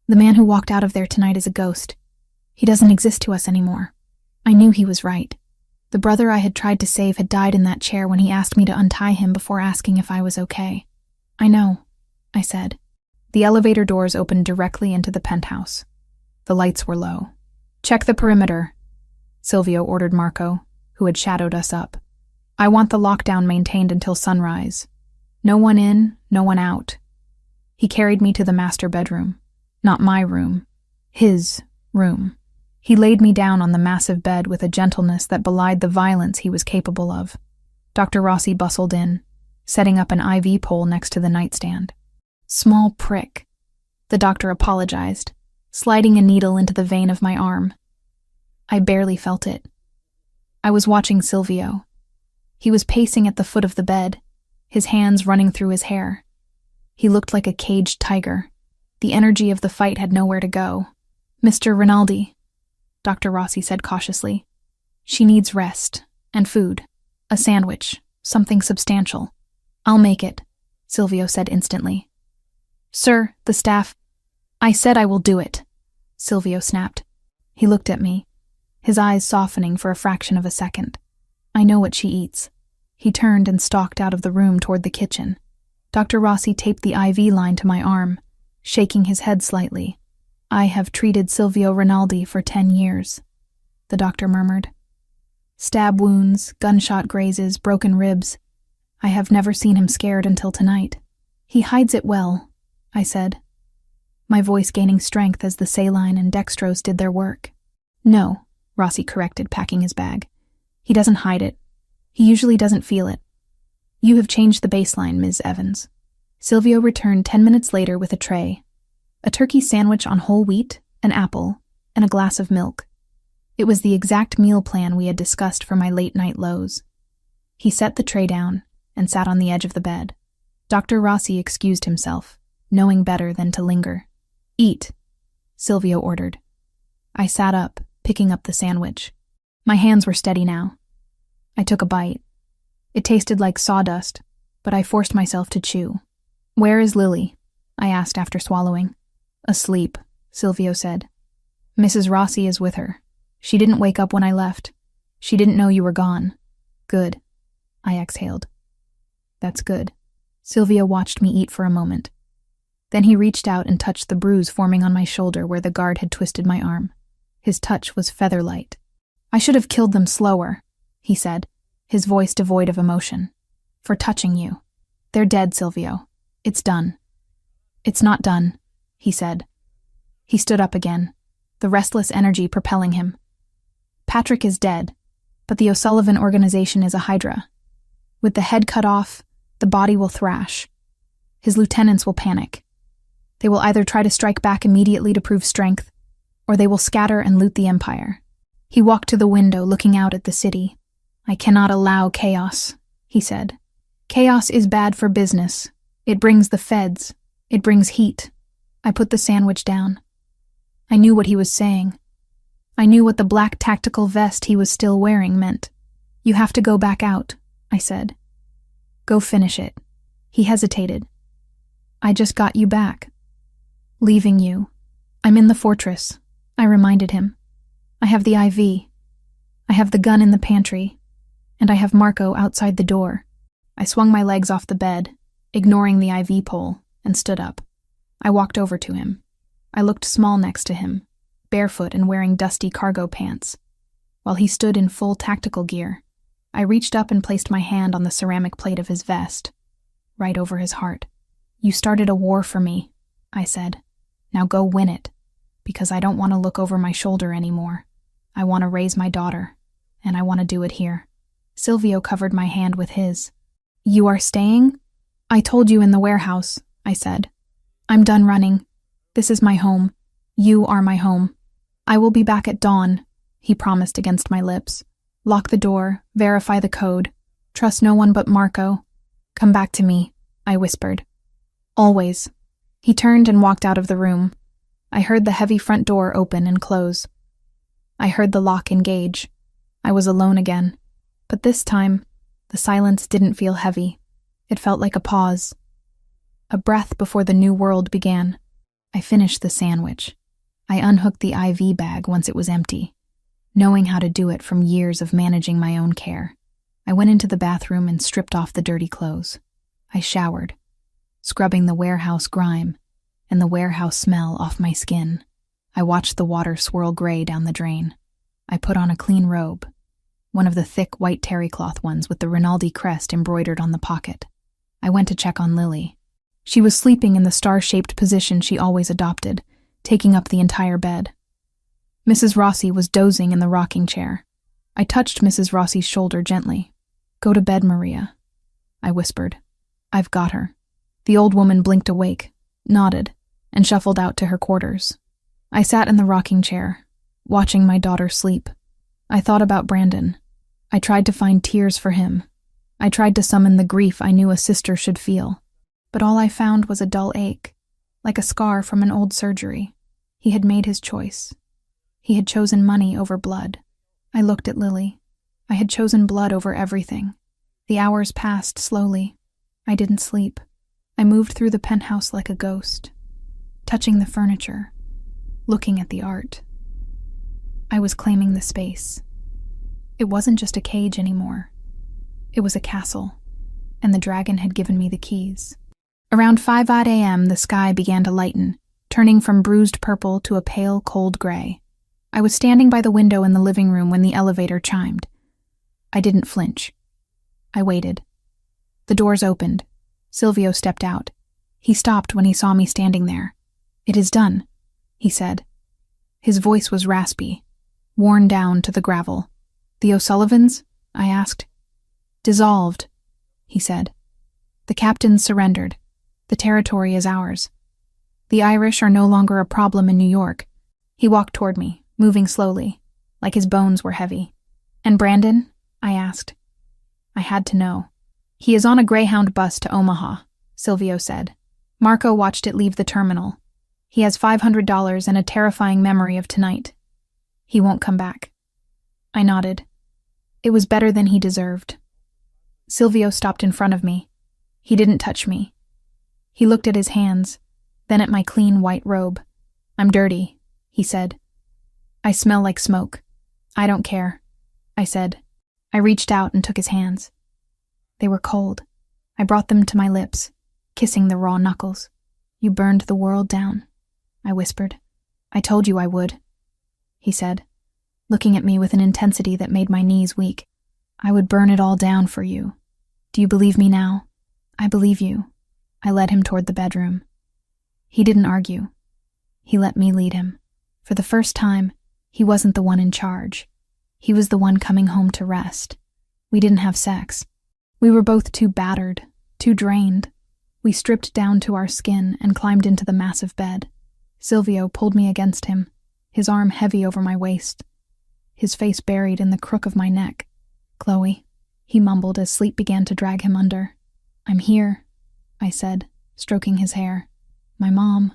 The man who walked out of there tonight is a ghost. He doesn't exist to us anymore. I knew he was right. The brother I had tried to save had died in that chair when he asked me to untie him before asking if I was okay. I know, I said. The elevator doors opened directly into the penthouse. The lights were low. Check the perimeter, Silvio ordered Marco, who had shadowed us up. I want the lockdown maintained until sunrise. No one in, no one out. He carried me to the master bedroom. Not my room. His room. He laid me down on the massive bed with a gentleness that belied the violence he was capable of. Dr. Rossi bustled in, setting up an IV pole next to the nightstand. Small prick. The doctor apologized, sliding a needle into the vein of my arm. I barely felt it. I was watching Silvio. He was pacing at the foot of the bed, his hands running through his hair. He looked like a caged tiger. The energy of the fight had nowhere to go. Mr. Rinaldi, Dr. Rossi said cautiously. She needs rest and food. A sandwich, something substantial. I'll make it, Silvio said instantly. Sir, the staff. I said I will do it, Silvio snapped. He looked at me, his eyes softening for a fraction of a second. I know what she eats. He turned and stalked out of the room toward the kitchen. Dr. Rossi taped the IV line to my arm, shaking his head slightly. I have treated Silvio Rinaldi for 10 years, the doctor murmured. Stab wounds, gunshot grazes, broken ribs. I have never seen him scared until tonight. He hides it well, I said, my voice gaining strength as the saline and dextrose did their work. No, Rossi corrected, packing his bag. He doesn't hide it. He usually doesn't feel it. You have changed the baseline, Ms. Evans. Silvio returned 10 minutes later with a tray. A turkey sandwich on whole wheat, an apple, and a glass of milk. It was the exact meal plan we had discussed for my late-night lows. He set the tray down and sat on the edge of the bed. Dr. Rossi excused himself, knowing better than to linger. Eat, Silvio ordered. I sat up, picking up the sandwich. My hands were steady now. I took a bite. It tasted like sawdust, but I forced myself to chew. Where is Lily? I asked after swallowing. Asleep, Silvio said. Mrs. Rossi is with her. She didn't wake up when I left. She didn't know you were gone. Good. I exhaled. That's good. Silvio watched me eat for a moment. Then he reached out and touched the bruise forming on my shoulder where the guard had twisted my arm. His touch was feather-light. I should have killed them slower, he said, his voice devoid of emotion. For touching you. They're dead, Silvio. It's done. It's not done, he said. He stood up again, the restless energy propelling him. Patrick is dead, but the O'Sullivan organization is a hydra. With the head cut off, the body will thrash. His lieutenants will panic. They will either try to strike back immediately to prove strength, or they will scatter and loot the empire. He walked to the window, looking out at the city. I cannot allow chaos, he said. Chaos is bad for business. It brings the feds. It brings heat. I put the sandwich down. I knew what he was saying. I knew what the black tactical vest he was still wearing meant. You have to go back out, I said. Go finish it. He hesitated. I just got you back. Leaving you. I'm in the fortress, I reminded him. I have the IV. I have the gun in the pantry. And I have Marco outside the door. I swung my legs off the bed, ignoring the IV pole, and stood up. I walked over to him. I looked small next to him, barefoot and wearing dusty cargo pants. While he stood in full tactical gear, I reached up and placed my hand on the ceramic plate of his vest, right over his heart. You started a war for me, I said. Now go win it, because I don't want to look over my shoulder anymore. I want to raise my daughter, and I want to do it here. Silvio covered my hand with his. You are staying? I told you in the warehouse, I said. I'm done running. This is my home. You are my home. I will be back at dawn, he promised against my lips. Lock the door, verify the code. Trust no one but Marco. Come back to me, I whispered. Always. He turned and walked out of the room. I heard the heavy front door open and close. I heard the lock engage. I was alone again. But this time, the silence didn't feel heavy. It felt like a pause. A breath before the new world began. I finished the sandwich. I unhooked the IV bag once it was empty, knowing how to do it from years of managing my own care. I went into the bathroom and stripped off the dirty clothes. I showered, scrubbing the warehouse grime and the warehouse smell off my skin. I watched the water swirl gray down the drain. I put on a clean robe, one of the thick white terry cloth ones with the Rinaldi crest embroidered on the pocket. I went to check on Lily. She was sleeping in the star-shaped position she always adopted, taking up the entire bed. Mrs. Rossi was dozing in the rocking chair. I touched Mrs. Rossi's shoulder gently. "Go to bed, Maria," I whispered. "I've got her." The old woman blinked awake, nodded, and shuffled out to her quarters. I sat in the rocking chair, watching my daughter sleep. I thought about Brandon. I tried to find tears for him. I tried to summon the grief I knew a sister should feel. But all I found was a dull ache, like a scar from an old surgery. He had made his choice. He had chosen money over blood. I looked at Lily. I had chosen blood over everything. The hours passed slowly. I didn't sleep. I moved through the penthouse like a ghost, touching the furniture, looking at the art. I was claiming the space. It wasn't just a cage anymore. It was a castle, and the dragon had given me the keys. Around 5 odd a.m., the sky began to lighten, turning from bruised purple to a pale, cold gray. I was standing by the window in the living room when the elevator chimed. I didn't flinch. I waited. The doors opened. Silvio stepped out. He stopped when he saw me standing there. "It is done," he said. His voice was raspy, worn down to the gravel. "The O'Sullivans?" I asked. "Dissolved," he said. "The captains surrendered. The territory is ours. The Irish are no longer a problem in New York." He walked toward me, moving slowly, like his bones were heavy. "And Brandon?" I asked. I had to know. "He is on a Greyhound bus to Omaha," Silvio said. "Marco watched it leave the terminal. He has $500 and a terrifying memory of tonight. He won't come back." I nodded. It was better than he deserved. Silvio stopped in front of me. He didn't touch me. He looked at his hands, then at my clean white robe. "I'm dirty," he said. "I smell like smoke." "I don't care," I said. I reached out and took his hands. They were cold. I brought them to my lips, kissing the raw knuckles. "You burned the world down," I whispered. "I told you I would," he said, looking at me with an intensity that made my knees weak. "I would burn it all down for you. Do you believe me now?" "I believe you." I led him toward the bedroom. He didn't argue. He let me lead him. For the first time, he wasn't the one in charge. He was the one coming home to rest. We didn't have sex. We were both too battered, too drained. We stripped down to our skin and climbed into the massive bed. Silvio pulled me against him, his arm heavy over my waist, his face buried in the crook of my neck. "Chloe," he mumbled as sleep began to drag him under. "I'm here," I said, stroking his hair. "My mom,"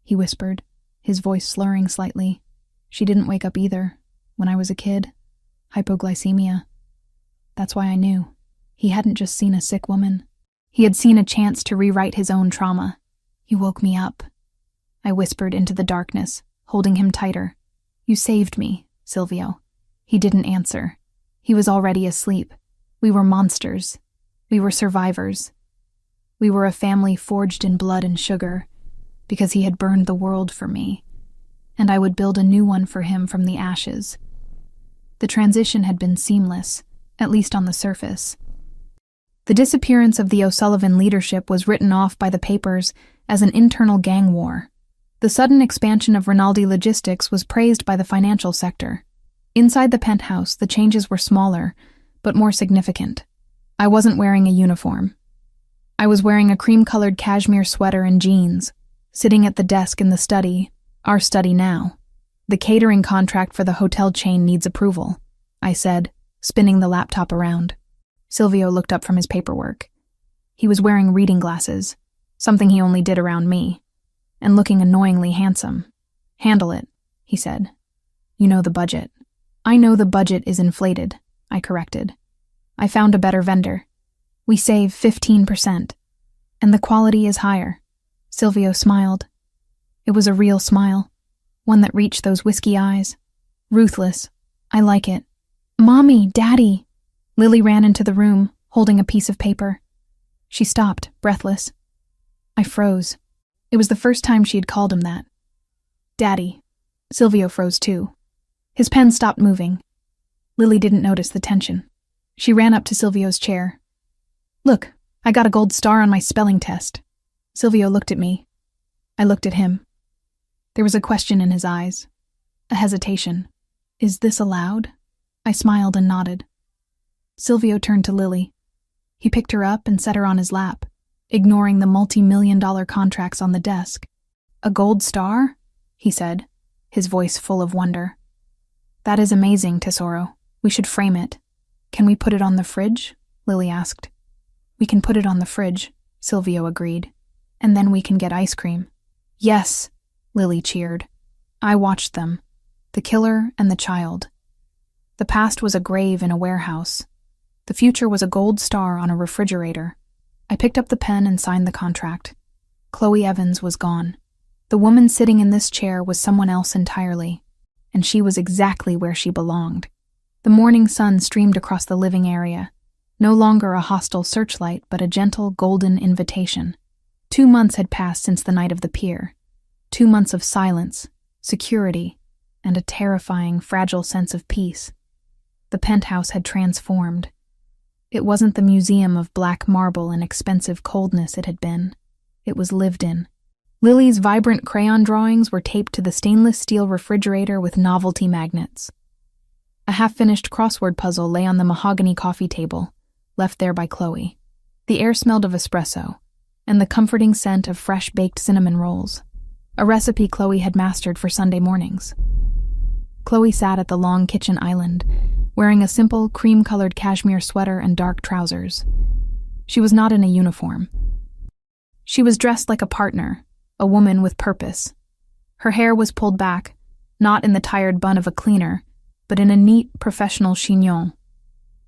he whispered, his voice slurring slightly. "She didn't wake up either. When I was a kid. Hypoglycemia." That's why I knew. He hadn't just seen a sick woman. He had seen a chance to rewrite his own trauma. "You woke me up," I whispered into the darkness, holding him tighter. "You saved me, Silvio." He didn't answer. He was already asleep. We were monsters. We were survivors. We were a family forged in blood and sugar, because he had burned the world for me, and I would build a new one for him from the ashes. The transition had been seamless, at least on the surface. The disappearance of the O'Sullivan leadership was written off by the papers as an internal gang war. The sudden expansion of Rinaldi logistics was praised by the financial sector. Inside the penthouse, the changes were smaller, but more significant. I wasn't wearing a uniform. I was wearing a cream-colored cashmere sweater and jeans, sitting at the desk in the study, our study now. "The catering contract for the hotel chain needs approval," I said, spinning the laptop around. Silvio looked up from his paperwork. He was wearing reading glasses, something he only did around me. and looking annoyingly handsome. "Handle it," he said. "You know the budget." "I know the budget is inflated," I corrected. "I found a better vendor. We save 15%. And the quality is higher." Silvio smiled. It was a real smile, one that reached those whiskey eyes. Ruthless. I like it. "Mommy, Daddy!" Lily ran into the room, holding a piece of paper. She stopped, breathless. I froze. It was the first time she had called him that. "Daddy." Silvio froze too. His pen stopped moving. Lily didn't notice the tension. She ran up to Silvio's chair. "Look, I got a gold star on my spelling test." Silvio looked at me. I looked at him. There was a question in his eyes, a hesitation. "Is this allowed?" I smiled and nodded. Silvio turned to Lily. He picked her up and set her on his lap, ignoring the multi-million-dollar contracts on the desk. "A gold star?" he said, his voice full of wonder. "That is amazing, Tesoro. We should frame it." "Can we put it on the fridge?" Lily asked. "We can put it on the fridge," Silvio agreed. "And then we can get ice cream." "Yes," Lily cheered. I watched them, the killer and the child. The past was a grave in a warehouse. The future was a gold star on a refrigerator. I picked up the pen and signed the contract. Chloe Evans was gone. The woman sitting in this chair was someone else entirely, and she was exactly where she belonged. The morning sun streamed across the living area, no longer a hostile searchlight, but a gentle, golden invitation. 2 months had passed since the night of the pier. 2 months of silence, security, and a terrifying, fragile sense of peace. The penthouse had transformed. It wasn't the museum of black marble and expensive coldness it had been. It was lived in. Lily's vibrant crayon drawings were taped to the stainless steel refrigerator with novelty magnets. A half-finished crossword puzzle lay on the mahogany coffee table, left there by Chloe. The air smelled of espresso, and the comforting scent of fresh-baked cinnamon rolls, a recipe Chloe had mastered for Sunday mornings. Chloe sat at the long kitchen island, wearing a simple, cream-colored cashmere sweater and dark trousers. She was not in a uniform. She was dressed like a partner, a woman with purpose. Her hair was pulled back, not in the tired bun of a cleaner, but in a neat, professional chignon.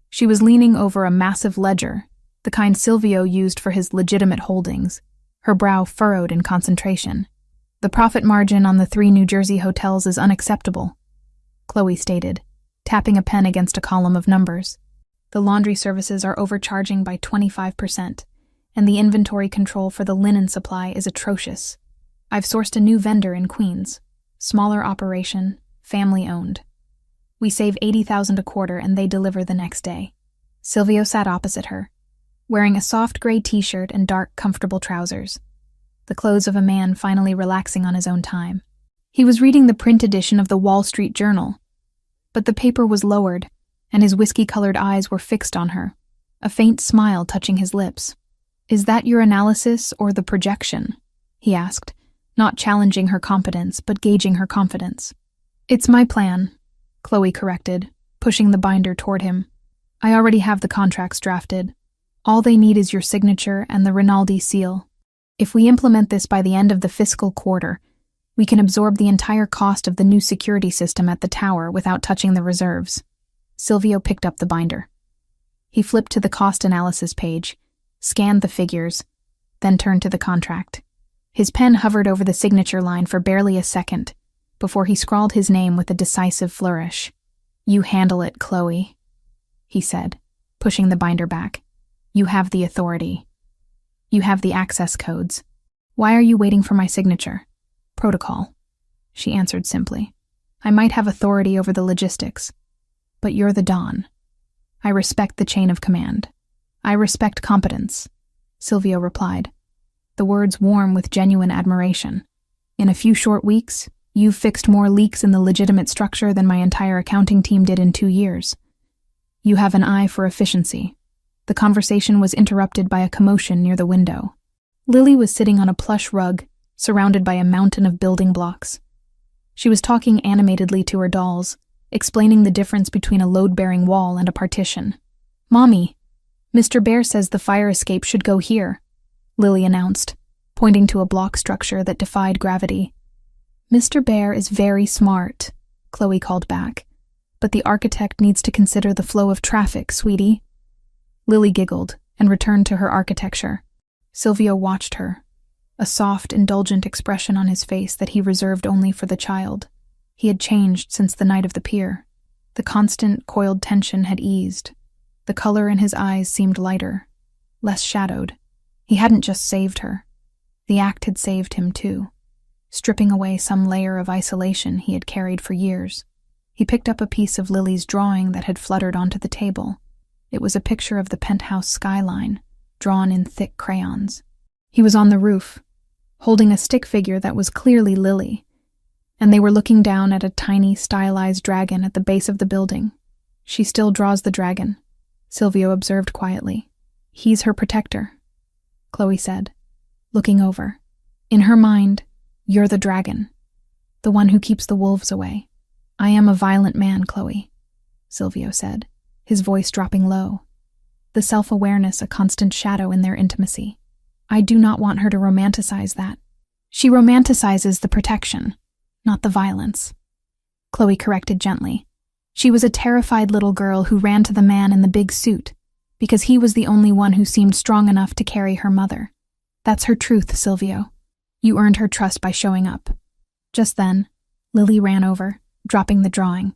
She was leaning over a massive ledger, the kind Silvio used for his legitimate holdings, her brow furrowed in concentration. "The profit margin on the 3 New Jersey hotels is unacceptable," Chloe stated, tapping a pen against a column of numbers. "The laundry services are overcharging by 25%, and the inventory control for the linen supply is atrocious. I've sourced a new vendor in Queens. Smaller operation, family-owned. We save $80,000 a quarter and they deliver the next day." Silvio sat opposite her, wearing a soft gray t-shirt and dark, comfortable trousers, the clothes of a man finally relaxing on his own time. He was reading the print edition of the Wall Street Journal, but the paper was lowered, and his whiskey-colored eyes were fixed on her, a faint smile touching his lips. "Is that your analysis or the projection?" he asked, not challenging her competence, but gauging her confidence. "It's my plan," Chloe corrected, pushing the binder toward him. "I already have the contracts drafted. All they need is your signature and the Rinaldi seal. If we implement this by the end of the fiscal quarter, we can absorb the entire cost of the new security system at the tower without touching the reserves." Silvio picked up the binder. He flipped to the cost analysis page, scanned the figures, then turned to the contract. His pen hovered over the signature line for barely a second, before he scrawled his name with a decisive flourish. "You handle it, Chloe," he said, pushing the binder back. "You have the authority. You have the access codes. Why are you waiting for my signature?" "Protocol," she answered simply. "I might have authority over the logistics, but you're the Don. I respect the chain of command. I respect competence," Silvio replied, the words warm with genuine admiration. "In a few short weeks, you've fixed more leaks in the legitimate structure than my entire accounting team did in 2 years. You have an eye for efficiency." The conversation was interrupted by a commotion near the window. Lily was sitting on a plush rug, surrounded by a mountain of building blocks. She was talking animatedly to her dolls, explaining the difference between a load-bearing wall and a partition. "Mommy, Mr. Bear says the fire escape should go here," Lily announced, pointing to a block structure that defied gravity. "Mr. Bear is very smart," Chloe called back. "But the architect needs to consider the flow of traffic, sweetie." Lily giggled and returned to her architecture. Silvio watched her, a soft, indulgent expression on his face that he reserved only for the child. He had changed since the night of the pier. The constant, coiled tension had eased. The color in his eyes seemed lighter, less shadowed. He hadn't just saved her. The act had saved him, too, stripping away some layer of isolation he had carried for years. He picked up a piece of Lily's drawing that had fluttered onto the table. It was a picture of the penthouse skyline, drawn in thick crayons. He was on the roof, holding a stick figure that was clearly Lily, and they were looking down at a tiny, stylized dragon at the base of the building. "She still draws the dragon," Silvio observed quietly. "He's her protector," Chloe said, looking over. "In her mind, you're the dragon, the one who keeps the wolves away." "I am a violent man, Chloe," Silvio said, his voice dropping low, the self-awareness a constant shadow in their intimacy. "I do not want her to romanticize that. She romanticizes the protection, not the violence," Chloe corrected gently. She was a terrified little girl who ran to the man in the big suit because he was the only one who seemed strong enough to carry her mother. "That's her truth, Silvio. You earned her trust by showing up." Just then, Lily ran over, dropping the drawing.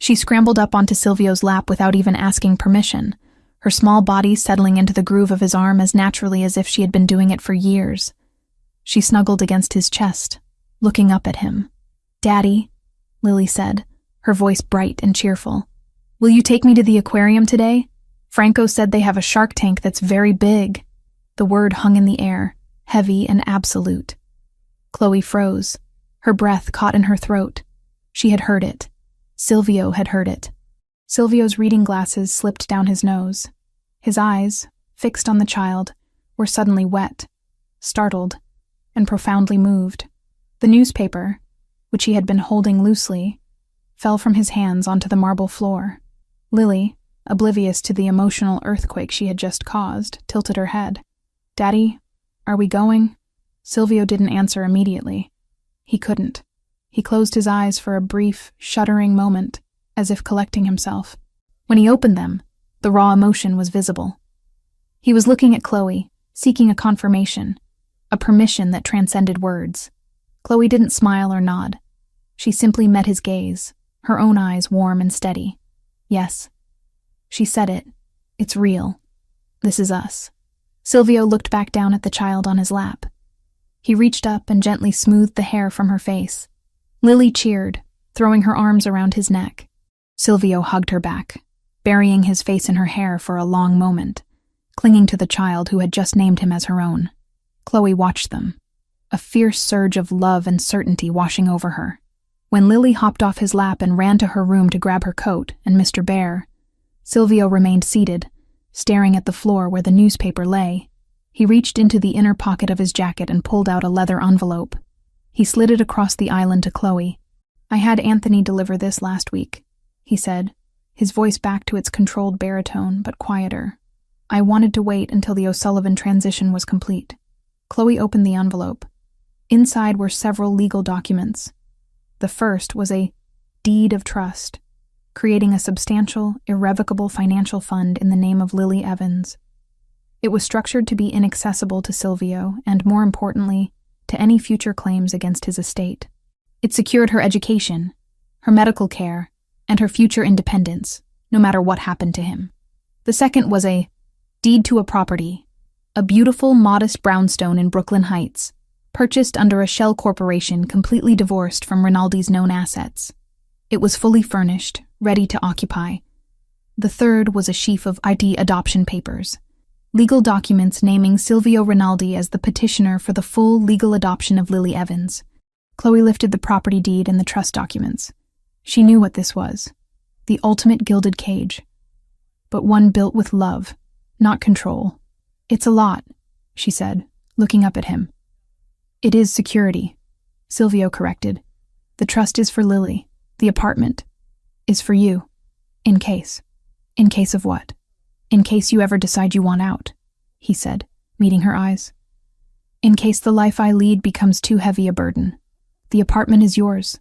She scrambled up onto Silvio's lap without even asking permission, her small body settling into the groove of his arm as naturally as if she had been doing it for years. She snuggled against his chest, looking up at him. "Daddy," Lily said, her voice bright and cheerful. "Will you take me to the aquarium today? Franco said they have a shark tank that's very big." The word hung in the air, heavy and absolute. Chloe froze, her breath caught in her throat. She had heard it. Silvio had heard it. Silvio's reading glasses slipped down his nose. His eyes, fixed on the child, were suddenly wet, startled, and profoundly moved. The newspaper, which he had been holding loosely, fell from his hands onto the marble floor. Lily, oblivious to the emotional earthquake she had just caused, tilted her head. "Daddy, are we going?" Silvio didn't answer immediately. He couldn't. He closed his eyes for a brief, shuddering moment, as if collecting himself. When he opened them, the raw emotion was visible. He was looking at Chloe, seeking a confirmation, a permission that transcended words. Chloe didn't smile or nod. She simply met his gaze, her own eyes warm and steady. "Yes." She said it. "It's real. This is us." Silvio looked back down at the child on his lap. He reached up and gently smoothed the hair from her face. Lily cheered, throwing her arms around his neck. Silvio hugged her back, burying his face in her hair for a long moment, clinging to the child who had just named him as her own. Chloe watched them, a fierce surge of love and certainty washing over her. When Lily hopped off his lap and ran to her room to grab her coat and Mr. Bear, Silvio remained seated, staring at the floor where the newspaper lay. He reached into the inner pocket of his jacket and pulled out a leather envelope. He slid it across the island to Chloe. "I had Anthony deliver this last week," he said, his voice back to its controlled baritone, but quieter. "I wanted to wait until the O'Sullivan transition was complete." Chloe opened the envelope. Inside were several legal documents. The first was a deed of trust, creating a substantial, irrevocable financial fund in the name of Lily Evans. It was structured to be inaccessible to Silvio and, more importantly, to any future claims against his estate. It secured her education, her medical care, and her future independence, no matter what happened to him. The second was a deed to a property, a beautiful, modest brownstone in Brooklyn Heights, purchased under a shell corporation completely divorced from Rinaldi's known assets. It was fully furnished, ready to occupy. The third was a sheaf of ID adoption papers, legal documents naming Silvio Rinaldi as the petitioner for the full legal adoption of Lily Evans. Chloe lifted the property deed and the trust documents. She knew what this was, the ultimate gilded cage, but one built with love, not control. "It's a lot," she said, looking up at him. "It is security," Silvio corrected. "The trust is for Lily. The apartment is for you. In case. In case of what? In case you ever decide you want out," he said, meeting her eyes. In case the life I lead becomes too heavy a burden. The apartment is yours.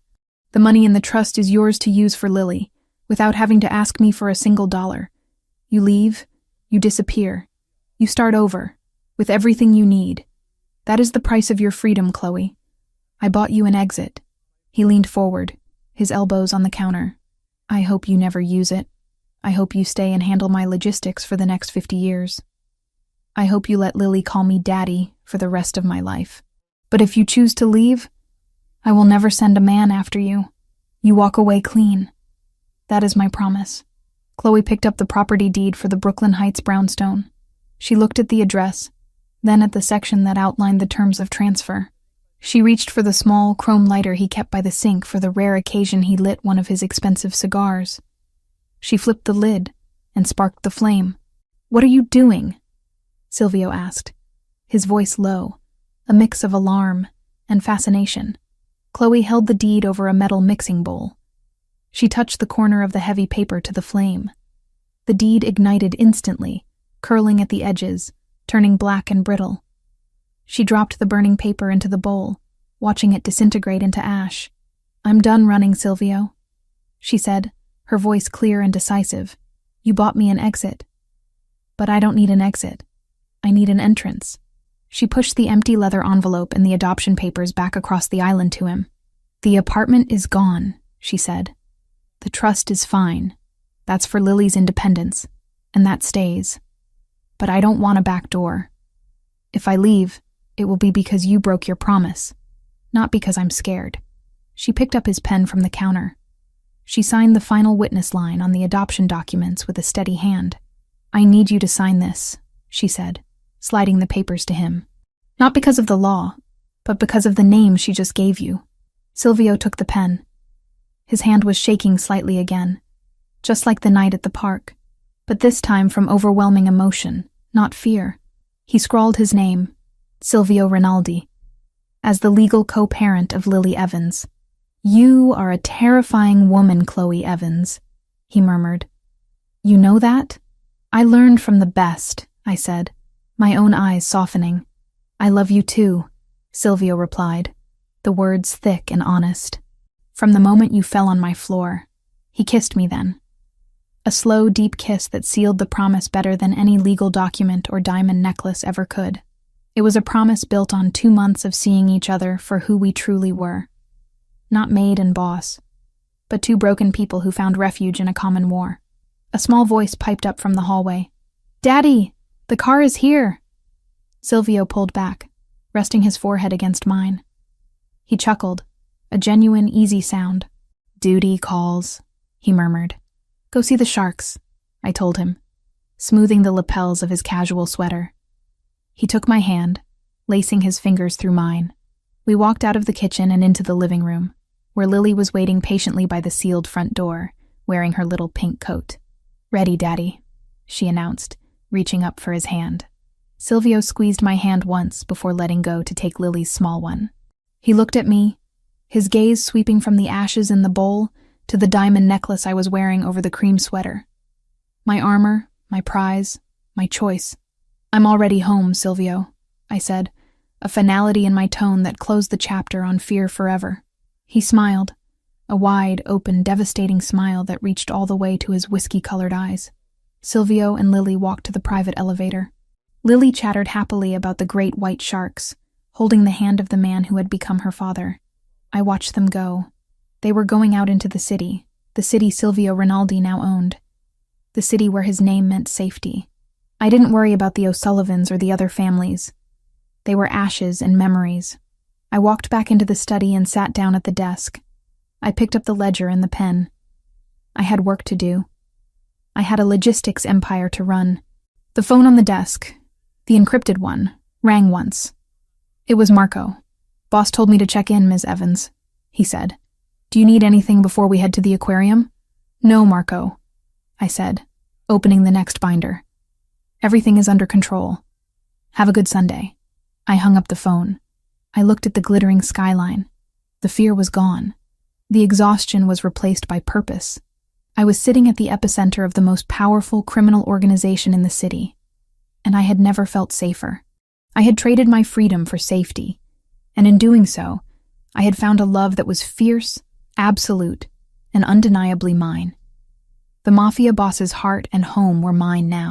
The money in the trust is yours to use for Lily, without having to ask me for a single dollar. You leave, you disappear. You start over, with everything you need. That is the price of your freedom, Chloe. I bought you an exit. He leaned forward, his elbows on the counter. I hope you never use it. I hope you stay and handle my logistics for the next 50 years. I hope you let Lily call me Daddy for the rest of my life. But if you choose to leave, I will never send a man after you. You walk away clean. That is my promise. Chloe picked up the property deed for the Brooklyn Heights brownstone. She looked at the address, then at the section that outlined the terms of transfer. She reached for the small chrome lighter he kept by the sink for the rare occasion he lit one of his expensive cigars. She flipped the lid and sparked the flame. "What are you doing?" Silvio asked, his voice low, a mix of alarm and fascination. Chloe held the deed over a metal mixing bowl. She touched the corner of the heavy paper to the flame. The deed ignited instantly, curling at the edges, turning black and brittle. She dropped the burning paper into the bowl, watching it disintegrate into ash. "I'm done running, Silvio," she said, her voice clear and decisive. "You bought me an exit. But I don't need an exit. I need an entrance." She pushed the empty leather envelope and the adoption papers back across the island to him. "The apartment is gone," she said. "The trust is fine. That's for Lily's independence, and that stays. But I don't want a back door. If I leave, it will be because you broke your promise, not because I'm scared." She picked up his pen from the counter. She signed the final witness line on the adoption documents with a steady hand. "I need you to sign this," she said, sliding the papers to him. "Not because of the law, but because of the name she just gave you." Silvio took the pen. His hand was shaking slightly again, just like the night at the park, but this time from overwhelming emotion, not fear. He scrawled his name, Silvio Rinaldi, as the legal co-parent of Lily Evans. "You are a terrifying woman, Chloe Evans," he murmured. "You know that?" "I learned from the best," I said, my own eyes softening. "I love you too," Silvio replied, the words thick and honest. "From the moment you fell on my floor." He kissed me then. A slow, deep kiss that sealed the promise better than any legal document or diamond necklace ever could. It was a promise built on 2 months of seeing each other for who we truly were. Not maid and boss, but 2 broken people who found refuge in a common war. A small voice piped up from the hallway. "Daddy, the car is here." Silvio pulled back, resting his forehead against mine. He chuckled, a genuine, easy sound. "Duty calls," he murmured. "Go see the sharks," I told him, smoothing the lapels of his casual sweater. He took my hand, lacing his fingers through mine. We walked out of the kitchen and into the living room, where Lily was waiting patiently by the sealed front door, wearing her little pink coat. "Ready, Daddy," she announced, reaching up for his hand. Silvio squeezed my hand once before letting go to take Lily's small one. He looked at me, his gaze sweeping from the ashes in the bowl to the diamond necklace I was wearing over the cream sweater. "My armor, my prize, my choice. I'm already home, Silvio," I said, a finality in my tone that closed the chapter on fear forever. He smiled, a wide, open, devastating smile that reached all the way to his whiskey-colored eyes. Silvio and Lily walked to the private elevator. Lily chattered happily about the great white sharks, holding the hand of the man who had become her father. I watched them go. They were going out into the city Silvio Rinaldi now owned, the city where his name meant safety. I didn't worry about the O'Sullivans or the other families. They were ashes and memories. I walked back into the study and sat down at the desk. I picked up the ledger and the pen. I had work to do. I had a logistics empire to run. The phone on the desk, the encrypted one, rang once. It was Marco. "Boss told me to check in, Ms. Evans," he said. "Do you need anything before we head to the aquarium?" "No, Marco," I said, opening the next binder. "Everything is under control. Have a good Sunday." I hung up the phone. I looked at the glittering skyline. The fear was gone. The exhaustion was replaced by purpose. I was sitting at the epicenter of the most powerful criminal organization in the city, and I had never felt safer. I had traded my freedom for safety, and in doing so, I had found a love that was fierce, absolute, and undeniably mine. The Mafia boss's heart and home were mine now.